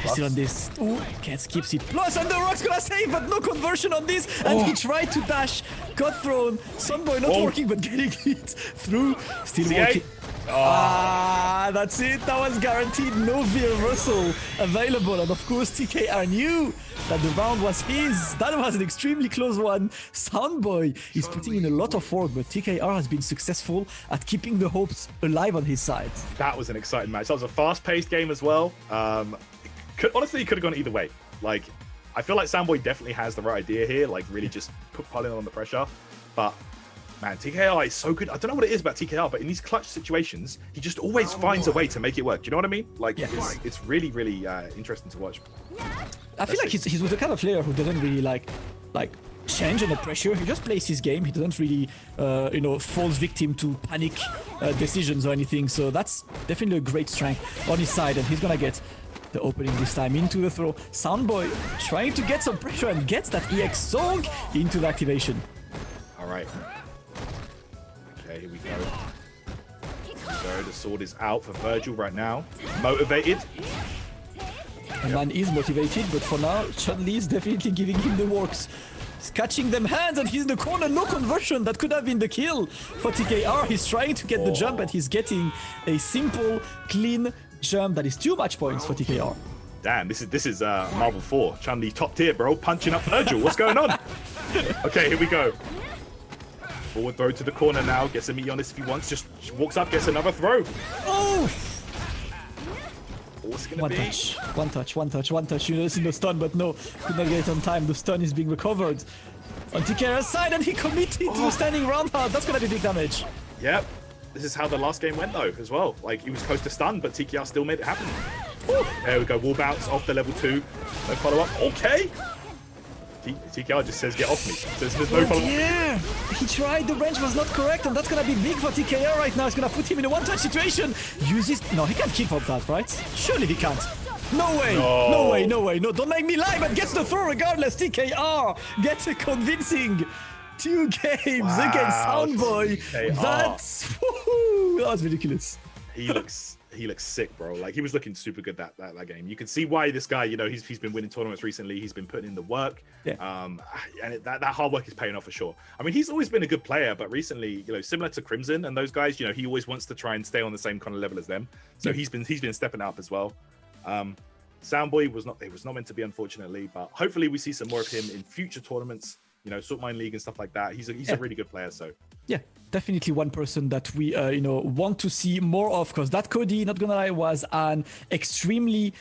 Still on this. Ooh, Cats keeps it. Plus, and the rock's gonna save, but no conversion on this. And he tried to dash, got thrown. Soundboy not working, but getting it through. Still working. That's it. That was guaranteed. No V reversal available. And of course, TKR knew that the round was his. That was an extremely close one. Soundboy is putting in a lot of work, but TKR has been successful at keeping the hopes alive on his side. That was an exciting match. That was a fast-paced game as well. Honestly, it could have gone either way. Like, I feel like Soundboy definitely has the right idea here, like really just pulling on the pressure. But man, TKR is so good. I don't know what it is about TKR, but in these clutch situations, he just always finds a way to make it work. Do you know what I mean? Like, it's really, really interesting to watch. I feel like he's with the kind of player who doesn't really like change under pressure. He just plays his game. He doesn't really, falls victim to panic decisions or anything. So that's definitely a great strength on his side, and he's gonna get the opening this time into the throw. Soundboy trying to get some pressure and gets that EX song into the activation. All right. Okay, here we go. So the sword is out for Virgil right now. Motivated. The man is motivated, but for now, Chun-Li is definitely giving him the works. He's catching them hands, and he's in the corner. No conversion. That could have been the kill for TKR. He's trying to get the jump, and he's getting a simple, clean jump that is 2 match points for TKR. Damn, this is Marvel 4. Chun-Li top tier, bro. Punching up Virgil. What's going on? Okay, here we go. Forward throw to the corner now. Gets a meet on this if he wants. Just walks up, gets another throw. Oh! What's gonna One touch. You know, it's in the stun, but no, could not get it on time. The stun is being recovered on TKR's side, and he committed to standing roundhouse. That's gonna be big damage. Yep. This is how the last game went though, as well. Like, he was close to stun, but TKR still made it happen. Woo. There we go. Wall bounce off the level 2. No follow up. Okay. TKR just says, get off me. There's no follow up. Yeah, he tried. The range was not correct, and that's gonna be big for TKR right now. It's gonna put him in a one-touch situation. Uses. No, he can't keep up that, right? Surely he can't. No way. No way. No, don't make me lie, but gets the throw regardless. TKR gets a convincing 2 games against Soundboy. That was ridiculous. He looks sick, bro. Like, he was looking super good that game. You can see why this guy, you know, he's been winning tournaments recently. He's been putting in the work. Yeah. And that hard work is paying off for sure. I mean, he's always been a good player, but recently, you know, similar to Crimson and those guys, you know, he always wants to try and stay on the same kind of level as them. So he's been stepping up as well. Soundboy was not meant to be, unfortunately, but hopefully we see some more of him in future tournaments. You know, Salt Mine League and stuff like that. He's a really good player. So yeah, definitely one person that we want to see more of, because that Cody, not gonna lie, was an extremely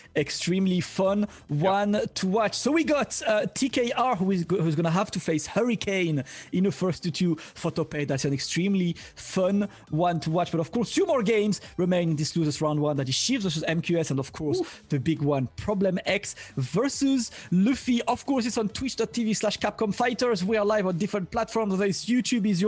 fun one to watch. So we got TKR who's gonna have to face Hurricane in a 1-2 for top 8. That's an extremely fun one to watch. But of course, 2 more games remain in this losers round 1. That is Shivs versus MQS, and of course the big one, Problem X versus Luffy. Of course, it's on twitch.tv/Capcom Fighters. We are live on different platforms. Whether it's YouTube is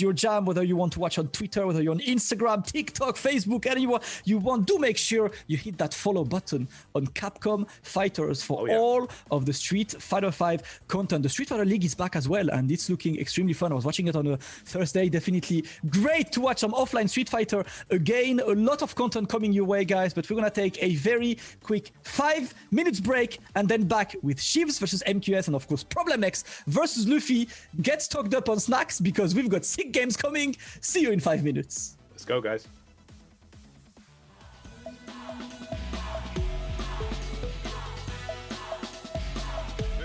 your jam, whether you want to watch on Twitter, whether you're on Instagram, TikTok, Facebook, anywhere you want, do make sure you hit that follow button on Capcom Fighters for all of the Street Fighter 5 content. The Street Fighter League is back as well, and it's looking extremely fun. I was watching it on a Thursday. Definitely great to watch some offline Street Fighter again. A lot of content coming your way, guys, but we're gonna take a very quick 5 minutes break and then back with Shivs versus MQS, and of course Problem X versus Luffy. Get stocked up on snacks because we've got sick games coming. See you in 5 minutes. Let's go, guys. The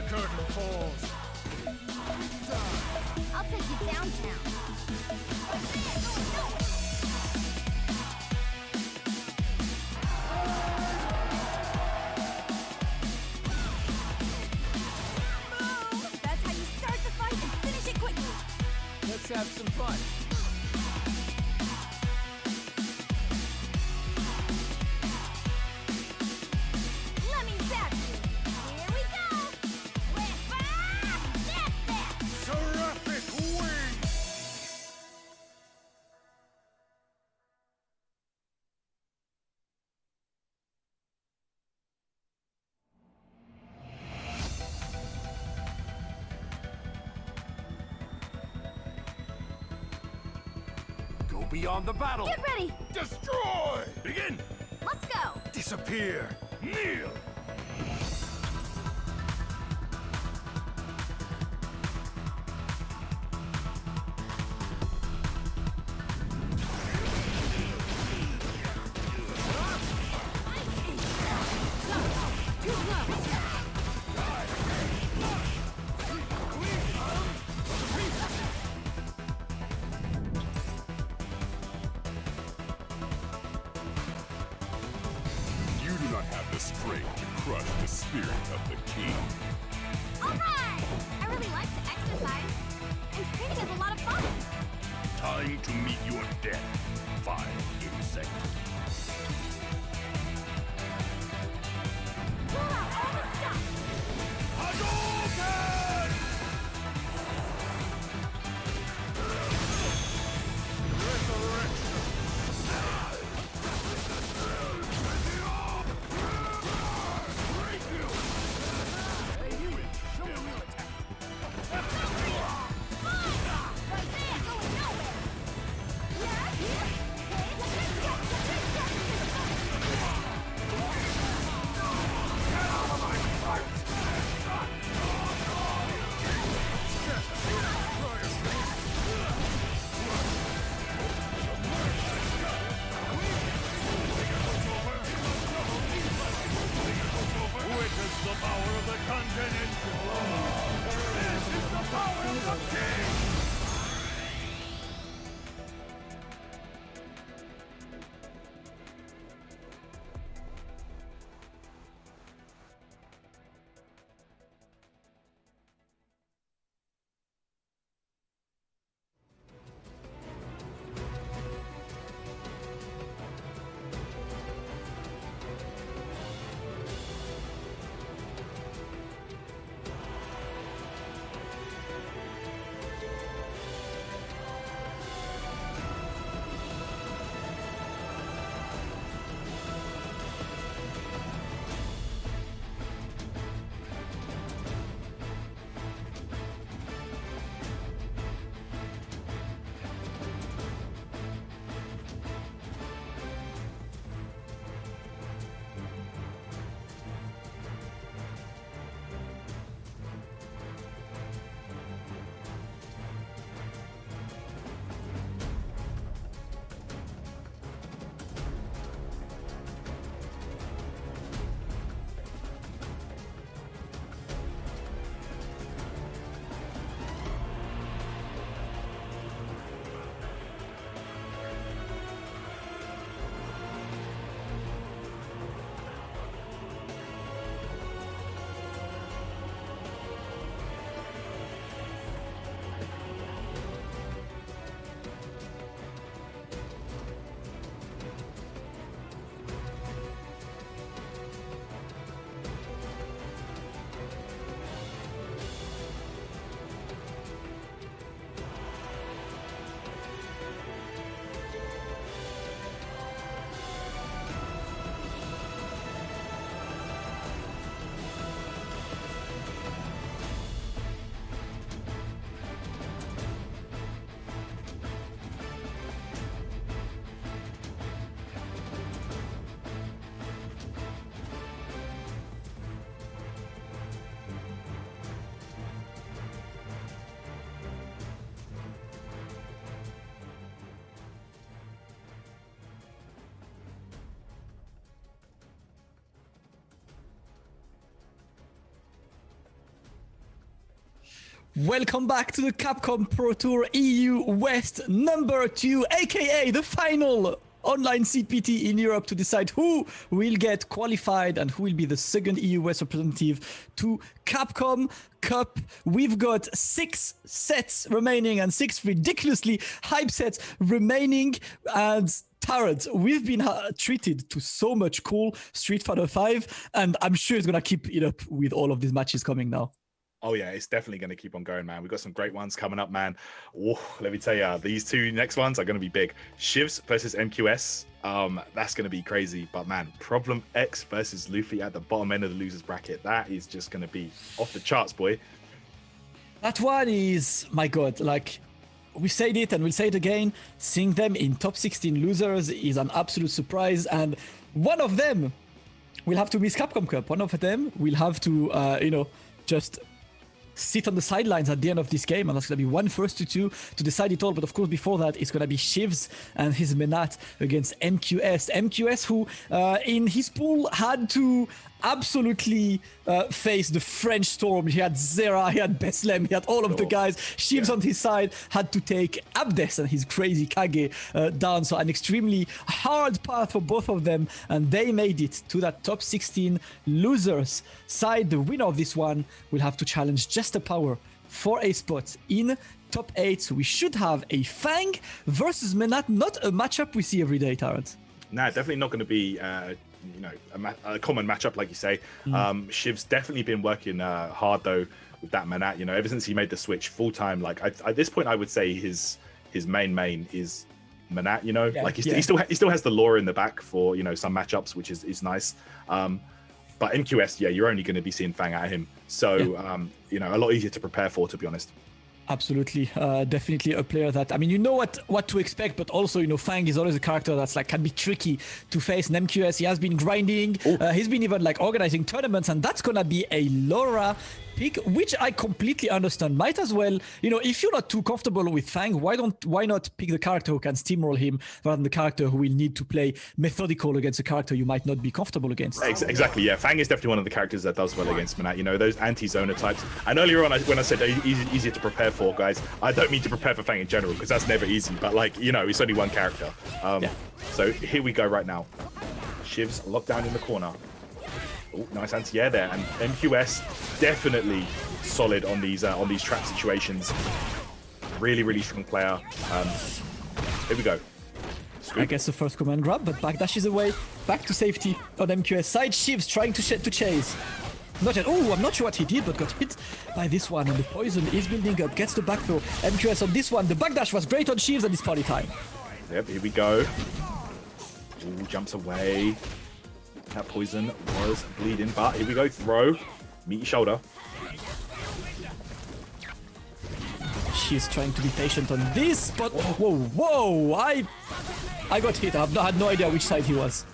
curtain falls. I'll take you downtown. That's how you start the fight and finish it quickly. Let's have some fun. Let me zap you. Here we go. Whip up! That's that! Terrific wing! Go beyond the battle. Get ready. Destroy! Begin! Let's go. Disappear! Kneel! You do not have the strength to crush the spirit of the king. All right. I really like to exercise, and training is a lot of fun. Time to meet your death, vile insect. Pull out all the stuff. Hadouken! Welcome back to the Capcom Pro Tour EU West number 2, aka the final online CPT in Europe to decide who will get qualified and who will be the second EU West representative to Capcom Cup. We've got 6 sets remaining and 6 ridiculously hype sets remaining. And Tarrant, we've been treated to so much cool Street Fighter 5, and I'm sure it's gonna keep it up with all of these matches coming now. Oh yeah, it's definitely going to keep on going, man. We've got some great ones coming up, man. Oh, let me tell you, these 2 next ones are going to be big. Shivs versus MQS, that's going to be crazy. But man, Problem X versus Luffy at the bottom end of the losers bracket, that is just going to be off the charts, boy. That one is, my God, like, we said it and we'll say it again, seeing them in top 16 losers is an absolute surprise, and one of them will have to miss Capcom Cup. One of them will have to, just sit on the sidelines at the end of this game, and that's going to be 1 vs 2 to decide it all. But of course, before that, it's going to be Shivs and his Menat against MQS. MQS, who in his pool had to absolutely face the French Storm. He had Zera, he had Beslem, he had all of the guys. Shivs on his side had to take Abdes and his crazy Kage down. So an extremely hard path for both of them, and they made it to that top 16 losers side. The winner of this one will have to challenge Just a Power for a spot in top 8. So we should have a Fang versus Menat, not a matchup we see every day, Tarrant. Nah, definitely not going to be a common matchup, like you say. Shiv's definitely been working hard though with that Menat. Ever since he made the switch full time, like at this point, I would say his main is Menat. Like he still has the lore in the back for some matchups, which is nice. But MQS, yeah, you're only going to be seeing Fang out of him, so a lot easier to prepare for, to be honest. Absolutely, definitely a player that, I mean, you know what to expect, but also, Fang is always a character that's like can be tricky to face. And MQS, he has been grinding, he's been even like organizing tournaments, and that's gonna be a Laura pick, which I completely understand. Might as well, if you're not too comfortable with Fang, why not pick the character who can steamroll him rather than the character who will need to play methodical against a character you might not be comfortable against. Exactly, yeah. Fang is definitely one of the characters that does well against Menat. Those anti-zoner types. And earlier on, when I said easier to prepare for, guys, I don't mean to prepare for Fang in general, because that's never easy. But it's only one character. So here we go right now. Shiv's locked down in the corner. Oh, nice anti-air there, and MQS definitely solid on these trap situations. Really, really strong player. Here we go. Scoop. I guess the first command grab, but backdashes away, back to safety on MQS side. Shivs trying to chase. Not yet. Oh, I'm not sure what he did, but got hit by this one, and the poison is building up. Gets the back throw. MQS on this one. The backdash was great on Shivs, and it's party time. Yep, here we go. Ooh, jumps away. That poison was bleeding, but here we go. Throw. Meet your shoulder. She's trying to be patient on this, but whoa! I got hit. I had no idea which side he was.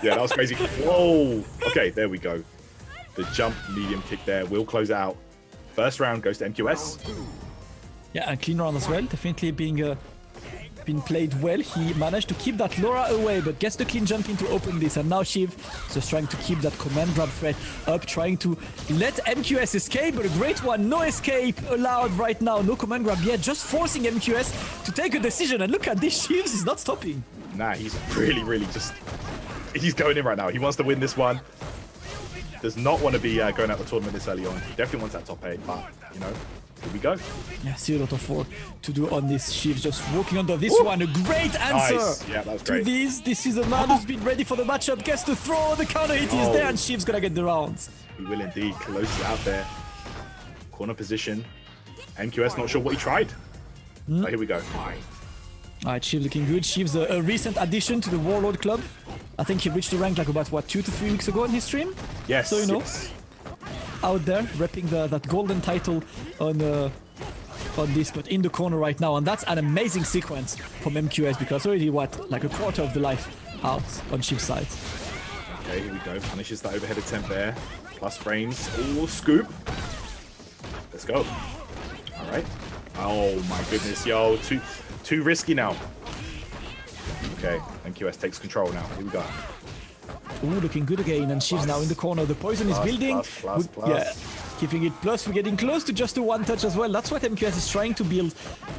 Yeah, that was crazy. Whoa! Okay, there we go. The jump medium kick there will close out. First round goes to MQS. Yeah, and clean round as well. Definitely been played well. He managed to keep that Laura away, but gets the clean jump in to open this. And now Shiv just trying to keep that command grab threat up, trying to let MQS escape, but a great one. No escape allowed right now. No command grab yet, just forcing MQS to take a decision. And look at this, Shivs is not stopping. Nah, he's really he's going in right now. He wants to win this one. Does not want to be going out the tournament this early on. He definitely wants that top 8, but here we go. Yeah, still a lot of work to do on this. Shivs just walking under this one. A great answer. Nice. Yeah, that was great. To this. This is a man who's been ready for the matchup. Gets to throw. The counter hit is there, and Shivs gonna get the rounds. He will indeed. Closes it out there. Corner position. MQS not sure what he tried. But here we go. Alright, Shivs looking good. Shivs a recent addition to the Warlord Club. I think he reached the rank like about 2 to 3 weeks ago on his stream. Yes. So yes. Out there repping that golden title on this, but in the corner right now, and that's an amazing sequence from MQS because already like a quarter of the life out on Shiv's side. Okay, here we go. Punishes that overhead attempt there. Plus frames. Oh, scoop. Let's go. All right. Oh my goodness, yo, too risky now. Okay, MQS takes control now. Here we go. Ooh, looking good again, and Shiv's now in the corner. The poison is building. Plus. Yeah, keeping it. Plus, we're getting close to just a one touch as well. That's what MQS is trying to build.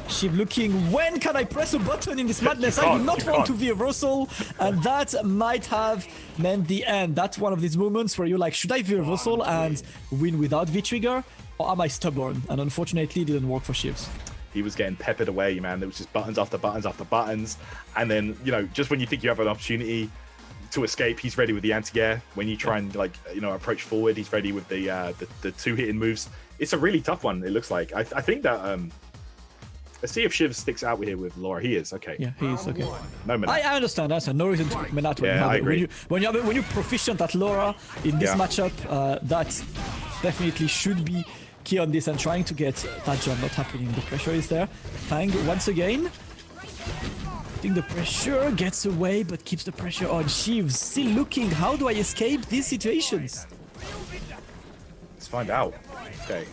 She's looking, when can I press a button in this madness? I do not want to be a reversal, and that might have meant the end. That's one of these moments where you're like, should I be a reversal and win without V-trigger, or am I stubborn? And unfortunately, it didn't work for Shivs. He was getting peppered away, man. There was just buttons after buttons after buttons. And then, you know, just when you think you have an opportunity to escape, he's ready with the anti-air. When you try and, like, you know, approach forward, he's ready with the two hitting moves. It's a really tough one, it looks like. I think that, let's see if Shiv sticks out here with Laura. He is, okay. Yeah, he is, okay. No Menat. I understand, that's no reason to pick Menat when Yeah, you have I it. agree. When you're proficient at Laura in this matchup, that definitely should be key on this, and trying to get that jump not happening. The pressure is there. Fang once again. I think the pressure gets away, but keeps the pressure on. Shivs still looking, how do I escape these situations? Let's find out. Okay.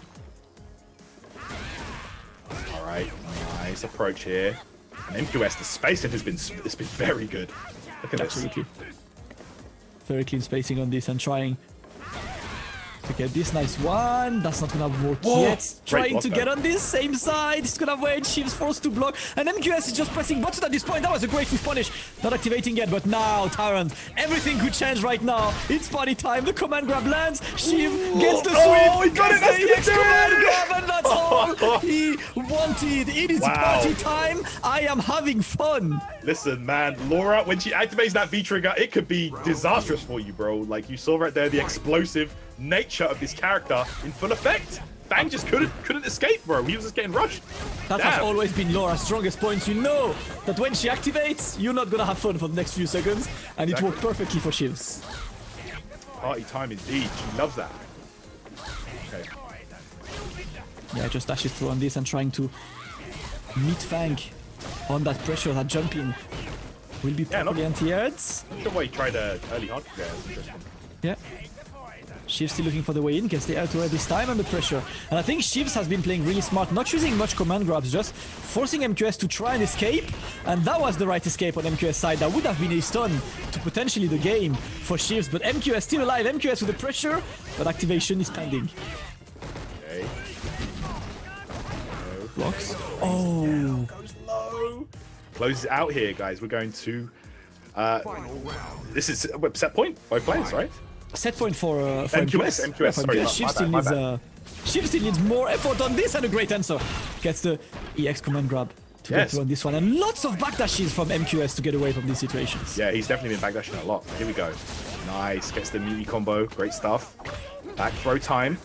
All right, nice approach here. And MQS, the spacing has been very good. Look at Absolutely. Very clean spacing on this, and trying to get this nice one. That's not gonna work yet. Trying to get on this same side. It's gonna wait. Shiv's forced to block. And MQS is just pressing button at this point. That was a great move punish. Not activating yet, but now Tyrant. Everything could change right now. It's party time. The command grab lands. Shiv gets the sweep. Oh, he got it. Gets the That's EX command grab, and that's all he wanted. It is party time. I am having fun. Listen, man, Laura, when she activates that V-trigger, it could be disastrous for you, bro. Like, you saw right there the explosive nature of this character in full effect. Fang just couldn't escape, bro. He was just getting rushed. That has always been Laura's strongest point. You know that when she activates, you're not gonna have fun for the next few seconds, and it worked perfectly for Shivs. Party time indeed. She loves that. Okay. Yeah, just dashes through on this and trying to meet Fang on that pressure. That jumping will be properly anti-aired. Not sure why he tried early hard kick there. That's interesting. Yeah. Shivs still looking for the way in, gets the air to air this time under pressure. And I think Shivs has been playing really smart, not using much command grabs, just forcing MQS to try and escape. And that was the right escape on MQS side. That would have been a stun to potentially the game for Shivs. But MQS still alive, MQS with the pressure, but activation is pending. Okay. Blocks. Oh. Closes out here, guys. We're going to... this is set point, both players, right? Set point for MQS. MQS. Sorry, Shiv still needs more effort on this, and a great answer. Gets the EX command grab to get through on this one, and lots of backdashes from MQS to get away from these situations. Yeah, he's definitely been backdashing a lot. Here we go. Nice. Gets the meaty combo. Great stuff. Back throw time.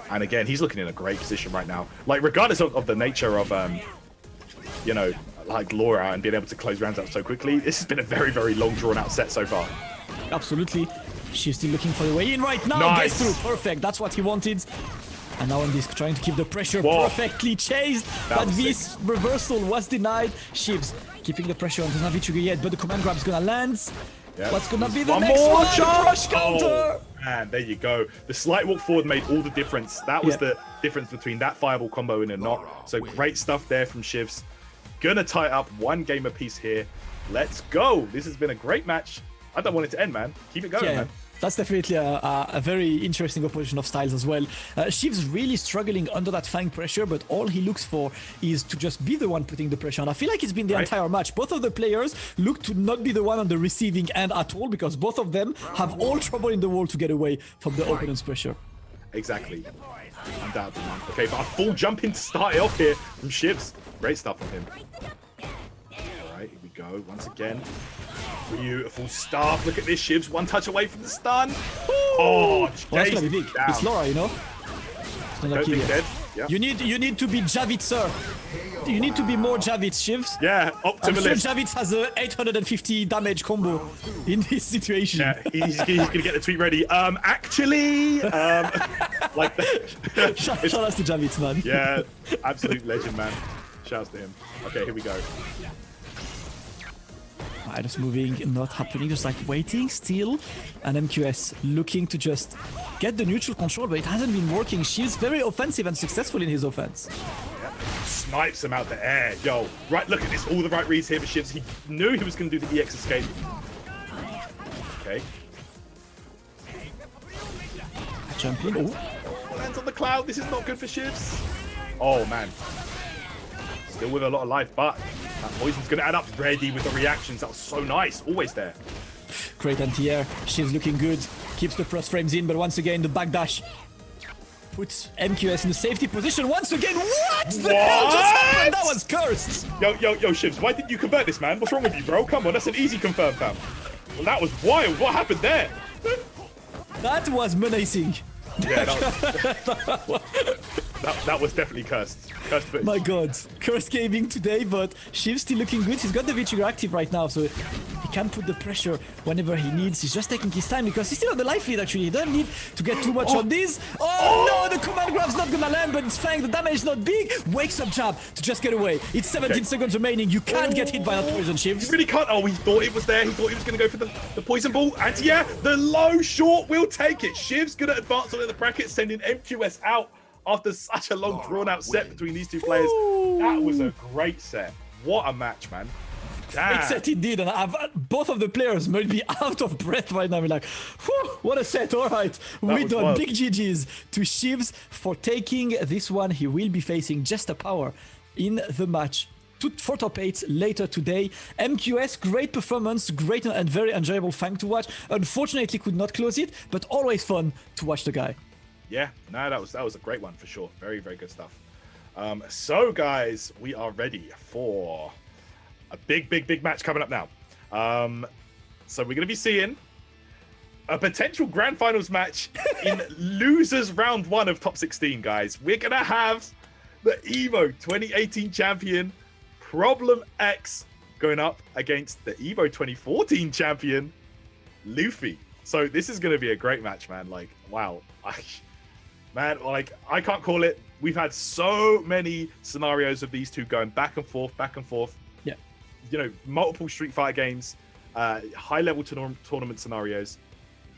And again, he's looking in a great position right now. Like, regardless of the nature of, you know, like Laura and being able to close rounds out so quickly, this has been a very, very long, drawn-out set so far. Absolutely. She's still looking for the way in right now. Nice. Gets through. Perfect. That's what he wanted. And now on this, trying to keep the pressure perfectly chased. But this reversal was denied. Shivs keeping the pressure on. Doesn't have V-trigger yet, but the command grab is going to land. Yep. What's going to be the One next more one? chance. Crush counter. Oh, man, there you go. The slight walk forward made all the difference. That was the difference between that fireball combo and a not. So great stuff there from Shivs. Gonna tie up one game apiece here. Let's go. This has been a great match. I don't want it to end, man. Keep it going, man. That's definitely a very interesting opposition of styles as well. Shiv's really struggling under that Fang pressure, but all he looks for is to just be the one putting the pressure on. I feel like it's been the entire match. Both of the players look to not be the one on the receiving end at all, because both of them have all trouble in the world to get away from the opponent's pressure. Exactly. Undoubtedly, man. Okay, but a full jump in to start it off here from Shivs. Great stuff from him. All right, here we go. Once again. Beautiful stuff. Look at this, Shivs. One touch away from the stun. Oh, that's gonna be big. It's Laura, you know. Dead. Yeah. You need to be Javits, sir. You need to be more Javits, Shivs. Yeah, optimalist. I'm sure Javits has a 850 damage combo in this situation. Yeah, he's gonna get the tweet ready. Actually, like that. Shout out to Javits, man. Yeah, absolute legend, man. Shouts to him. Okay, here we go. Just moving, not happening, just like waiting still. And MQS looking to just get the neutral control, but it hasn't been working. She's very offensive and successful in his offense. Yep. Snipes him out the air. Yo, right, look at this. All the right reads here for Shivs. He knew he was going to do the EX escape. Okay. champion. Oh, lands on the cloud. This is not good for Shivs. Oh, man. Still with a lot of life, but that poison's going to add up. Ready with the reactions. That was so nice. Always there. Great anti-air. She's looking good. Keeps the cross frames in, but once again, the backdash puts MQS in a safety position once again. What the hell just happened? That was cursed. Yo, Shivs, why didn't you convert this, man? What's wrong with you, bro? Come on, that's an easy confirm, fam. Well, that was wild. What happened there? That was menacing. Yeah, that was definitely cursed. Cursed footage. My god. Cursed gaming today, but Shiv's still looking good. He's got the V-Trigger active right now, so he can put the pressure whenever he needs. He's just taking his time because he's still on the life lead, actually. He doesn't need to get too much on this. Oh, no, the command grab's not gonna land, but it's fine. The damage is not big. Wakes up jab to just get away. It's 17 seconds remaining. You can't get hit by that poison, Shivs. You really can't. Oh, he thought it was there. He thought he was going to go for the poison ball. And yeah, the low short will take it. Shiv's going to advance on in the bracket, sending MQS out after such a long, drawn-out set between these two players. That was a great set. What a match, man. Damn. Great set indeed, and both of the players might be out of breath right now. We're like, whew, what a set. All right, we done. Wild. Big GG's to Shivs for taking this one. He will be facing Jester Power in the match for top 8 later today. MQS, great performance, great and very enjoyable Fang to watch. Unfortunately, could not close it, but always fun to watch the guy. Yeah, no, that was a great one for sure. Very, very good stuff. So, guys, we are ready for a big match coming up now. So we're going to be seeing a potential grand finals match in losers round 1 of top 16, guys. We're going to have the EVO 2018 champion Problem X going up against the EVO 2014 champion Luffy. So this is going to be a great match, man. Like, wow. Man, like, I can't call it. We've had so many scenarios of these two going back and forth. Yeah. You know, multiple Street Fighter games, high-level tournament scenarios,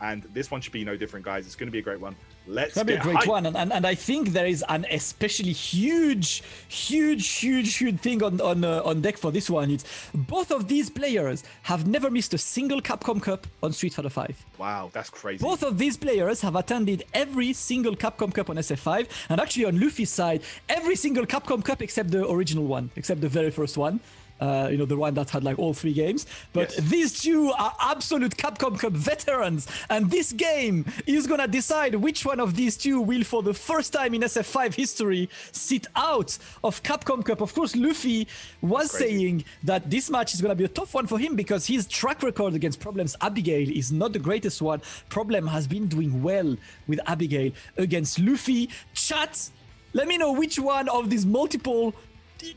and this one should be no different, guys. It's going to be a great one. Let's get a great one, and I think there is an especially huge thing on deck for this one. It's both of these players have never missed a single Capcom Cup on Street Fighter V. Wow, that's crazy. Both of these players have attended every single Capcom Cup on SF5, and actually on Luffy's side, every single Capcom Cup except the original one, except the very first one. You know, the one that had like all 3 games. But yes, these two are absolute Capcom Cup veterans. And this game is going to decide which one of these two will, for the first time in SF5 history, sit out of Capcom Cup. Of course, Luffy was saying that this match is going to be a tough one for him because his track record against Problem's Abigail is not the greatest one. Problem has been doing well with Abigail against Luffy. Chat, let me know which one of these multiple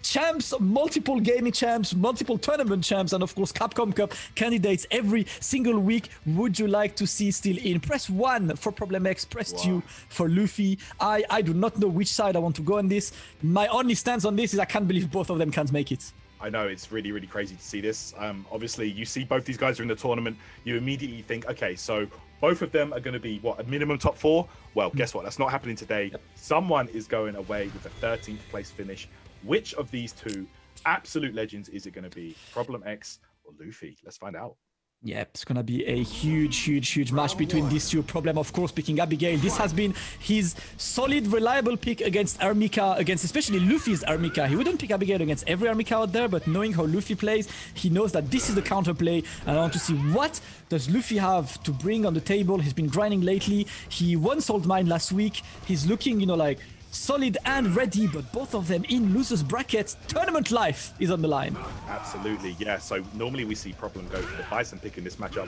champs, multiple gaming champs, multiple tournament champs, and of course Capcom Cup candidates every single week would you like to see still in? Press 1 for Problem X, press 2 for Luffy. I do not know which side I want to go on this. My only stance on this is I can't believe both of them can't make it. I know, it's really, really crazy to see this. Obviously, you see both these guys are in the tournament, you immediately think, okay, so both of them are going to be, what, a minimum top 4? Well, guess what? That's not happening today. Yep. Someone is going away with a 13th place finish. Which of these two absolute legends is it going to be? Problem X or Luffy? Let's find out. Yep, it's going to be a huge match between these two. Problem, of course, picking Abigail. This has been his solid, reliable pick against Armika, against especially Luffy's Armika. He wouldn't pick Abigail against every Armika out there, but knowing how Luffy plays, he knows that this is the counterplay. And I want to see what does Luffy have to bring on the table. He's been grinding lately. He won Salt Mine last week. He's looking, you know, like solid and ready, but both of them in losers brackets. Tournament life is on the line. Absolutely, yeah. So normally we see Problem go for the Bison pick in this matchup.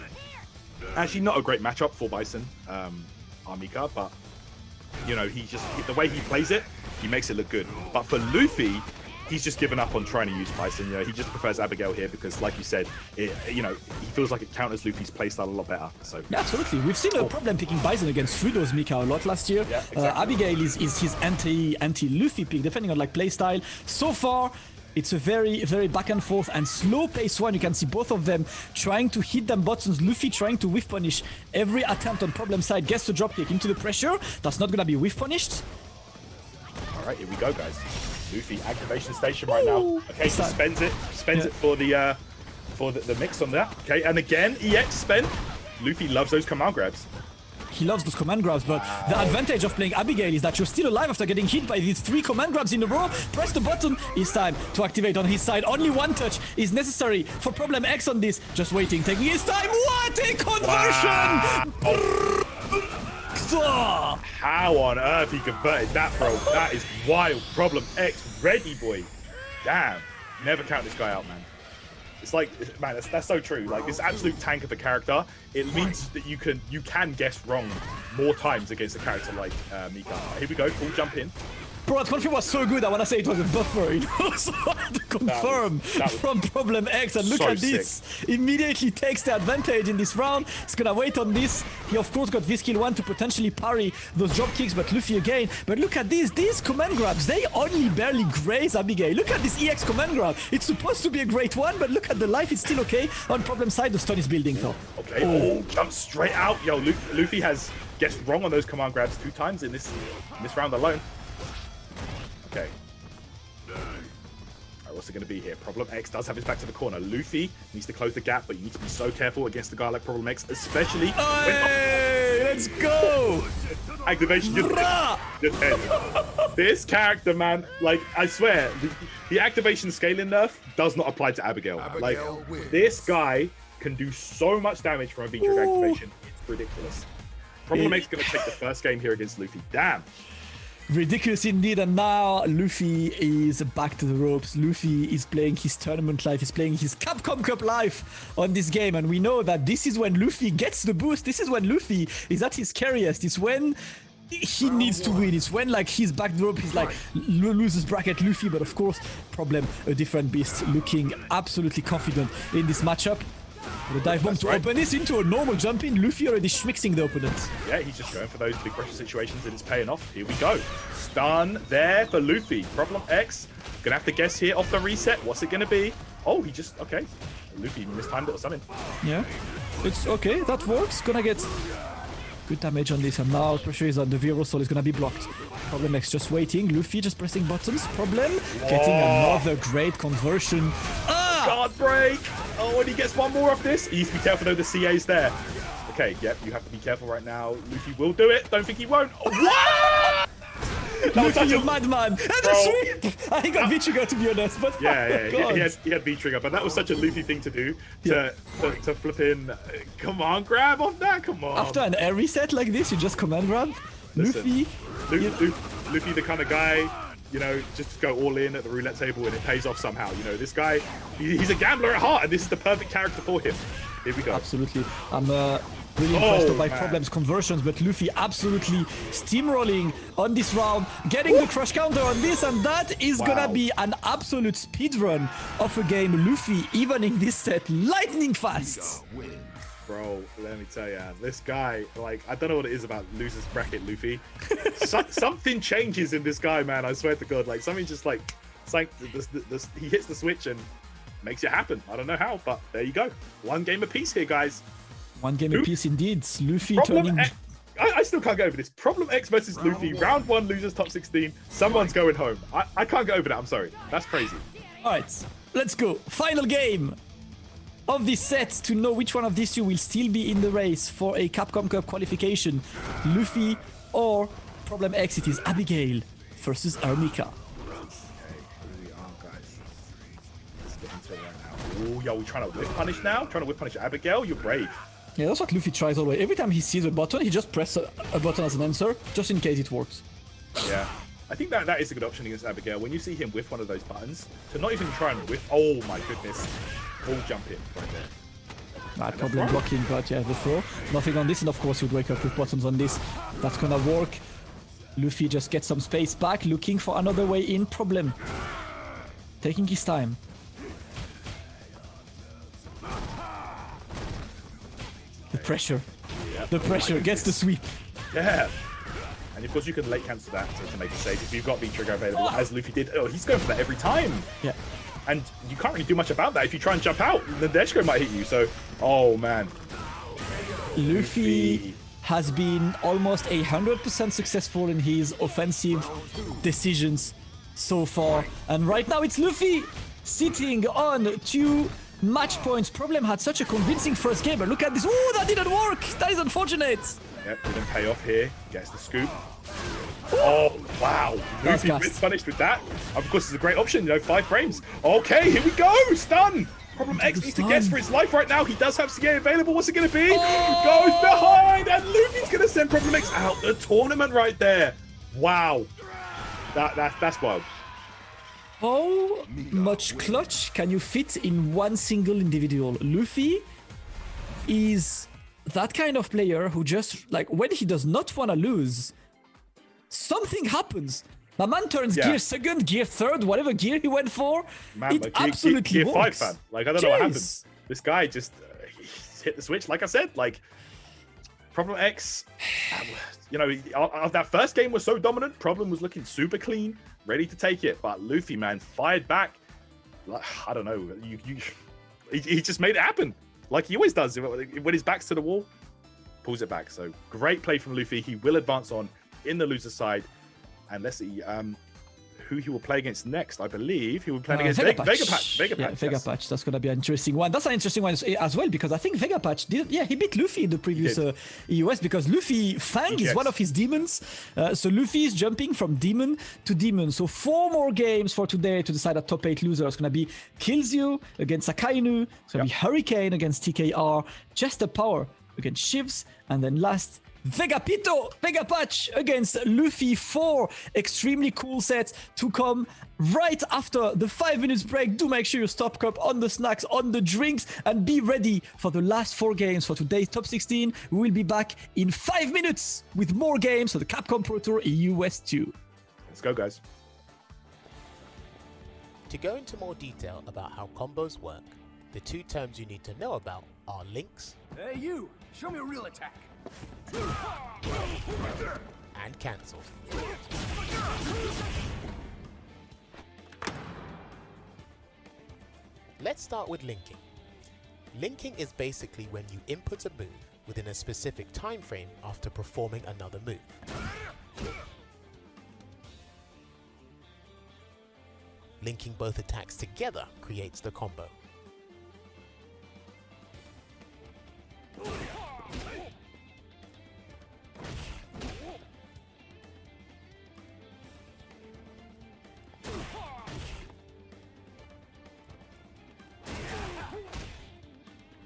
Actually, not a great matchup for Bison, Armika, but you know, the way he plays it, he makes it look good. But for Luffy, he's just given up on trying to use Bison. You know, he just prefers Abigail here because, like you said, he feels like it counters Luffy's playstyle a lot better. So yeah, absolutely. We've seen a Problem picking Bison against Fudo's Mika a lot last year. Yeah, exactly. Abigail is his anti-Luffy pick, depending on like playstyle. So far, it's a very back and forth and slow pace one. You can see both of them trying to hit them buttons. Luffy trying to whiff punish every attempt on Problem side. Gets the drop kick into the pressure. That's not gonna be whiff punished. All right, here we go, guys. Luffy activation station right now. Okay, so spends it for the mix on that. Okay, and again EX spent. Luffy loves those command grabs. He loves those command grabs, but the advantage of playing Abigail is that you're still alive after getting hit by these 3 command grabs in a row. Press the button. It's time to activate on his side. Only 1 touch is necessary for Problem X on this. Just waiting, taking his time. What a conversion! Wow. How on earth he converted that, bro? That is wild. Problem X ready, boy. Damn. Never count this guy out, man. It's like, man, that's so true. Like, this absolute tank of a character, it means that you can guess wrong more times against a character like Mika. Here we go, full jump in. Bro, that confirm was so good, I want to say it was a buffer. It was hard to confirm from Problem X. And look so at this. Immediately takes the advantage in this round. He's going to wait on this. He, of course, got V-Skill 1 to potentially parry those drop kicks, but Luffy again. But look at this. These command grabs, they only barely graze Abigail. Look at this EX command grab. It's supposed to be a great one, but look at the life. It's still okay. On Problem side, the stun is building, though. Okay, jump straight out. Yo, Luffy has guessed wrong on those command grabs 2 times in this round alone. Okay. Alright, what's it going to be here? Problem X does have his back to the corner. Luffy needs to close the gap, but you need to be so careful against a guy like Problem X, especially when... Let's go! Activation just dead. This character, man, like, I swear, the activation scaling nerf does not apply to Abigail. Like, this guy can do so much damage from a V-trigger activation. It's ridiculous. Problem X is going to take the first game here against Luffy. Damn. Ridiculous indeed, and now Luffy is back to the ropes. Luffy is playing his tournament life, he's playing his Capcom Cup life on this game, and we know that this is when Luffy gets the boost. This is when Luffy is at his scariest. It's when he needs to win. It's when, like, he's back the rope, he's like loses bracket Luffy, but of course, Problem, a different beast, looking absolutely confident in this matchup. The dive bomb to open this into a normal jump in. Luffy already schmixing the opponent. Yeah, he's just going for those big pressure situations and it's paying off. Here we go. Stun there for Luffy. Problem X. Gonna have to guess here off the reset. What's it gonna be? Oh, he just, okay. Luffy mistimed it or something. Yeah, it's okay. That works. Gonna get good damage on this, and now pressure is on the Vero Soul is gonna be blocked. Problem X just waiting. Luffy just pressing buttons. Problem getting another great conversion. Guard break. Oh, and he gets one more off this. He needs to be careful though, the CA's there. Okay, yep, you have to be careful right now. Luffy will do it. Don't think he won't. Oh, what? Luffy, you madman. And the sweep. I got V-trigger, to be honest, but yeah, he had V-trigger, but that was such a Luffy thing to do. To flip in. Come on, grab off that. Come on. After an air reset like this, you just command grab. Listen, Luffy, the kind of guy, you know, just go all in at the roulette table and it pays off somehow. You know, this guy, he's a gambler at heart, and this is the perfect character for him. Here we go. Absolutely. I'm really impressed by Problem's conversions, but Luffy absolutely steamrolling on this round, getting the crush counter on this, and that is gonna be an absolute speedrun of a game. Luffy, even in this set, lightning fast. Bro, let me tell you, this guy, like, I don't know what it is about losers bracket Luffy. Something changes in this guy, man. I swear to God, like, something just like, it's like he hits the switch and makes it happen. I don't know how, but there you go. One game apiece here, guys. One game apiece indeed. Luffy turning. I still can't get over this. Problem X versus Luffy, round 1, losers top 16. Someone's going home. I can't get over that. I'm sorry. That's crazy. All right, let's go. Final game of this set to know which one of these two will still be in the race for a Capcom Cup qualification. Luffy or Problem X. It is Abigail versus Armika. Oh, yo, we're trying to whip punish now? Trying to whip punish Abigail? You're brave. Yeah, that's what Luffy tries always. Every time he sees a button, he just presses a button as an answer, just in case it works. Yeah. I think that is a good option against Abigail. When you see him whiff one of those buttons, to not even try and whiff... Oh, my goodness. Full jump in right there. Problem blocking, but yeah, the throw. Nothing on this, and of course you'd wake up with buttons on this. That's gonna work. Luffy just gets some space back, looking for another way in. Problem taking his time. The pressure. Yeah. The pressure gets the sweep. Yeah. And of course you can late cancel that to make a save if you've got V-trigger available, as Luffy did. Oh, he's going for that every time. Yeah. And you can't really do much about that. If you try and jump out, the Deshko might hit you. So, oh man. Luffy has been almost 100% successful in his offensive decisions so far. And right now it's Luffy sitting on 2 match points. Problem had such a convincing first game, but look at this. Ooh, that didn't work. That is unfortunate. Yep, didn't pay off here. Gets the scoop. Oh, wow. Luffy gets punished with that. Of course, it's a great option, 5 frames. Okay, here we go. Stun. Problem X needs to guess for his life right now. He does have CA available. What's it going to be? Goes behind, and Luffy's going to send Problem X out the tournament right there. Wow. That's wild. How much clutch can you fit in one single individual? Luffy is that kind of player who just, like, when he does not want to lose, something happens. My man turns gear second, gear third, whatever gear he went for. Man, it absolutely gear works. 5, fam. Like, I don't know what happened. This guy just hit the switch. Like I said, like, Problem X, that first game was so dominant. Problem was looking super clean, ready to take it. But Luffy, man, fired back. Like, I don't know. He just made it happen. Like he always does. When his back's to the wall, pulls it back. So great play from Luffy. He will advance on in the loser side. And let's see who he will play against next. I believe he will play against Vegapatch. Vegapatch. That's going to be an interesting one. That's an interesting one as well, because I think Vegapatch he beat Luffy in the previous EUS, because Luffy Fang is one of his demons. So Luffy is jumping from demon to demon. So 4 more games for today to decide a top 8 loser. It's going to be Kills You against Akainu. It's going to be Hurricane against TKR. Chester Power against Shivs. And then last, Vegapatch against Luffy. 4 extremely cool sets to come right after the 5 minutes break. Do make sure you stock up on the snacks, on the drinks, and be ready for the last 4 games for today's top 16. We will be back in 5 minutes with more games for the Capcom Pro Tour US 2. Let's go, guys. To go into more detail about how combos work, the 2 terms you need to know about are links. Hey, you! Show me a real attack. And cancels. Let's start with linking. Linking is basically when you input a move within a specific time frame after performing another move. Linking both attacks together creates the combo.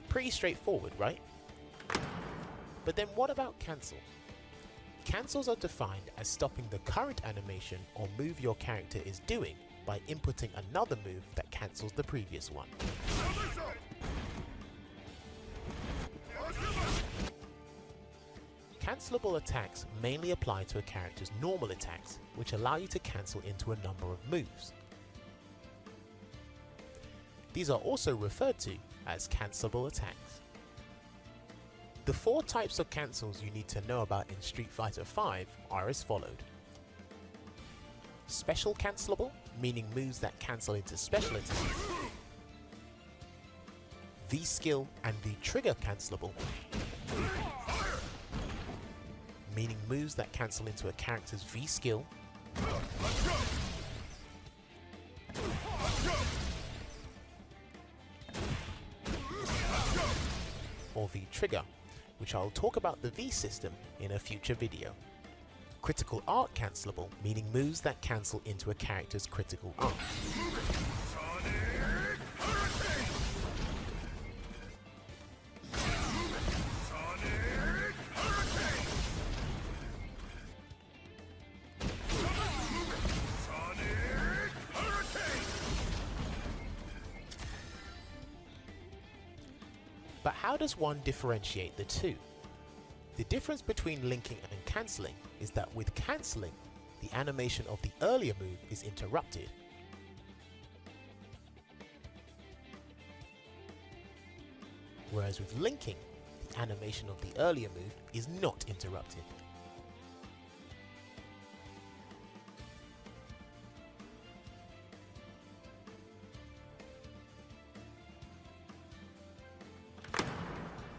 Pretty straightforward, right? But then what about cancel? Cancels are defined as stopping the current animation or move your character is doing by inputting another move that cancels the previous one. Cancelable attacks mainly apply to a character's normal attacks, which allow you to cancel into a number of moves. These are also referred to as cancelable attacks. The 4 types of cancels you need to know about in Street Fighter V are as followed. Special cancelable, meaning moves that cancel into special attacks. V-skill and V-trigger cancelable, meaning moves that cancel into a character's V-skill. Or V-trigger, which I'll talk about the V system in a future video. Critical art cancelable, meaning moves that cancel into a character's critical art. But how does one differentiate the 2? The difference between linking and cancelling is that with cancelling, the animation of the earlier move is interrupted. Whereas with linking, the animation of the earlier move is not interrupted.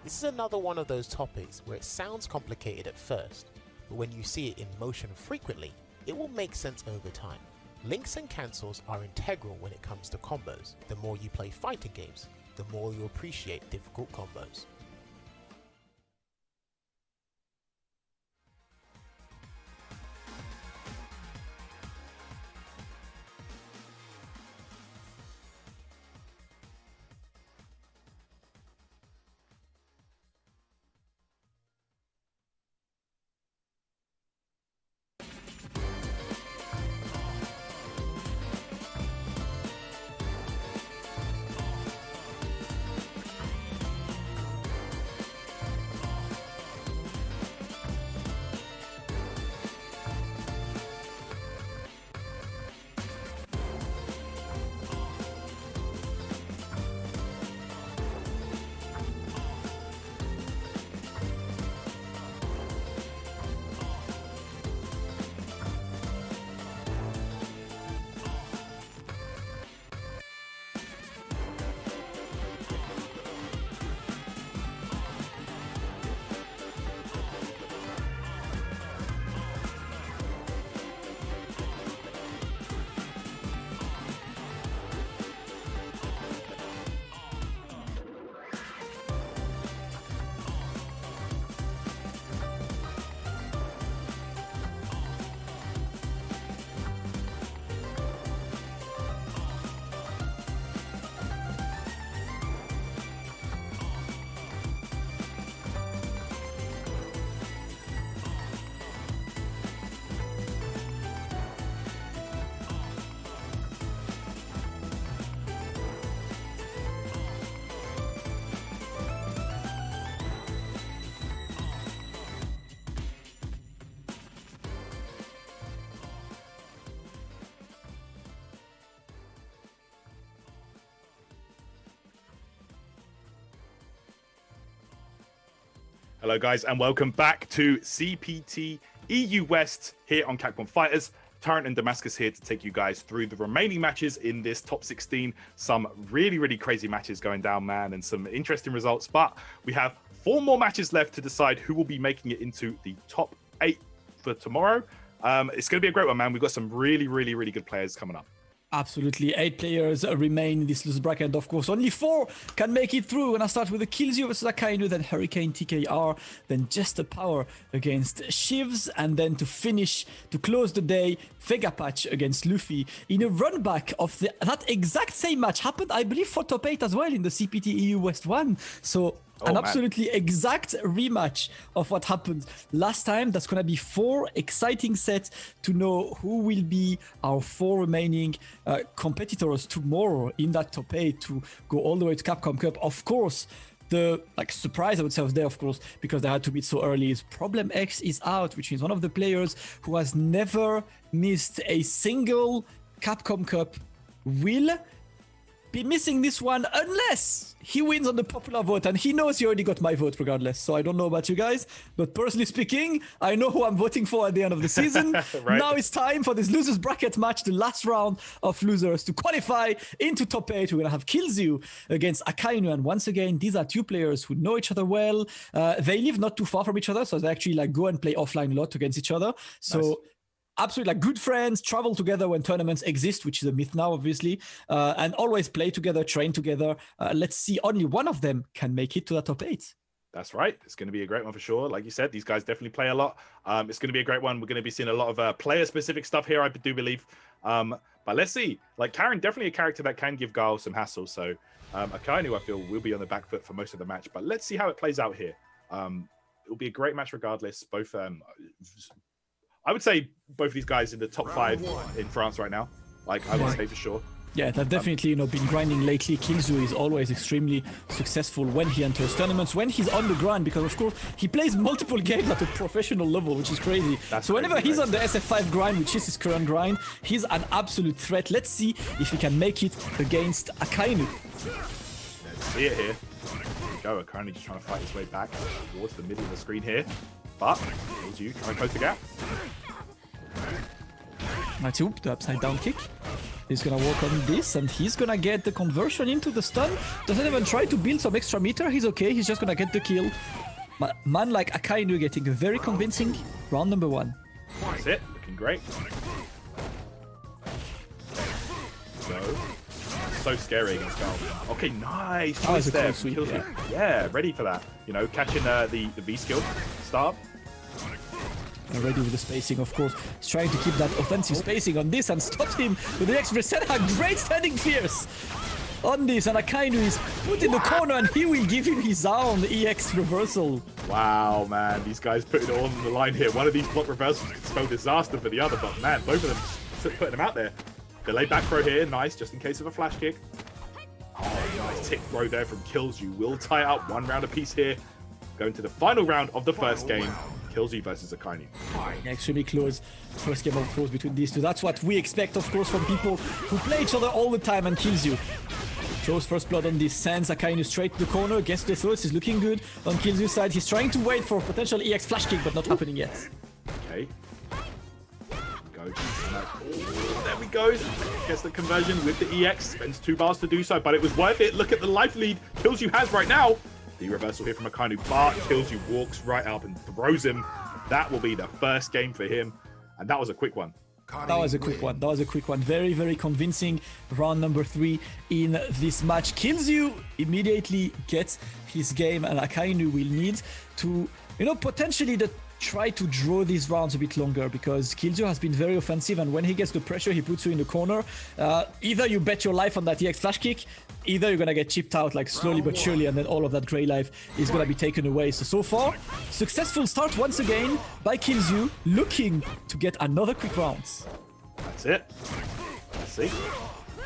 This is another one of those topics where it sounds complicated at first, but when you see it in motion frequently, it will make sense over time. Links and cancels are integral when it comes to combos. The more you play fighting games, the more you appreciate difficult combos. Hello, guys, and welcome back to CPT EU West here on Capcom Fighters. Tarrant and Damascus here to take you guys through the remaining matches in this top 16. Some really crazy matches going down, man, and some interesting results. But we have 4 more matches left to decide who will be making it into the top 8 for tomorrow. It's going to be a great one, man. We've got some really good players coming up. Absolutely. 8 players remain in this loser bracket. Of course, only 4 can make it through. We're gonna start with the Killzoo versus Akainu, then Hurricane TKR, then Just a Power against Shivs, and then to finish, to close the day, Vega Patch against Luffy in a run back of that exact same match. Happened, I believe, for top 8 as well in the CPT EU West 1. So an absolutely exact rematch of what happened last time. That's going to be 4 exciting sets to know who will be our 4 remaining competitors tomorrow in that top 8 to go all the way to Capcom Cup. Of course, the surprise I would say was there, of course, because they had to beat so early. Is Problem X is out, which is one of the players who has never missed a single Capcom Cup. Will be missing this one unless he wins on the popular vote, and he knows he already got my vote regardless. So I don't know about you guys, but personally speaking, I know who I'm voting for at the end of the season. Right. Now it's time for this losers bracket match, the last round of losers to qualify into top 8. We're gonna have Killzoo against Akainu, and once again, these are 2 players who know each other well. They live not too far from each other, so they actually go and play offline a lot against each other. So nice. Absolutely, good friends, travel together when tournaments exist, which is a myth now, obviously, and always play together, train together. Let's see, only one of them can make it to the top 8. That's right. It's going to be a great one for sure. Like you said, these guys definitely play a lot. It's going to be a great one. We're going to be seeing a lot of player-specific stuff here, I do believe. But let's see. Like, Karen, definitely a character that can give Gile some hassle. So Akainu, I feel, will be on the back foot for most of the match. But let's see how it plays out here. It'll be a great match regardless. Both... I would say both of these guys in the top 5 in France right now. Like, I would say for sure. Yeah, they've definitely been grinding lately. Killzoo is always extremely successful when he enters tournaments, when he's on the grind, because of course he plays multiple games at a professional level, which is crazy. So whenever he's on the SF5 grind, which is his current grind, he's an absolute threat. Let's see if he can make it against Akainu. Let's see it here. Here we go. Akainu just trying to fight his way back towards the middle of the screen here. But Killzoo trying to close the gap. Nice hoop, the upside down kick. He's gonna work on this, and he's gonna get the conversion into the stun. Doesn't even try to build some extra meter. He's okay. He's just gonna get the kill. Man like Akainu getting a very convincing round number 1. That's it. Looking great. So scary against Gile. Okay, nice. That was a there. cool sweep, Yeah, ready for that. You know, catching the V skill. Start. Already with the spacing, of course. He's trying to keep that offensive spacing on this and stops him with the next Resena. Great standing fierce on this, and Akainu is put in the corner, and he will give him his own EX reversal. Wow, man. These guys putting it on the line here. One of these block reversals could spell disaster for the other, but man, both of them putting them out there. Delay back throw here. Nice, just in case of a flash kick. Oh, nice tick throw there from Killzoo. Will tie it up 1 round apiece here. Going to the final round of the first game. Killzoo versus Akainu. Yeah, extremely close. First game of close between these 2. That's what we expect, of course, from people who play each other all the time. And Killzoo shows first blood on this. Sends Akainu straight to the corner. Gets the throats. Is looking good on Killzoo's side. He's trying to wait for potential EX flash kick, but not happening yet. Okay. Go. Oh, there we go. Gets the conversion with the EX. Spends 2 bars to do so, but it was worth it. Look at the life lead Killzoo has right now. The reversal here from Akainu, but Killzoo walks right up and throws him. That will be the first game for him, and that was a quick one. That was a quick one. Very convincing round number 3 in this match. Killzoo immediately gets his game, and Akainu will need to, potentially try to draw these rounds a bit longer, because Killzoo has been very offensive, and when he gets the pressure, he puts you in the corner. Either you bet your life on that EX flash kick, either you're gonna get chipped out like slowly but surely, and then all of that gray life is gonna be taken away. So far, successful start once again by Killzoo, looking to get another quick rounds. That's it. Let's see.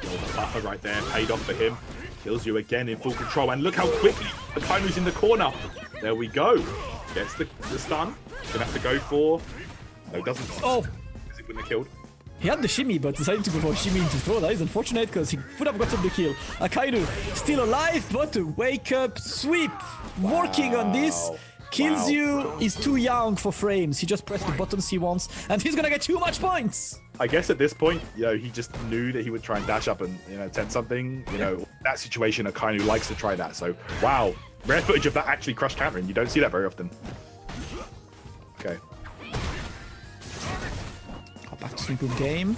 The buffer right there paid off for him. Killzoo again in full control, and look how quickly Akainu's in the corner. There we go. Gets the stun. Gonna have to go for... No, he doesn't. Oh! Is it wouldn't have killed? He had the shimmy, but decided to go for shimmy into throw. That is unfortunate, because he would have gotten the kill. Akainu still alive, but a wake-up sweep. Working on this. Kills you is too young for frames. He just pressed the buttons he wants, and he's gonna get too much points. I guess at this point, he just knew that he would try and dash up and attempt something. That situation, Akainu likes to try that. So wow, rare footage of that actually crush countering. You don't see that very often. Okay. Back to good game.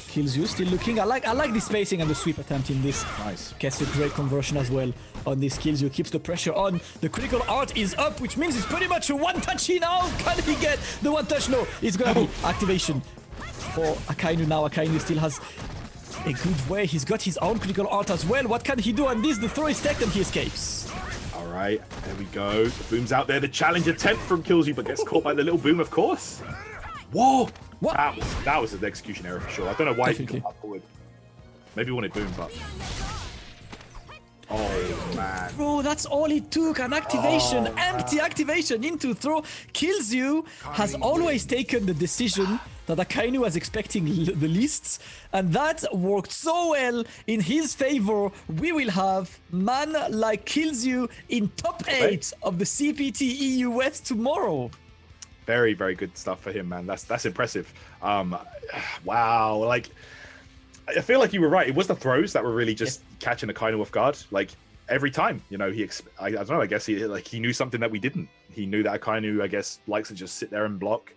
Kills you, still looking. I like the spacing and the sweep attempt in this. Nice. Gets a great conversion as well on this. Kills you, keeps the pressure on. The critical art is up, which means it's pretty much a one-touchy now. Can he get the one-touch? No, it's gonna be activation for Akainu now. Akainu still has a good way. He's got his own critical art as well. What can he do on this? The throw is taken, he escapes. All right, there we go. The boom's out there. The challenge attempt from Kills You, but gets caught by the little boom, of course. Whoa! What? That was an execution error for sure. I don't know why Definitely. he got forward. Maybe he wanted boom, but... Oh, man. Bro, that's all it took. An activation, empty activation into throw. Kills You has always taken the decision that Akainu was expecting the least, and that worked so well in his favor. We will have man like Kills You in top 8 of the CPT EU West tomorrow. Very, very good stuff for him, man. That's impressive. Wow. Like, I feel like you were right. It was the throws that were really just catching Akainu off guard. Like, every time, I don't know, I guess he knew something that we didn't. He knew that Akainu, I guess, likes to just sit there and block.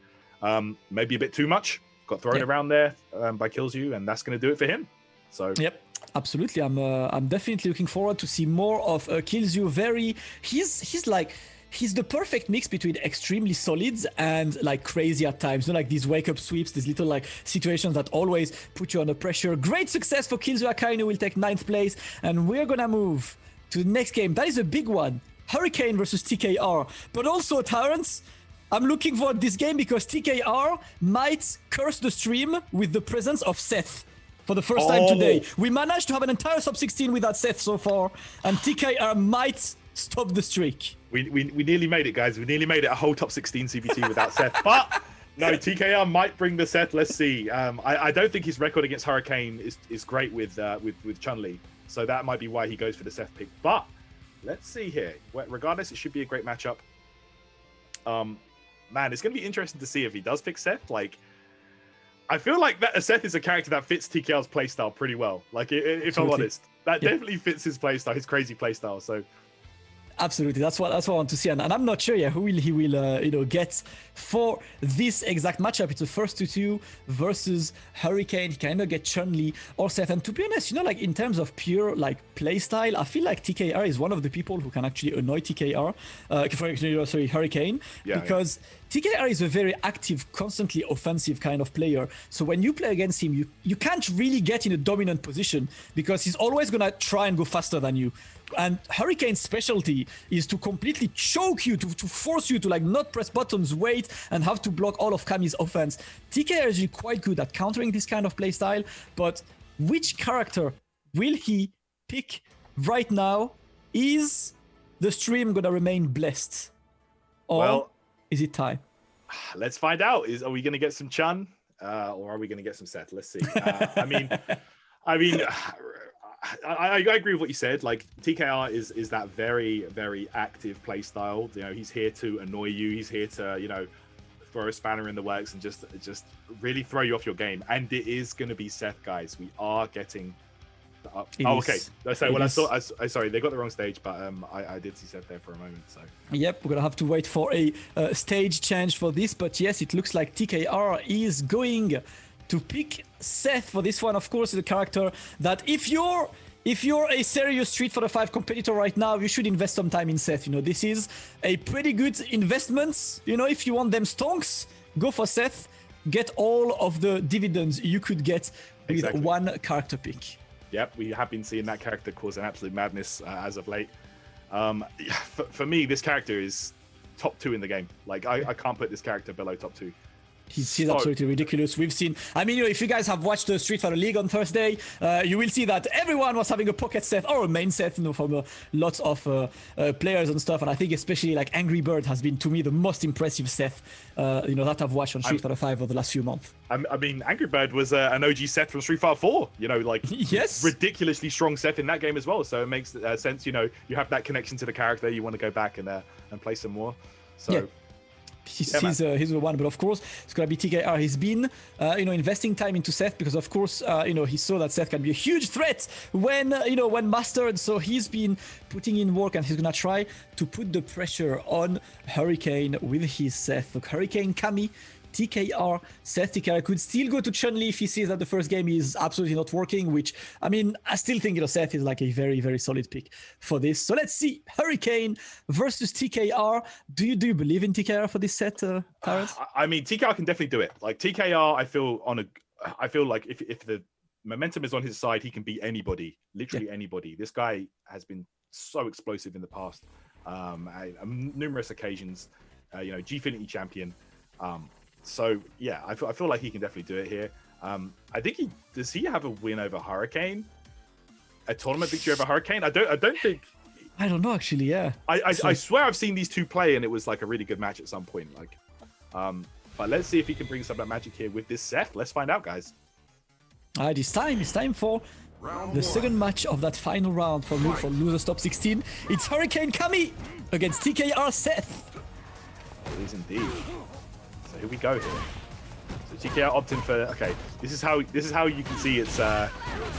Maybe a bit too much. Got thrown around there by Kills You, and that's going to do it for him. So, yep. Absolutely, I'm definitely looking forward to see more of Kills You. He's the perfect mix between extremely solids and like crazy at times. Like these wake up sweeps, these little like situations that always put you under pressure. Great success for Kills You. Akainu will take 9th place, and we're gonna move to the next game. That is a big one. Hurricane versus TKR. But also, Terrence, I'm looking for this game because TKR might curse the stream with the presence of Seth. For the first time today. We managed to have an entire sub 16 without Seth so far, and TKR might stop the streak. We nearly made it, guys. We nearly made it a whole top 16 CPT without Seth. But no, TKR might bring the Seth. Let's see. I don't think his record against Hurricane is great with Chun-Li, so that might be why he goes for the Seth pick. But let's see here. Regardless, it should be a great matchup. Man, it's going to be interesting to see if he does pick Seth. Like, I feel like that Seth is a character that fits TKR's playstyle pretty well. Like, if I'm honest, that definitely fits his playstyle, his crazy playstyle. So. Absolutely, that's what I want to see, and I'm not sure yet who he will get for this exact matchup. It's the first 2-2 versus Hurricane. He can either get Chun-Li or Seth. And to be honest, like in terms of pure like play style, I feel like TKR is one of the people who can actually annoy TKR. Hurricane, because TKR is a very active, constantly offensive kind of player. So when you play against him, you can't really get in a dominant position because he's always gonna try and go faster than you. And Hurricane's specialty is to completely choke you, to force you to like not press buttons, wait, and have to block all of Kami's offense. TKR is quite good at countering this kind of playstyle, but which character will he pick right now? Is the stream gonna remain blessed? Or is it time? Let's find out. Are we gonna get some Chun? Or are we gonna get some Seth? Let's see. I agree with what you said. Like, TKR is that very, very active play style. He's here to annoy you. He's here to, throw a spanner in the works and just really throw you off your game. And it is going to be Seth, guys. We are getting. Okay. Sorry, they got the wrong stage, but I did see Seth there for a moment. So. Yep, we're gonna have to wait for a stage change for this. But yes, it looks like TKR is going to pick Seth for this one. Of course, is a character that if you're a serious Street Fighter 5 competitor right now, you should invest some time in Seth. This is a pretty good investment. If you want them stonks, go for Seth. Get all of the dividends you could get with one character pick. Yep, we have been seeing that character cause an absolute madness as of late. For me, this character is top 2 in the game. Like, I can't put this character below top 2. He's absolutely ridiculous. We've seen, I mean, if you guys have watched the Street Fighter League on Thursday, you will see that everyone was having a pocket Seth or a main Seth, from lots of players and stuff. And I think especially like Angry Bird has been, to me, the most impressive Seth, that I've watched on Street Fighter 5 over the last few months. I mean, Angry Bird was an OG Seth from Street Fighter 4, yes, ridiculously strong Seth in that game as well. So it makes sense, you have that connection to the character. You want to go back and play some more. So. Yeah. He's the one, but of course it's gonna be TKR. He's been investing time into Seth because of course he saw that Seth can be a huge threat when mastered, so he's been putting in work and he's gonna try to put the pressure on Hurricane with his Seth. Look, Hurricane, Kami, TKR, Seth. TKR could still go to Chun-Li if he sees that the first game is absolutely not working, which, I mean, I still think Seth is like a very, very solid pick for this. So let's see, Hurricane versus TKR. Do you believe in TKR for this set, Tyrus? I mean, TKR can definitely do it. Like TKR, I feel like if the momentum is on his side, he can beat anybody, literally anybody. This guy has been so explosive in the past, numerous occasions. Gfinity champion. So yeah, I feel like he can definitely do it here. I think does he have a win over Hurricane? A tournament victory over Hurricane? I don't think. I don't know actually. Yeah. I swear I've seen these two play and it was like a really good match at some point. But let's see if he can bring some of that magic here with this Seth. Let's find out, guys. Alright, it's time for the second match of that final round for losers top 16. It's Hurricane Kami against TKR Seth. It is indeed. So here we go. So TKR opting for this is how you can see it's the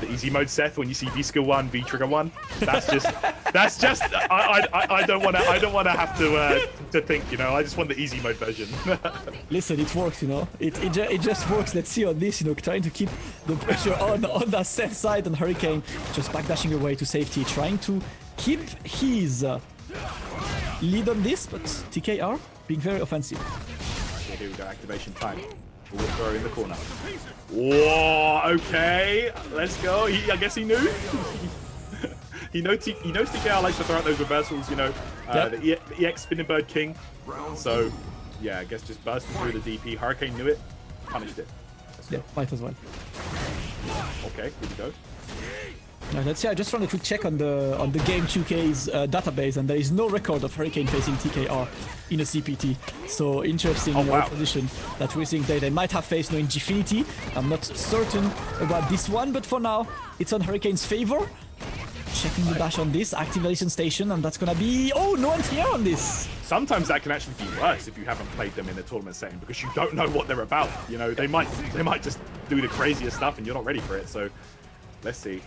easy mode Seth when you see V skill 1, V trigger 1. That's just I don't want to have to think, I just want the easy mode version. Listen, it works, it just works. Let's see on this, trying to keep the pressure on that Seth side, and Hurricane just backdashing away to safety, trying to keep his lead on this, but TKR being very offensive. Okay, here we go, activation time. We'll throw in the corner. Whoa, okay, let's go. I guess he knew. he knows TKR likes to throw out those reversals, the EX Spinning Bird King. So, yeah, I guess just bursting through the DP. Hurricane knew it, punished it. Yeah, might as well. Okay, here we go. Now, let's see, I just ran a quick check on the Game 2K's database, and there is no record of Hurricane facing TKR in a CPT. So interesting position that we're seeing there. They might have faced in Gfinity. I'm not certain about this one, but for now, it's on Hurricane's favor. Checking the dash on this activation station, and that's gonna be no anti-air on this. Sometimes that can actually be worse if you haven't played them in a tournament setting because you don't know what they're about. They might just do the craziest stuff and you're not ready for it. So. Let's see.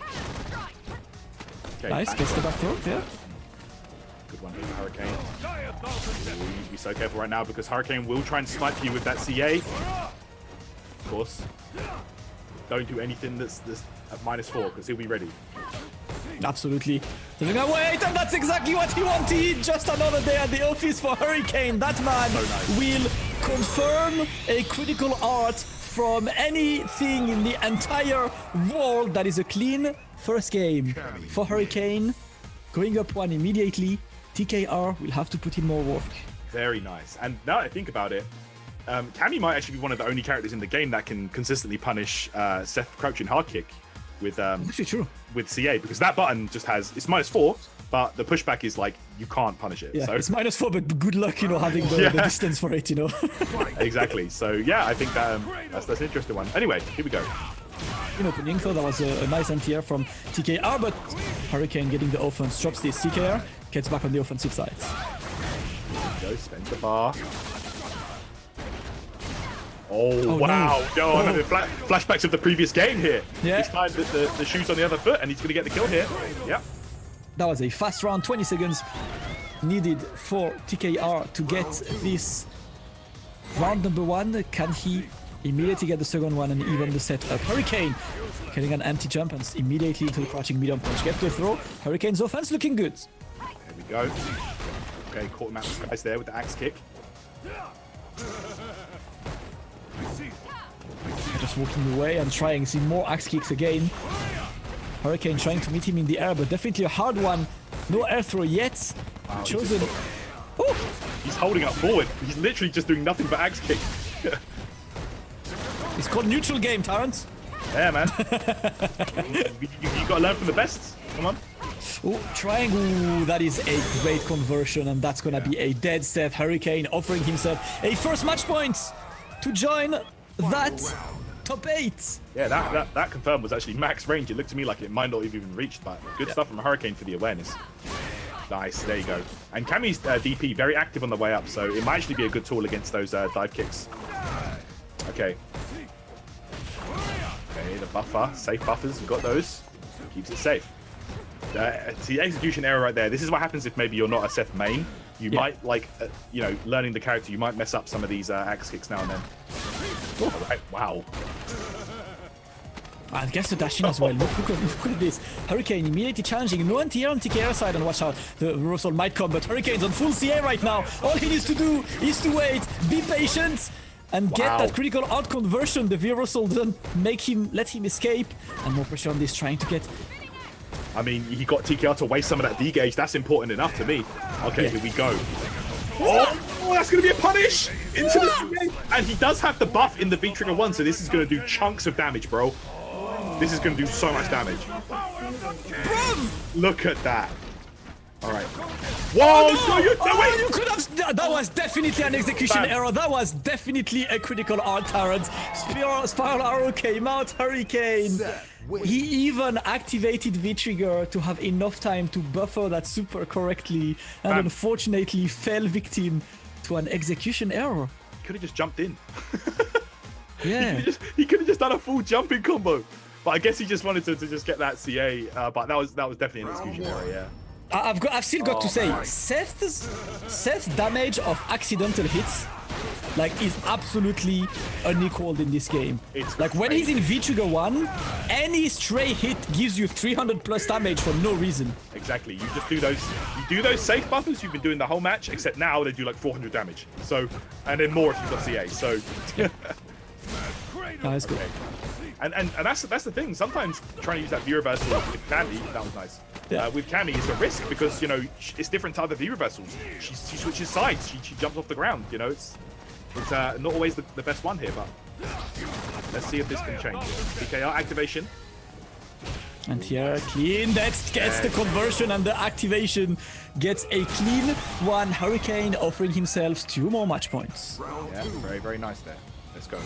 Okay, nice, gets the back throw, yeah. Good one here for Hurricane. Ooh, you need to be so careful right now because Hurricane will try and snipe you with that CA. Of course. Don't do anything that's at -4 because he'll be ready. Absolutely. Wait, and that's exactly what he wanted. Just another day at the office for Hurricane. That man will confirm a critical art from anything in the entire world. That is a clean first game for Hurricane. Going up 1 immediately. TKR will have to put in more work. Very nice. And now that I think about it, Kami might actually be one of the only characters in the game that can consistently punish Seth crouching hard kick with actually true with CA, because that button just has it's -4, but the pushback is like you can't punish it. Yeah, so it's -4, but good luck, having the distance for it, Exactly. So yeah, I think that that's an interesting one. Anyway, here we go. Opening, though, that was a nice anti-air from TKR, but Hurricane getting the offense, drops this. TKR gets back on the offensive side. Go, spends the bar. Oh wow! No, I'm having flashbacks of the previous game here. Yeah. This time the shoe's on the other foot, and he's going to get the kill here. Yep. That was a fast round. 20 seconds needed for TKR to get this round number 1. Can he immediately get the second one and even the set up? Hurricane getting an empty jump and immediately into the crouching medium punch. Get the throw. Hurricane's offense looking good. Here we go. Okay, caught him out the skies there with the axe kick. Just walking away and trying to see more axe kicks again. Hurricane trying to meet him in the air, but definitely a hard one. No air throw yet. Wow, chosen. He's holding up forward. He's literally just doing nothing but axe kick. It's called neutral game, Terrence. Yeah, man. you got to learn from the best. Come on. Oh, trying. Ooh, that is a great conversion, and that's gonna be a dead Seth. Hurricane offering himself a first match point to join that top 8. Yeah, that confirmed was actually max range. It looked to me like it might not have even reached, but good stuff from Hurricane for the awareness. Nice, there you go. And Cammy's DP very active on the way up, so it might actually be a good tool against those dive kicks. Okay. Okay, the buffer, safe buffers, we've got those. Keeps it safe. The execution error right there. This is what happens if maybe you're not a Seth main. You might, like, you know, learning the character, you might mess up some of these axe kicks now and then. Oh, right. Wow. I guess the dashing as well. Look at this. Hurricane immediately challenging. No anti-air on TKR side, and watch out. The reversal might come, but Hurricane's on full CA right now. All he needs to do is to wait, be patient, and get that critical out conversion. The reversal doesn't let him escape, and more pressure on this, trying to get... I mean, he got TKR to waste some of that D-gauge. That's important enough to me. Okay, here we go. Oh, that's going to be a punish into the CA. And he does have the buff in the V-Trigger 1, so this is going to do chunks of damage, bro. This is going to do so much damage. Look at that. All right. Whoa! Oh, no! You could have... That was definitely an execution error. That was definitely a critical art, Terrence. Spiral arrow came out, Hurricane. He even activated V-Trigger to have enough time to buffer that super correctly, and unfortunately fell victim to an execution error. He could have just jumped in. Yeah. He could have just done a full jumping combo. But I guess he just wanted to just get that CA. But that was definitely an execution error, yeah. I've still got to say, Seth's damage of accidental hits, like, is absolutely unequaled in this game. It's like when he's in V-Trigger 1, any stray hit gives you 300 plus damage for no reason. Exactly. You just do those safe buffers you've been doing the whole match, except now they do like 400 damage. So, and then more if you've got CA. So, that's good. And that's the thing. Sometimes trying to use that V reversal with Cammy, that was nice. Yeah. With Cammy, it's a risk because, you know, it's different type of V reversals. She switches sides. She jumps off the ground. You know, it's not always the best one here, but let's see if this can change. TKR activation. And here, clean. That gets the conversion, and the activation gets a clean one. Hurricane offering himself 2 more match points. Yeah, very, very nice there. Let's go.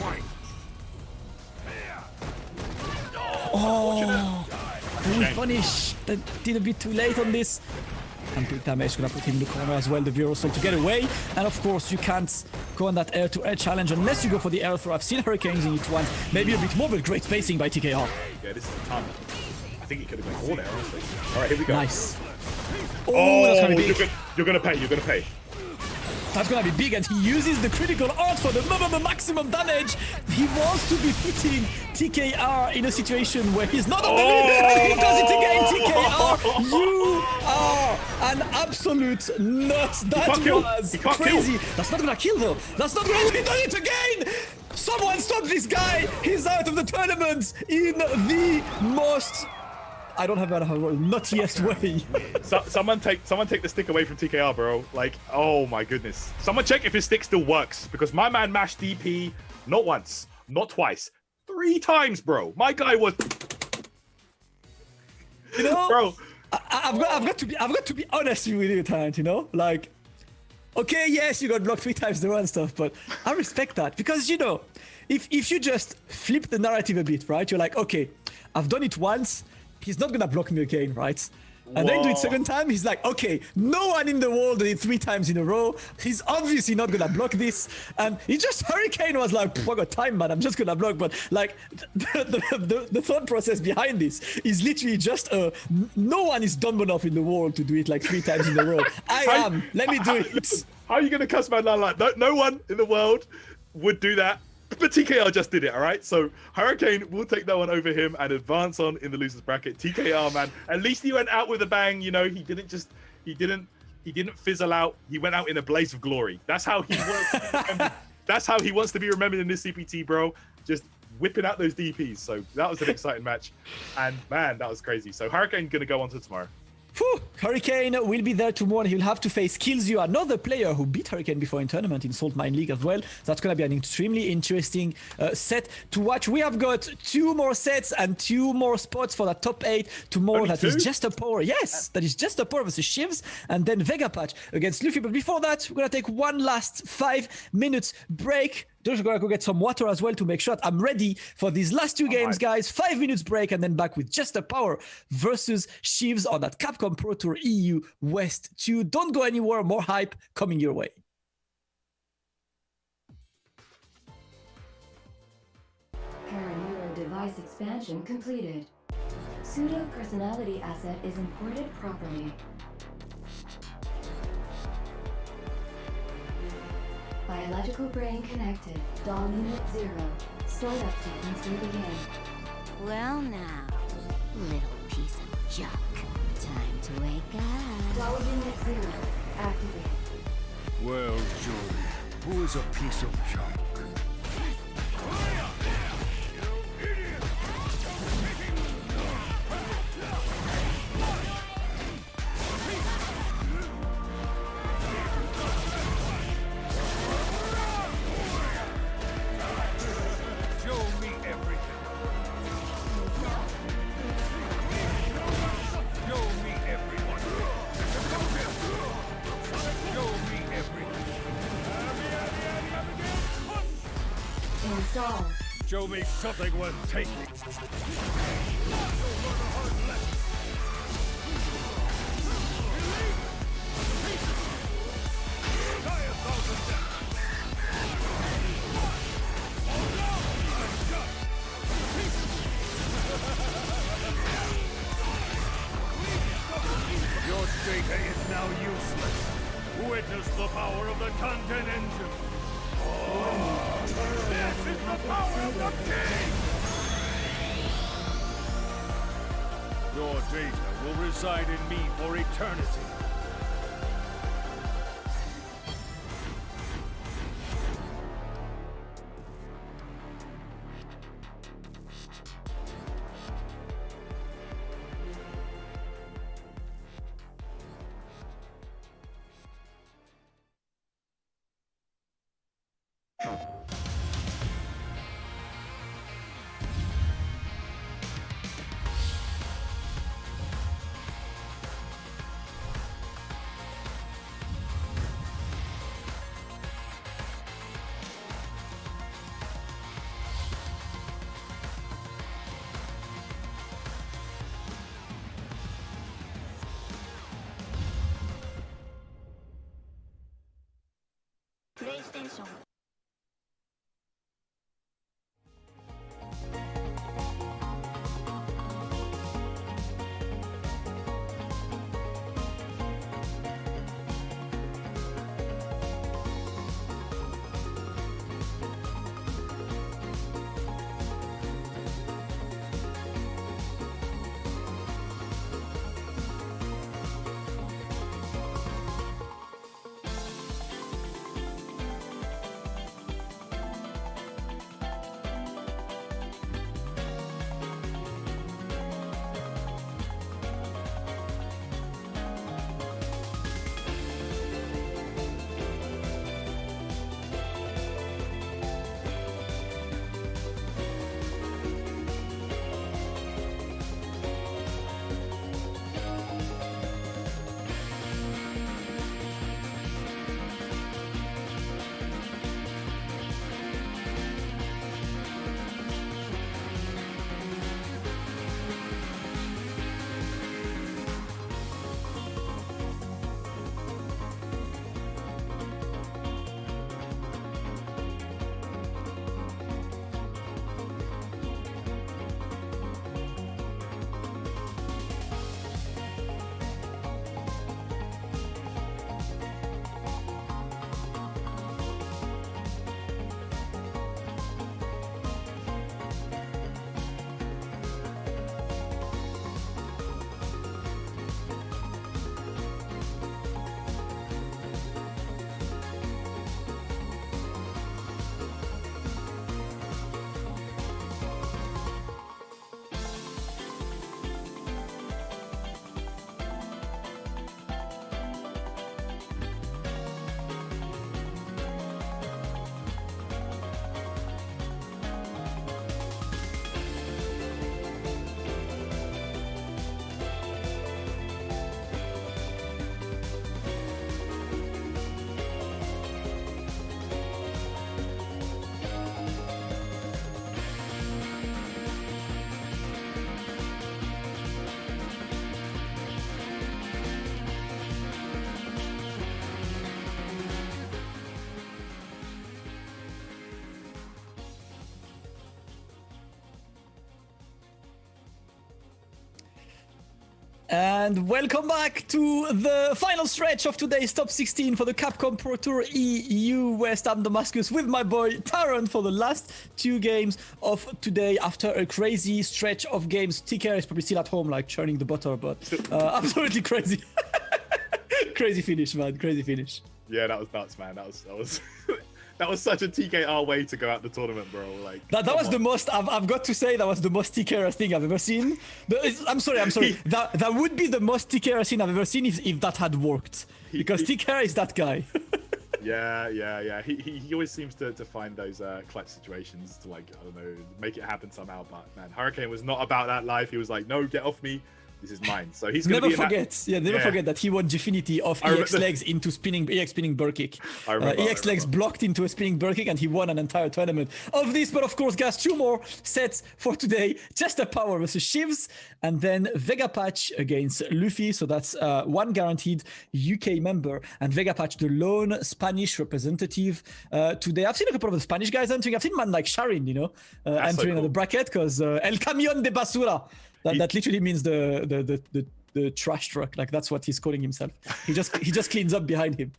Oh, full punish. That did a bit too late on this. And big damage gonna put him in the corner as well. The reversal to get away. And of course, you can't go on that air-to-air challenge unless you go for the air throw. I've seen Hurricanes in it once. Maybe a bit more, but great spacing by TKR. Yeah, this is a ton. I think he could have gone all there, honestly. All right, here we go. Nice. Oh, that's gonna be big. You're gonna pay. You're gonna pay. That's gonna be big, and he uses the critical art for the maximum damage. He wants to be putting TKR in a situation where he's not on the lead, and he does it again. TKR, you are an absolute nut. That was crazy. That's not gonna kill though. That's not gonna. He done it again. Someone stop this guy. He's out of the tournament in the most. I don't have that nuttiest way. Someone take the stick away from TKR, bro. Like, oh my goodness. Someone check if his stick still works, because my man mashed DP not once, not twice, 3 times, bro. My guy was, you know, bro. I've got to be honest with you, Tarrant. You know, like, okay, yes, you got blocked 3 times in a row and stuff, but I respect that, because, you know, if you just flip the narrative a bit, right? You're like, okay, I've done it once. He's not gonna block me again, right? And then do it 2nd time, he's like, okay, no one in the world did it 3 times in a row. He's obviously not gonna block this. And he just, Hurricane was like, I got time, man, I'm just gonna block. But like, the thought process behind this is literally just no one is dumb enough in the world to do it like 3 times in a row. Let me do it. How are you gonna cuss man like that? No one in the world would do that. But TKR just did it, all right? So Hurricane will take that one over him and advance on in the losers bracket. TKR, man, at least he went out with a bang. You know, he didn't fizzle out. He went out in a blaze of glory. That's how he wants. That's how he wants to be remembered in this CPT, bro. Just whipping out those DPs. So that was an exciting match, and man, that was crazy. So Hurricane gonna go on to tomorrow. Whew, Hurricane will be there tomorrow and he'll have to face Killzio, another player who beat Hurricane before in tournament in Salt Mine League as well. That's going to be an extremely interesting set to watch. We have got 2 more sets and 2 more spots for the top 8 tomorrow. Only That 2? is just a power. Yes, that is just a power versus Shivs and then Vega Patch against Luffy. But before that, we're going to take one last 5 minutes break. Just gonna go get some water as well to make sure that I'm ready for these last 2 games, guys. 5 minutes break and then back with Just a Power versus Shivs on that Capcom Pro Tour EU West 2. Don't go anywhere, more hype coming your way. Paraneuro device expansion completed. Pseudo personality asset is imported properly. Biological brain connected. Doll unit 0. Startup sequence will begin. Well now, little piece of junk. Time to wake up. Doll unit 0. Activated. Well, Jordan, who is a piece of junk? Install. Show me something worth taking. Your data is now useless. Witness the power of the content engine. This is the power of the king! Your data will reside in me for eternity. PlayStation. And welcome back to the final stretch of today's top 16 for the Capcom Pro Tour EU West. I'm Damascus with my boy Taron for the last 2 games of today after a crazy stretch of games. TK is probably still at home like churning the butter, but absolutely crazy. Crazy finish, man. Crazy finish. Yeah, that was nuts, man. That was that was such a TKR way to go out the tournament, bro. Like that was the most. I've got to say that was the most TKR thing I've ever seen. I'm sorry. That would be the most TKR thing I've ever seen if that had worked. Because TKR is that guy. Yeah. He always seems to find those clutch situations to, like, I don't know, make it happen somehow. But man, Hurricane was not about that life. He was like, no, get off me. This is mine. So he's gonna never forget that he won Gfinity off EX legs into EX spinning bird kick. EX legs blocked into a spinning bird kick, and he won an entire tournament of this. But of course, guys, 2 more sets for today. Chester Power versus Shivs, and then Vega Patch against Luffy. So that's 1 guaranteed UK member, and Vega Patch, the lone Spanish representative today. I've seen a couple of the Spanish guys entering. I've seen man like Sharin, entering the bracket because El Camión de Basura. That literally means the trash truck. Like, that's what he's calling himself. He just cleans up behind him.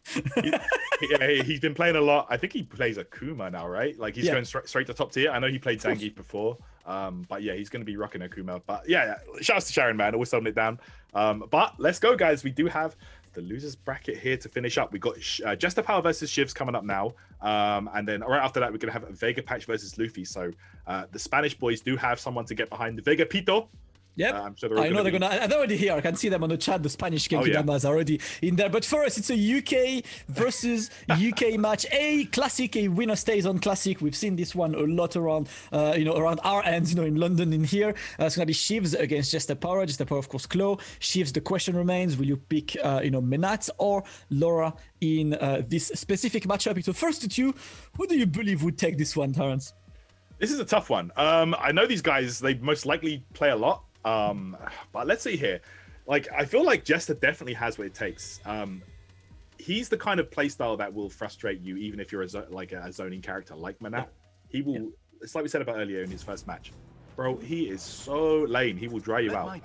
He's been playing a lot. I think he plays Akuma now, right? Like, he's going straight to top tier. I know he played Zangief before, but yeah, he's going to be rocking Akuma. But yeah, shout out to Sharon, man, always holding it down. But let's go, guys. We do have the losers bracket here to finish up. We got Jester Power versus Shivs coming up now, and then right after that we're gonna have Vega Patch versus Luffy. So the Spanish boys do have someone to get behind. Vega Pito. Yep, I know they're gonna. They're already here. I can see them on the chat. The Spanish Genki Damas are already in there. But first, it's a UK versus UK match. A classic, a winner stays on classic. We've seen this one a lot around, around our ends, in London, in here. It's gonna be Shivs against Jester Power. Jester Power, of course, Claw. Shivs. The question remains: will you pick, Menat or Laura in this specific matchup? It's the first 2. Who do you believe would take this one, Terrence? This is a tough one. I know these guys. They most likely play a lot. But let's see here. Like, I feel like Jester definitely has what it takes. He's the kind of playstyle that will frustrate you, even if you're a zoning character like Manat. He will. It's like we said about earlier in his first match, bro. He is so lame. He will dry you out.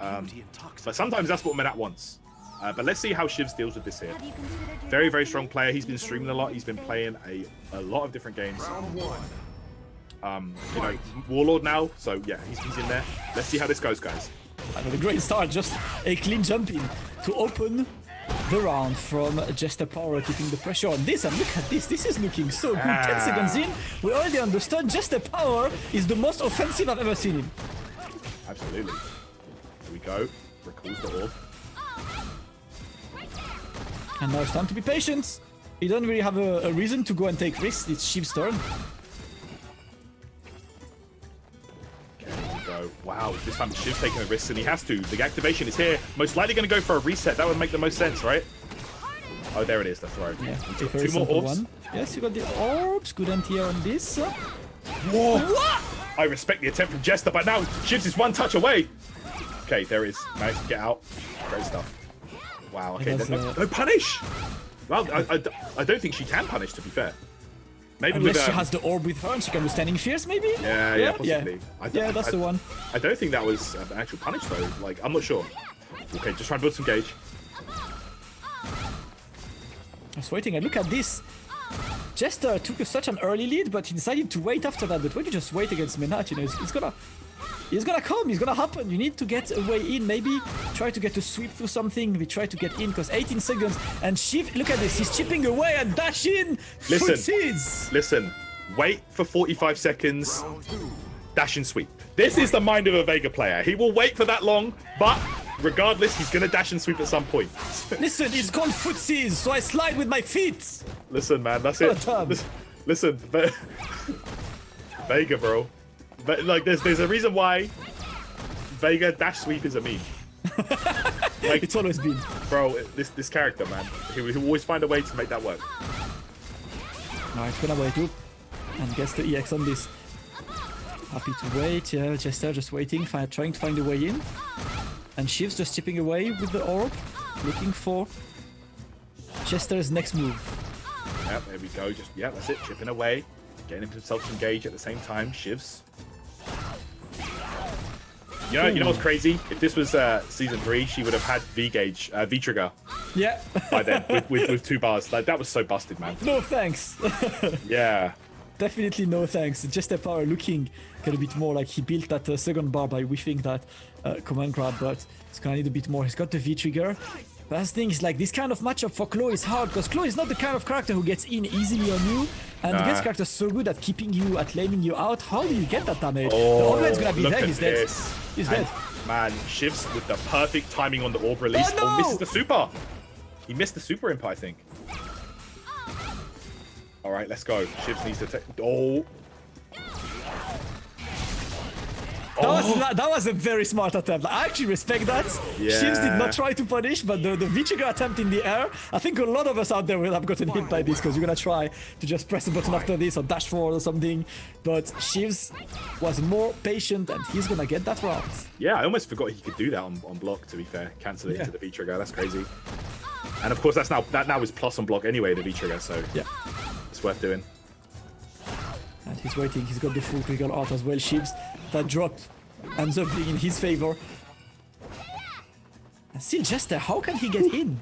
But sometimes that's what Manat wants. But let's see how Shivs deals with this here. Very, very strong player. He's been streaming a lot. He's been playing a lot of different games. Warlord now, so yeah, he's in there. Let's see how this goes, guys. A great start, just a clean jump in to open the round from Jester Power, keeping the pressure on this. And look at this, this is looking so good. 10 seconds in, we already understood Jester Power is the most offensive I've ever seen him. Absolutely. Here we go. Recalls the orb. And now it's time to be patient. He doesn't really have a reason to go and take risks. It's Shiv's turn. Wow, this time Shiv's taking a risk, and he has to. The activation is here. Most likely going to go for a reset. That would make the most sense, right? Oh, there it is. That's right. Yeah, 2 more orbs. One. Yes, you got the orbs. Good anti-air on this. Whoa! What? I respect the attempt from Jester, but now Shivs is 1 touch away. Okay, there is. Nice. Get out. Great stuff. Wow. Okay, no punish. Well, I don't think she can punish, to be fair. Maybe unless she has the orb with her and she can be standing fierce, maybe? Yeah, possibly. Yeah, that's the one. I don't think that was an actual punish, though. Like, I'm not sure. Okay, just try and build some gauge. I was waiting, and look at this. Jester took such an early lead, but he decided to wait after that. But when you just wait against Menat, it's gonna come, it's gonna happen. You need to get a way in, maybe try to get to sweep through something. We try to get in because 18 seconds and Shiv, look at this, he's chipping away and dash in. Listen, wait for 45 seconds, dash and sweep. This is the mind of a Vega player. He will wait for that long, but regardless, he's gonna dash and sweep at some point. Listen, it's called footsies, so I slide with my feet. Listen, man, that's it. Listen, Vega, bro. But like, there's a reason why Vega dash sweep is a meme. Like, it's always been. Bro, this character, man, he will always find a way to make that work. Now it's gonna wait up and gets the EX on this. Happy to wait. Yeah, Jester just waiting, trying to find a way in, and Shiv's just chipping away with the orb, looking for Jester's next move. Yep, there we go. That's it. Chipping away, getting himself some gauge at the same time. Shivs. You know what's crazy? If this was season 3, she would have had V-Gauge, V-Trigger. Yeah. By then, with 2 bars. Like, that was so busted, man. No thanks. Yeah. Definitely no thanks. Just a power looking a bit more like he built that second bar by whiffing that command grab, but it's gonna need a bit more. He's got the V-Trigger. But the thing is, like, this kind of matchup for Chloe is hard, because Chloe is not the kind of character who gets in easily on you, and the best character is so good at keeping you, at laning you out. How do you get that damage? The Orb gonna be there, he's dead. He's dead. Man, Shivs with the perfect timing on the Orb release. Oh, misses the super. He missed the super imp, I think. All right, let's go. Shivs needs to take... Oh. That was a very smart attempt. I actually respect that. Yeah. Shivs did not try to punish, but the V-Trigger attempt in the air, I think a lot of us out there will have gotten hit by this, because you're gonna try to just press a button after this or dash forward or something. But Shivs was more patient, and he's gonna get that round. Yeah, I almost forgot he could do that on block, to be fair. Cancel it into the V-Trigger. That's crazy. And of course, that now is plus on block anyway, the V-Trigger, so yeah, it's worth doing. And he's waiting. He's got the full critical art as well. Shivs, that drop ends up being in his favor. And still Jester, how can he get in?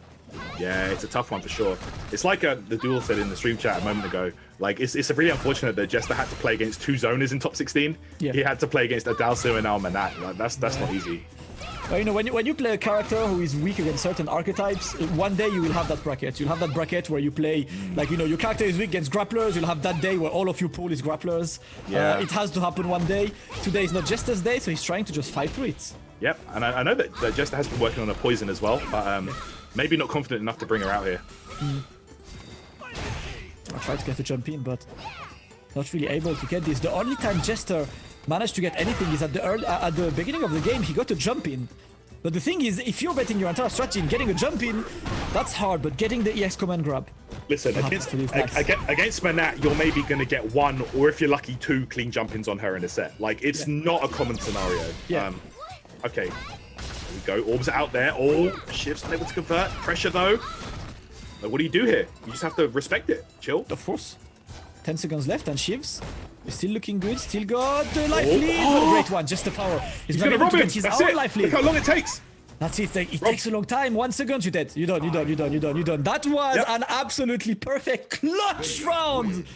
Yeah, it's a tough one for sure. It's like the Duel said in the stream chat a moment ago. Like, it's really unfortunate that Jester had to play against 2 zoners in top 16. Yeah. He had to play against Adalso and Almanat. Like, that's not easy. Well, you know, when you play a character who is weak against certain archetypes, one day you will have that bracket. You'll have that bracket where you play, like, you know, your character is weak against grapplers. You'll have that day where all of your pool is grapplers. Yeah. It has to happen one day. Today is not Jester's day, so he's trying to just fight through it. Yep, and I know that Jester has been working on a poison as well, but maybe not confident enough to bring her out here. I tried to get a jump in, but not really able to get this. The only time Jester managed to get anything is at the beginning of the game. He got a jump in. But the thing is, if you're betting your entire strategy in getting a jump in, that's hard, but getting the EX command grab... Listen, against Manat, you're maybe going to get 1, or if you're lucky, 2 clean jump-ins on her in a set. Like, it's not a common scenario. Yeah. Okay, there we go. Orbs are out there. Oh, Shiv's unable to convert. Pressure, though. Like, what do you do here? You just have to respect it. Chill. Of course. 10 seconds left, and Shivs is still looking good. Still got the life lead. Oh, great one. Just the power. He's going to rob him. That's it. Life lead. Look how long it takes. That's it. It takes a long time. 1 second, you're dead. You're done. That was an absolutely perfect clutch round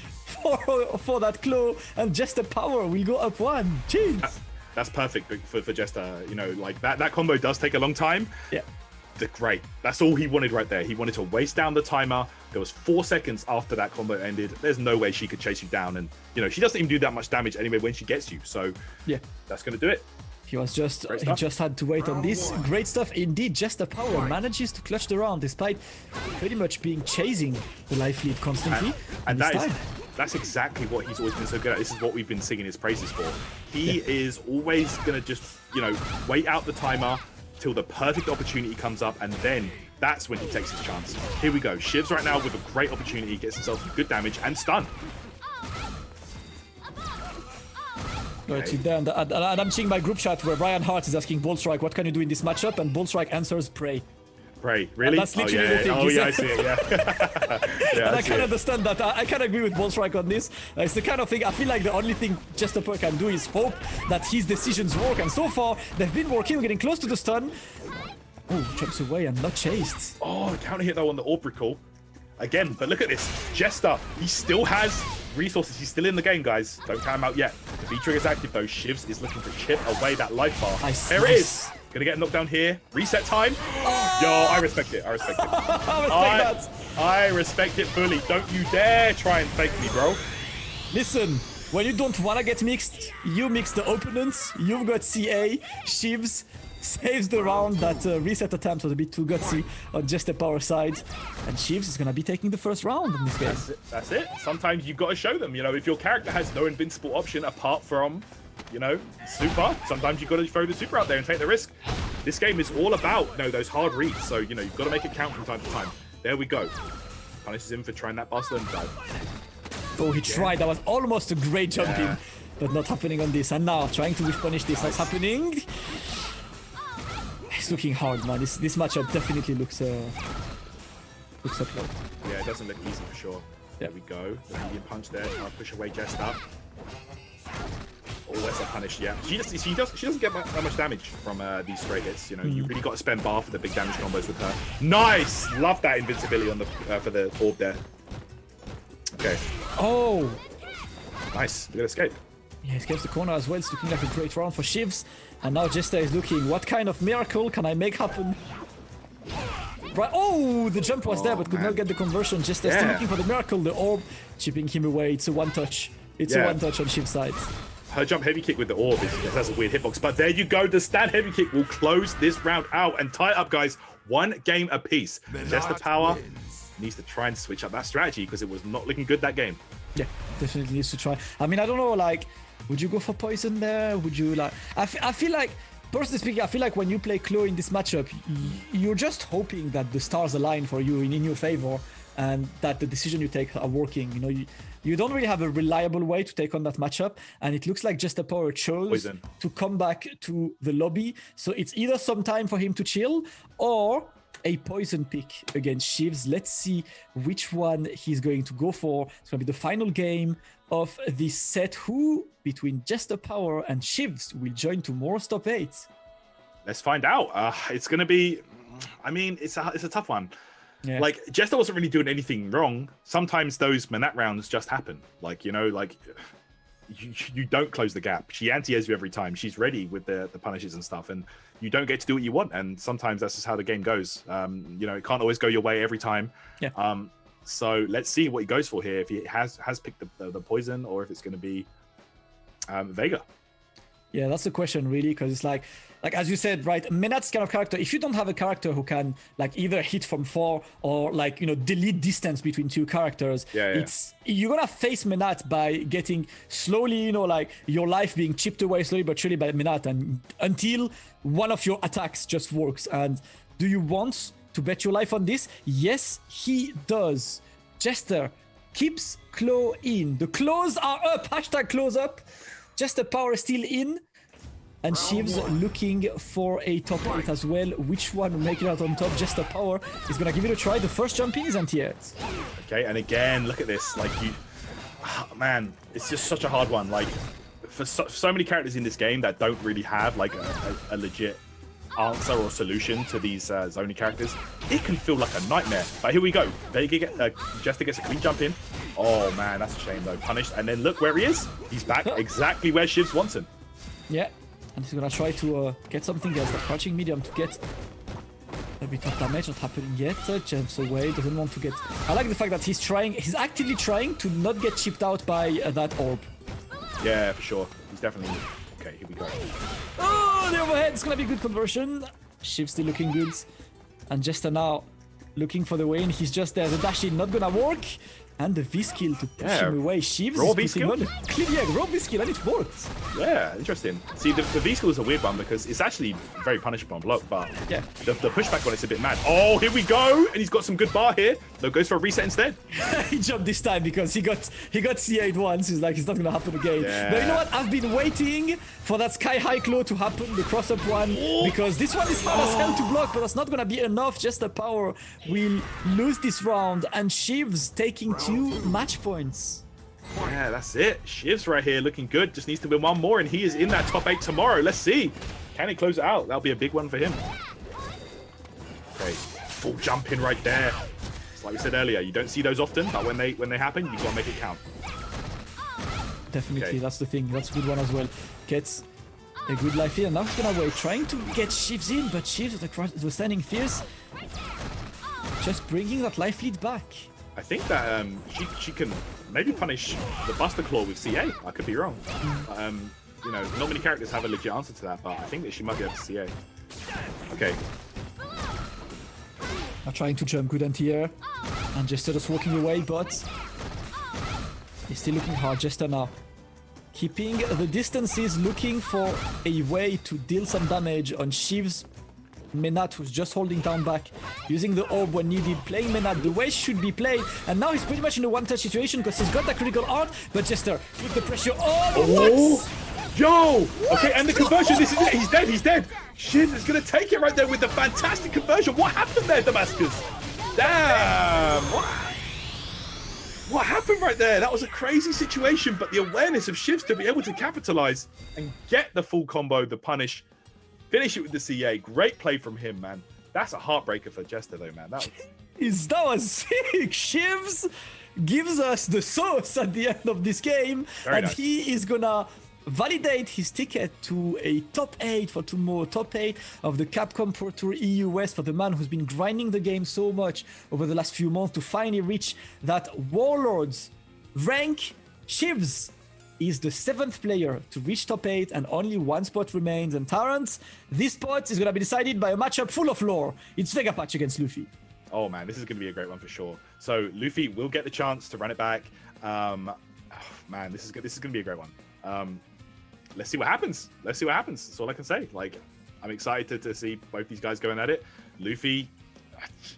for that claw, and just the power will go up 1. Jeez. That's perfect for Jester. You know, like that combo does take a long time. Yeah. Great. That's all he wanted right there. He wanted to waste down the timer. There was 4 seconds after that combo ended. There's no way she could chase you down, and you know she doesn't even do that much damage anyway when she gets you. So yeah, that's gonna do it. He just had to wait on this. Great stuff indeed. Just the power manages to clutch the round despite pretty much being chasing the life lead constantly. And that's exactly what he's always been so good at. This is what we've been singing his praises for. He is always gonna just, you know, wait out the timer till the perfect opportunity comes up, and then that's when he takes his chance. Here we go. Shivs right now with a great opportunity, gets himself some good damage and stun. Okay. And I'm seeing my group chat where Brian Hart is asking Bullstrike, what can you do in this matchup? And Bullstrike answers, pray. Pray, really? And that's literally the thing. I see it, yeah. And I can understand that. I can agree with Bullstrike on this. It's the kind of thing, I feel like the only thing Jester can do is hope that his decisions work. And so far, they've been working, getting close to the stun. Oh, jumps away and not chased. Oh, counter hit though on the orb recall. Again, but look at this. Jester, he still has resources. He's still in the game, guys. Don't count him out yet. The V-Trigger's active though. Shivs is looking to chip away that life bar. There it is. Gonna get a knockdown here. Reset time. Oh! Yo, I respect it. I respect it. I respect it fully. Don't you dare try and fake me, bro. Listen, when you don't wanna get mixed, you mix the opponents. You've got CA. Shivs saves the round. That reset attempt was a bit too gutsy on just the power side. And Shivs is gonna be taking the first round in this game. That's it. Sometimes you've got to show them. You know, if your character has no invincible option apart from, you know, super, sometimes you've got to throw the super out there and take the risk. This game is all about, you know, those hard reads. So, you know, you've got to make it count from time to time. There we go. Punishes him for trying that Barcelona dive. Oh, he tried. That was almost a great jump in, but not happening on this. And now trying to punish this. That's happening. It's looking hard, man. This matchup definitely looks upload. Yeah, it doesn't look easy for sure. There we go. The medium punch there, trying to push away Jester. Oh, that's a punish. Yeah, she doesn't get that much damage from these straight hits. You know, you really got to spend bar for the big damage combos with her. Nice, love that invincibility on the for the orb there. Okay. Oh. Nice. Good escape. Yeah, escapes the corner as well. It's looking like a great round for Shivs. And now Jester is looking, what kind of miracle can I make happen? Right. Oh, the jump was there, but could not get the conversion. Jester still looking for the miracle. The orb chipping him away. It's a one touch. It's a one touch on Shiv's side. Her jump heavy kick with the orb has a weird hitbox, but there you go. The stand heavy kick will close this round out and tie it up, guys. 1 game apiece. Jester Power needs to try and switch up that strategy because it was not looking good that game. Yeah, definitely needs to try. I mean, I don't know, like, would you go for poison there? Would you like? I feel like, personally speaking, I feel like when you play Chloe in this matchup, you're just hoping that the stars align for you in your favor and that the decision you take are working. You know, you don't really have a reliable way to take on that matchup, and it looks like Jester Power chose to come back to the lobby. So it's either some time for him to chill or a poison pick against Shivs. Let's see which one he's going to go for. It's going to be the final game of this set. Who between Jester Power and Shivs will join tomorrow's top 8? Let's find out. It's going to be, I mean, it's a tough one. Yeah. Like, Jester wasn't really doing anything wrong. Sometimes those Manat rounds just happen. Like, you know, like, you don't close the gap. She anti-airs you every time. She's ready with the punishes and stuff, and you don't get to do what you want. And sometimes that's just how the game goes. You know, it can't always go your way every time. Yeah. So let's see what he goes for here. If he has picked the poison, or if it's going to be Vega. Yeah, that's the question, really, because it's like as you said, right, Menat's kind of character, if you don't have a character who can like either hit from 4 or like, you know, delete distance between 2 characters, you're gonna face Menat by getting slowly, you know, like your life being chipped away slowly but surely by Menat, and until one of your attacks just works. And do you want to bet your life on this? Yes, he does. Jester keeps Claw in. The claws are up. Hashtag claws up. Jester Power is still in. And Shivs looking for a top 8 as well. Which one will make it out on top? Jester Power is going to give it a try. The first jump in is anti-airs. Okay, and again, look at this. Like, man, it's just such a hard one. Like, for so many characters in this game that don't really have like a legit answer or solution to these zoning characters, it can feel like a nightmare. But here we go. Jester gets a clean jump in. Oh man, that's a shame though. Punished, and then look where he is. He's back exactly where Shivs wants him. Yeah, and he's gonna try to get something else. The crouching medium to get a bit of damage. Not happening yet. Jumps away. Doesn't want to get. I like the fact that he's actively trying to not get chipped out by that orb. Yeah, for sure. He's definitely. Okay, here we go. Oh, the overhead. It's gonna be a good conversion. Shivs still looking good, and Jester now looking for the win. He's just there. The dash in not gonna work. And the V-skill to push him away. Shivs raw V-skill? Raw V-skill, and it worked. Yeah, interesting. See, the V-skill is a weird one because it's actually very punishable on block, but the pushback on it's a bit mad. Oh, here we go! And he's got some good bar here. No, goes for a reset instead. He jumped this time because he got C8 once. He's like, it's not going to happen again. Yeah. But you know what? I've been waiting for that sky-high claw to happen, the cross-up one, because this one is hard as hell to block, but that's not going to be enough. Just the power will lose this round, and Shivs taking 2 match points. Yeah, that's it. Shivs right here looking good. Just needs to win one more, and he is in that top 8 tomorrow. Let's see. Can he close it out? That'll be a big one for him. Okay, full jump in right there. It's like we said earlier, you don't see those often, but when they happen, you gotta make it count. Definitely, that's the thing. That's a good one as well. Gets a good life here. Now he's gonna wait, trying to get Shivs in, but Shivs was standing fierce. Just bringing that life lead back. I think that she can maybe punish the Buster Claw with CA. I could be wrong. You know, not many characters have a legit answer to that, but I think that she might be able to CA. Okay. Now trying to jump good anti-air, and Jester just walking away, but he's still looking hard. Jester now keeping the distances, looking for a way to deal some damage on Shivs. Menat, who's just holding down back, using the orb when needed, playing Menat the way should be played, and now he's pretty much in a one-touch situation because he's got that critical art, but Jester with the pressure on. Oh, yo! Okay, and the conversion, this is it. He's dead, he's dead. Shivs is gonna take it right there with the fantastic conversion. What happened there, Damascus? Damn! What happened right there? That was a crazy situation, but the awareness of Shivs to be able to capitalize and get the full combo, the punish, finish it with the CA. Great play from him, man. That's a heartbreaker for Jester, though, man. That was sick. Shivs gives us the sauce at the end of this game, and nice. he is gonna validate his ticket to a top 8 for tomorrow, top 8 of the Capcom Pro Tour EU West, for the man who's been grinding the game so much over the last few months to finally reach that Warlords rank. Shivs is the 7th player to reach top 8, and only one spot remains. And Terrence, this spot is going to be decided by a matchup full of lore. It's Vegapatch against Luffy. Oh man, this is going to be a great one for sure. So Luffy will get the chance to run it back. Man, this is going to be a great one. Let's see what happens. That's all I can say. Like, I'm excited to see both these guys going at it. Luffy,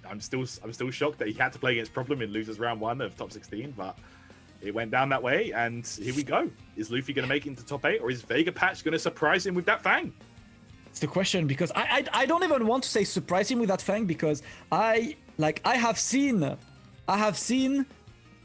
I'm still shocked that he had to play against Problem in losers round 1 of top 16, but it went down that way, and here we go. Is Luffy going to make it into top 8, or is Vegapatch going to surprise him with that Fang? It's the question, because I don't even want to say surprise him with that Fang, because I have seen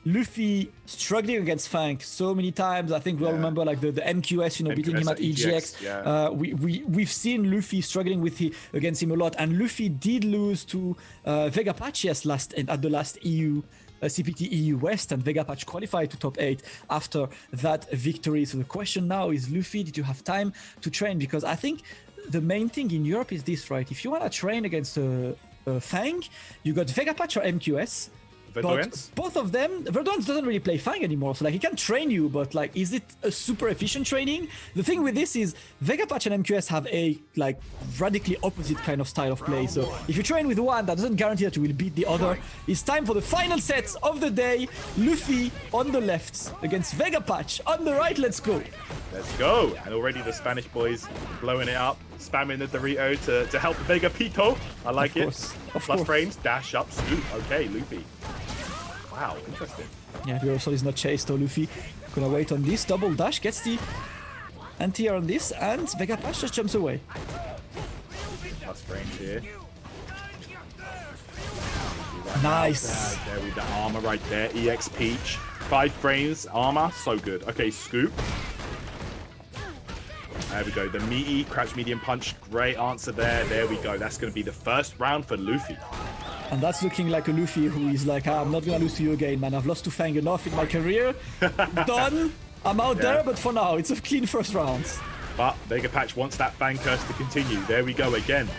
Luffy struggling against Fang so many times. I think we all remember like the MQS, beating him at EGX. Yeah. We've seen Luffy struggling against him a lot, and Luffy did lose to Vegapatch at the last EU CPT EU West, and Vegapatch qualified to top 8 after that victory. So the question now is, Luffy, did you have time to train? Because I think the main thing in Europe is this, right? If you want to train against a Fang, you got Vegapatch or MQS. But both of them, Verduance doesn't really play Fang anymore, so like he can train you, but like, is it a super efficient training? The thing with this is Vegapatch and MQS have a like radically opposite kind of style of play. So if you train with one, that doesn't guarantee that you will beat the other. It's time for the final sets of the day. Luffy on the left against Vegapatch on the right. Let's go. Let's go. And already the Spanish boys blowing it up, spamming the Dorito to help Vegapito. I like it. Plus frames, dash up, scoop. Okay, Luffy. Wow, interesting. Yeah, Virosol is not chased, though. Luffy gonna wait on this. Double dash, gets the anti-air on this, and Vegapatch just jumps away. Plus frames here. Nice. There with the armor right there. EX Peach. 5 frames, armor, so good. Okay, scoop. There we go. The meaty crouch medium punch. Great answer there. There we go. That's going to be the first round for Luffy. And that's looking like a Luffy who is like, I'm not gonna lose to you again, man. I've lost to Fang enough in my career. Done. I'm out there, but for now, it's a clean first round. But Vegapatch wants that Fang curse to continue. There we go again.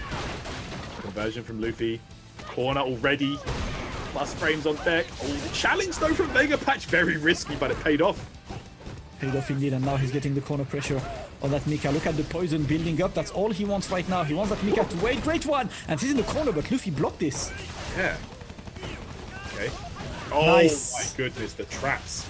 Conversion from Luffy. Corner already. Plus frames on deck. Oh, the challenge though from Vegapatch. Very risky, but it paid off. Paid off indeed, and now he's getting the corner pressure on that Mika. Look at the poison building up. That's all he wants right now. He wants that Mika to wait. Great one. And he's in the corner, but Luffy blocked this. Yeah. Okay. Oh nice. My goodness, the traps.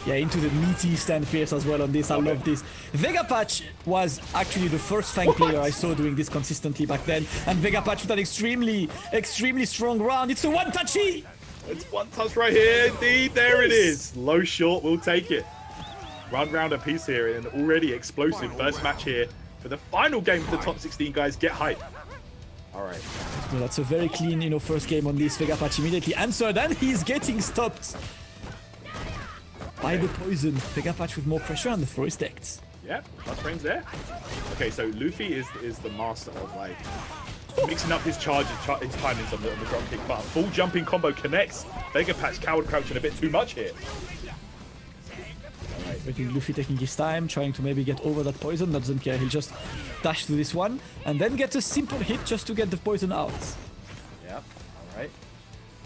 Yeah, into the meaty stand fierce as well on this. I love this. Vegapatch was actually the first Fang player I saw doing this consistently back then. And Vegapatch with an extremely strong round. It's a one-touchy. It's one touch right here. Indeed, there it is. Low short, we'll take it. Run round a piece here, and already explosive first match here for the final game for the top 16 guys. Get hype. All right. Well, that's a very clean, first game on this. Vegapatch immediately answered, and he's getting stopped by the poison. Vegapatch with more pressure, and the throw is decked. Yeah, plus frames there. Okay, so Luffy is the master of like mixing up his charges, his timings on the drop kick, but a full jumping combo connects. Vegapatch coward crouching a bit too much here. Luffy taking his time, trying to maybe get over that poison. Doesn't care. He'll just dash to this one and then get a simple hit just to get the poison out. Yeah. All right.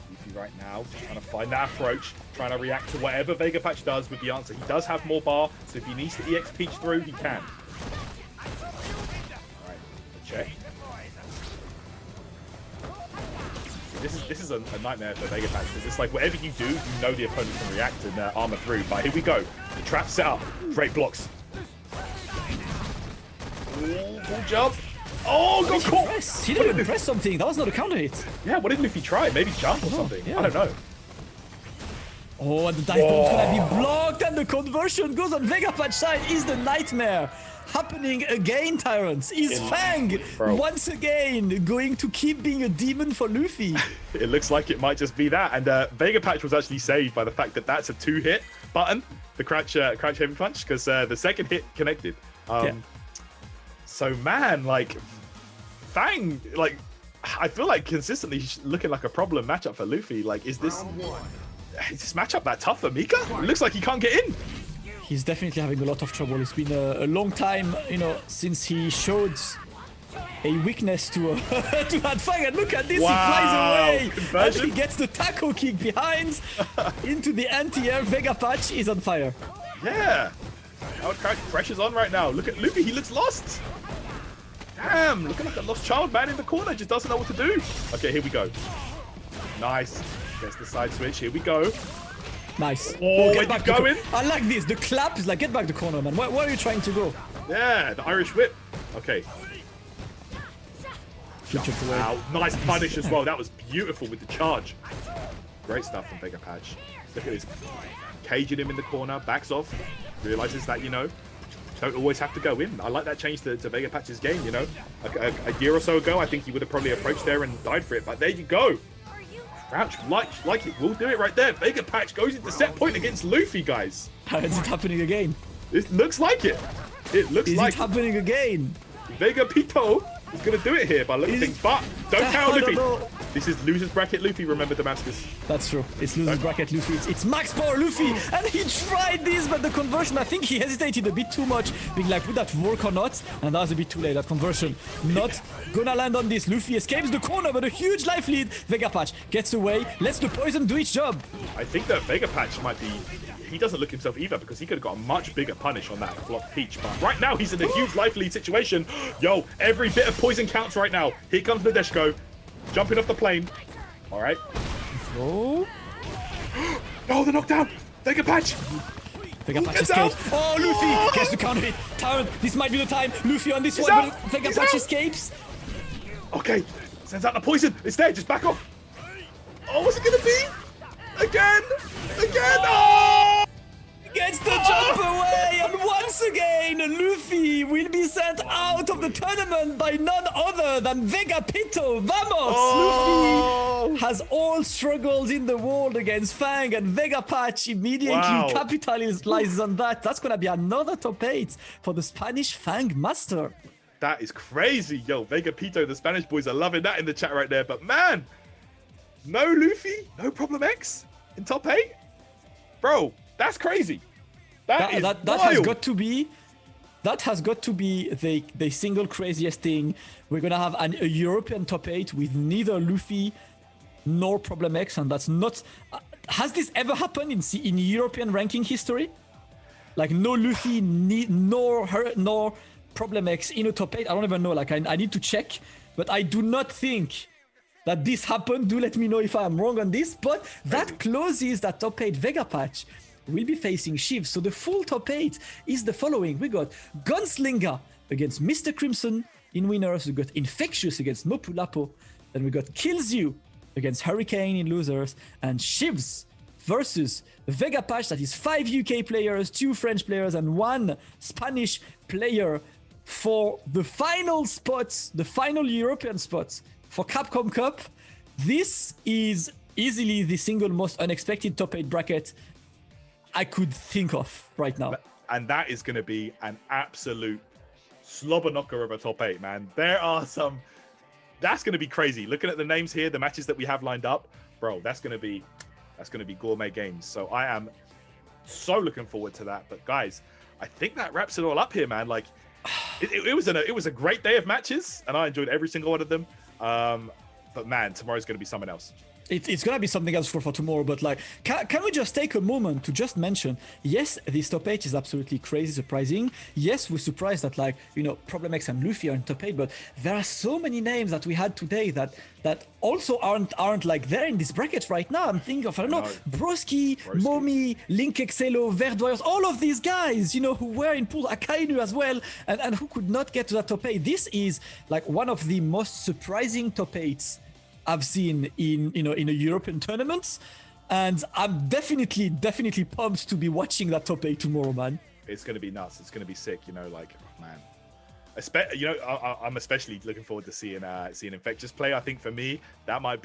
Luffy right now trying to find that approach, trying to react to whatever Vegapatch does with the answer. He does have more bar, so if he needs to EX Peach through, he can. All right. Check. This is a nightmare for Vegapatch because it's like whatever you do, you know the opponent can react and armor through. But here we go. The trap set up. Great blocks. Ooh, full jump. Oh, got caught. He didn't even press something. That was not a counter hit. Yeah, what did Luffy try? Maybe jump or something. Yeah. I don't know. Oh, and the dive bomb's gonna be blocked, and the conversion goes on Vegapatch's side. Is the nightmare. happening again, Tyrants? Is Fang once again going to keep being a demon for Luffy? It looks like it might just be that. And Vega Patch was actually saved by the fact that that's a 2-hit button, the crouch heavy punch, because the second hit connected. So man, like Fang, like I feel like consistently looking like a problem matchup for Luffy. Like, is this matchup that tough for Mika? It looks like he can't get in. He's definitely having a lot of trouble. It's been a long time, you know, since he showed a weakness to that Fang. And look at this, he flies away. Conversion. And he gets the taco kick behind into the anti-air. Vega Patch is on fire. Yeah. Our pressure's on right now. Look at Luffy, he looks lost. Damn, looking like a lost child, man, in the corner, just doesn't know what to do. Okay, here we go. Nice. Gets the side switch, here we go. Nice. Oh, where you going? I like this. The clap is like, get back the corner, man. Where are you trying to go? Yeah, the Irish whip. Okay. Wow, nice punish as well. That was beautiful with the charge. Great stuff from Vega Patch. Look at this. Caging him in the corner, backs off. Realizes that, you know, don't always have to go in. I like that change to Vega Patch's game, you know. A year or so ago, I think he would have probably approached there and died for it. But there you go. Crouch, like it. We'll do it right there. Vega Patch goes into set point against Luffy, guys. How is it happening again? It looks like it. It looks like it happening again. Vega Pito is going to do it here by looking things. But don't count Luffy. This is loser's bracket Luffy, remember, Damascus. That's true. It's loser's bracket Luffy. It's max power Luffy. And he tried this, but the conversion, I think he hesitated a bit too much, being like, would that work or not? And that was a bit too late, that conversion. Not gonna land on this. Luffy escapes the corner, but a huge life lead. Vega Patch gets away, lets the poison do its job. I think that Vega Patch might be... He doesn't look himself either, because he could have got a much bigger punish on that block Peach. But right now, he's in a huge life lead situation. Yo, every bit of poison counts right now. Here comes Nadeshiko, jumping off the plane. All right. Oh. No, the knockdown. Vega Patch. Vega Patch escapes. Oh, Luffy gets the counter hit. Tyrant, this might be the time. Luffy on this one, but Vega Patch escapes. Okay, sends out the poison. It's there, just back off. Oh, what's it gonna be? Again. Oh! Gets the jump away, and once again, Luffy will be sent out of the tournament by none other than Vega Pito. Vamos! Luffy has all struggles in the world against Fang, and Vega Patch immediately capitalizes on that. That's gonna be another top 8 for the Spanish Fang Master. That is crazy. Yo, Vega Pito, the Spanish boys are loving that in the chat right there. But man, no Luffy, no Problem X in top 8? Bro, that's crazy. That has got to be the single craziest thing. We're gonna have a European top 8 with neither Luffy nor Problem X, and that's not. Has this ever happened in European ranking history? Like no Luffy, nor Problem X in a top 8. I don't even know. Like I need to check, but I do not think that this happened. Do let me know if I am wrong on this. But that closes that top 8. Vega Patch will be facing Shiv. So the full top 8 is the following. We got Gunslinger against Mr. Crimson in winners. We got Infectious against Mopulapo. Then we got Kills You against Hurricane in losers. And Shivs versus Vega Patch. That is 5 UK players, 2 French players, and 1 Spanish player for the final spots, the final European spots for Capcom Cup. This is easily the single most unexpected top 8 bracket I could think of right now. And that is going to be an absolute slobber knocker of a top 8, man. There are some... That's going to be crazy. Looking at the names here, the matches that we have lined up, bro, that's going to be gourmet games. So I am so looking forward to that. But guys, I think that wraps it all up here, man. Like, it was a great day of matches, and I enjoyed every single one of them. But man, tomorrow's going to be something else. It's gonna be something else for tomorrow, but like, can we just take a moment to just mention, yes, this top 8 is absolutely crazy, surprising. Yes, we're surprised that, like, you know, Problem X and Luffy are in top 8, but there are so many names that we had today that also aren't like there in this bracket right now. I'm thinking of, I don't know, Broski, Momi, Link Excello, Verdoyers, all of these guys, you know, who were in pools, Akainu as well, and who could not get to that top 8. This is like one of the most surprising top 8s I've seen in a European tournaments, and I'm definitely pumped to be watching that top 8 tomorrow, man. It's going to be nuts. It's going to be sick. You know, like, man. I'm especially looking forward to seeing Infectious play. I think for me, that might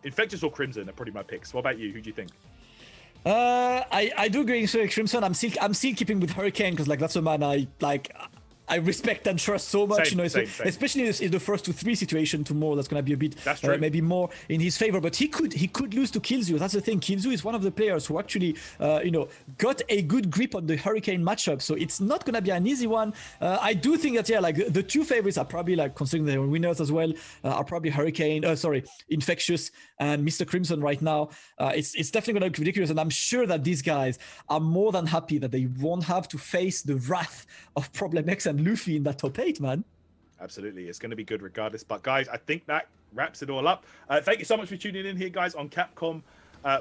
Infectious or Crimson are probably my picks. What about you? Who do you think? I do agree with Crimson. I'm still keeping with Hurricane because like that's a man I respect and trust so much, Same. Especially in the first 2-3 situation. Tomorrow, that's gonna be a bit maybe more in his favor. But he could lose to Killzoo. That's the thing. Killzoo is one of the players who actually got a good grip on the Hurricane matchup. So it's not gonna be an easy one. I do think that like the two favorites are probably like considering their winners as well are probably Infectious and Mr. Crimson right now. It's definitely gonna be ridiculous, and I'm sure that these guys are more than happy that they won't have to face the wrath of Problem X and Luffy in that top 8, man. Absolutely. It's going to be good regardless. But guys, I think that wraps it all up. Thank you so much for tuning in here, guys, on Capcom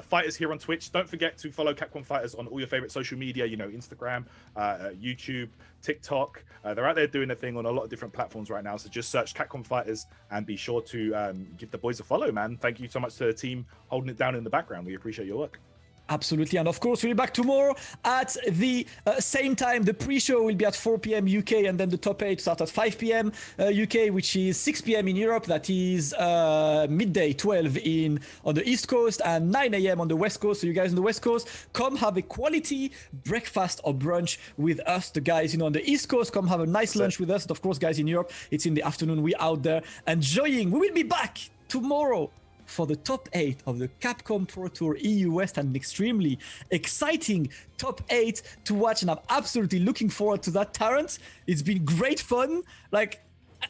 Fighters here on Twitch. Don't forget to follow Capcom Fighters on all your favorite social media, Instagram, YouTube, TikTok. They're out there doing their thing on a lot of different platforms right now. So just search Capcom Fighters and be sure to give the boys a follow, man. Thank you so much to the team holding it down in the background. We appreciate your work. Absolutely, and of course we'll be back tomorrow at the same time. The pre-show will be at 4 p.m. UK, and then the top 8 start at 5 p.m. UK, which is 6 p.m. in Europe. That is midday 12 on the East Coast and 9 a.m. on the West Coast. So you guys on the West Coast, come have a quality breakfast or brunch with us. The guys on the East Coast, come have a nice lunch with us. And of course, guys in Europe, it's in the afternoon. We out there enjoying. We will be back tomorrow for the top 8 of the Capcom Pro Tour EU West, and an extremely exciting top 8 to watch, and I'm absolutely looking forward to that. Terrence, it's been great fun. Like,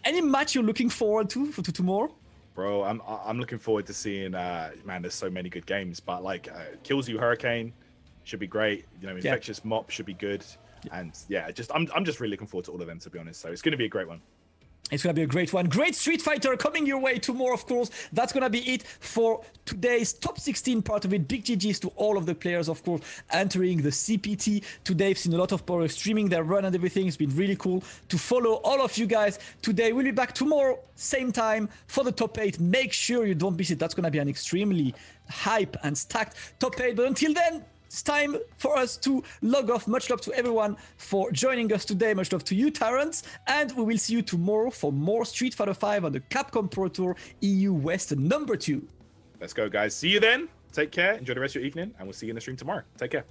any match you're looking forward to tomorrow? Bro, I'm looking forward to seeing, man, there's so many good games, but like Killzoo Hurricane should be great. Infectious Mop should be good. And yeah, I'm just really looking forward to all of them, to be honest. So it's going to be a great one. It's going to be a great one. Great Street Fighter coming your way tomorrow, of course. That's going to be it for today's top 16 part of it. Big GGs to all of the players, of course, entering the CPT today. I've seen a lot of power streaming their run and everything. It's been really cool to follow all of you guys today. We'll be back tomorrow, same time, for the top 8. Make sure you don't miss it. That's going to be an extremely hype and stacked top 8. But until then, it's time for us to log off. Much love to everyone for joining us today. Much love to you, Terrence. And we will see you tomorrow for more Street Fighter 5 on the Capcom Pro Tour EU West number 2. Let's go, guys. See you then. Take care. Enjoy the rest of your evening. And we'll see you in the stream tomorrow. Take care.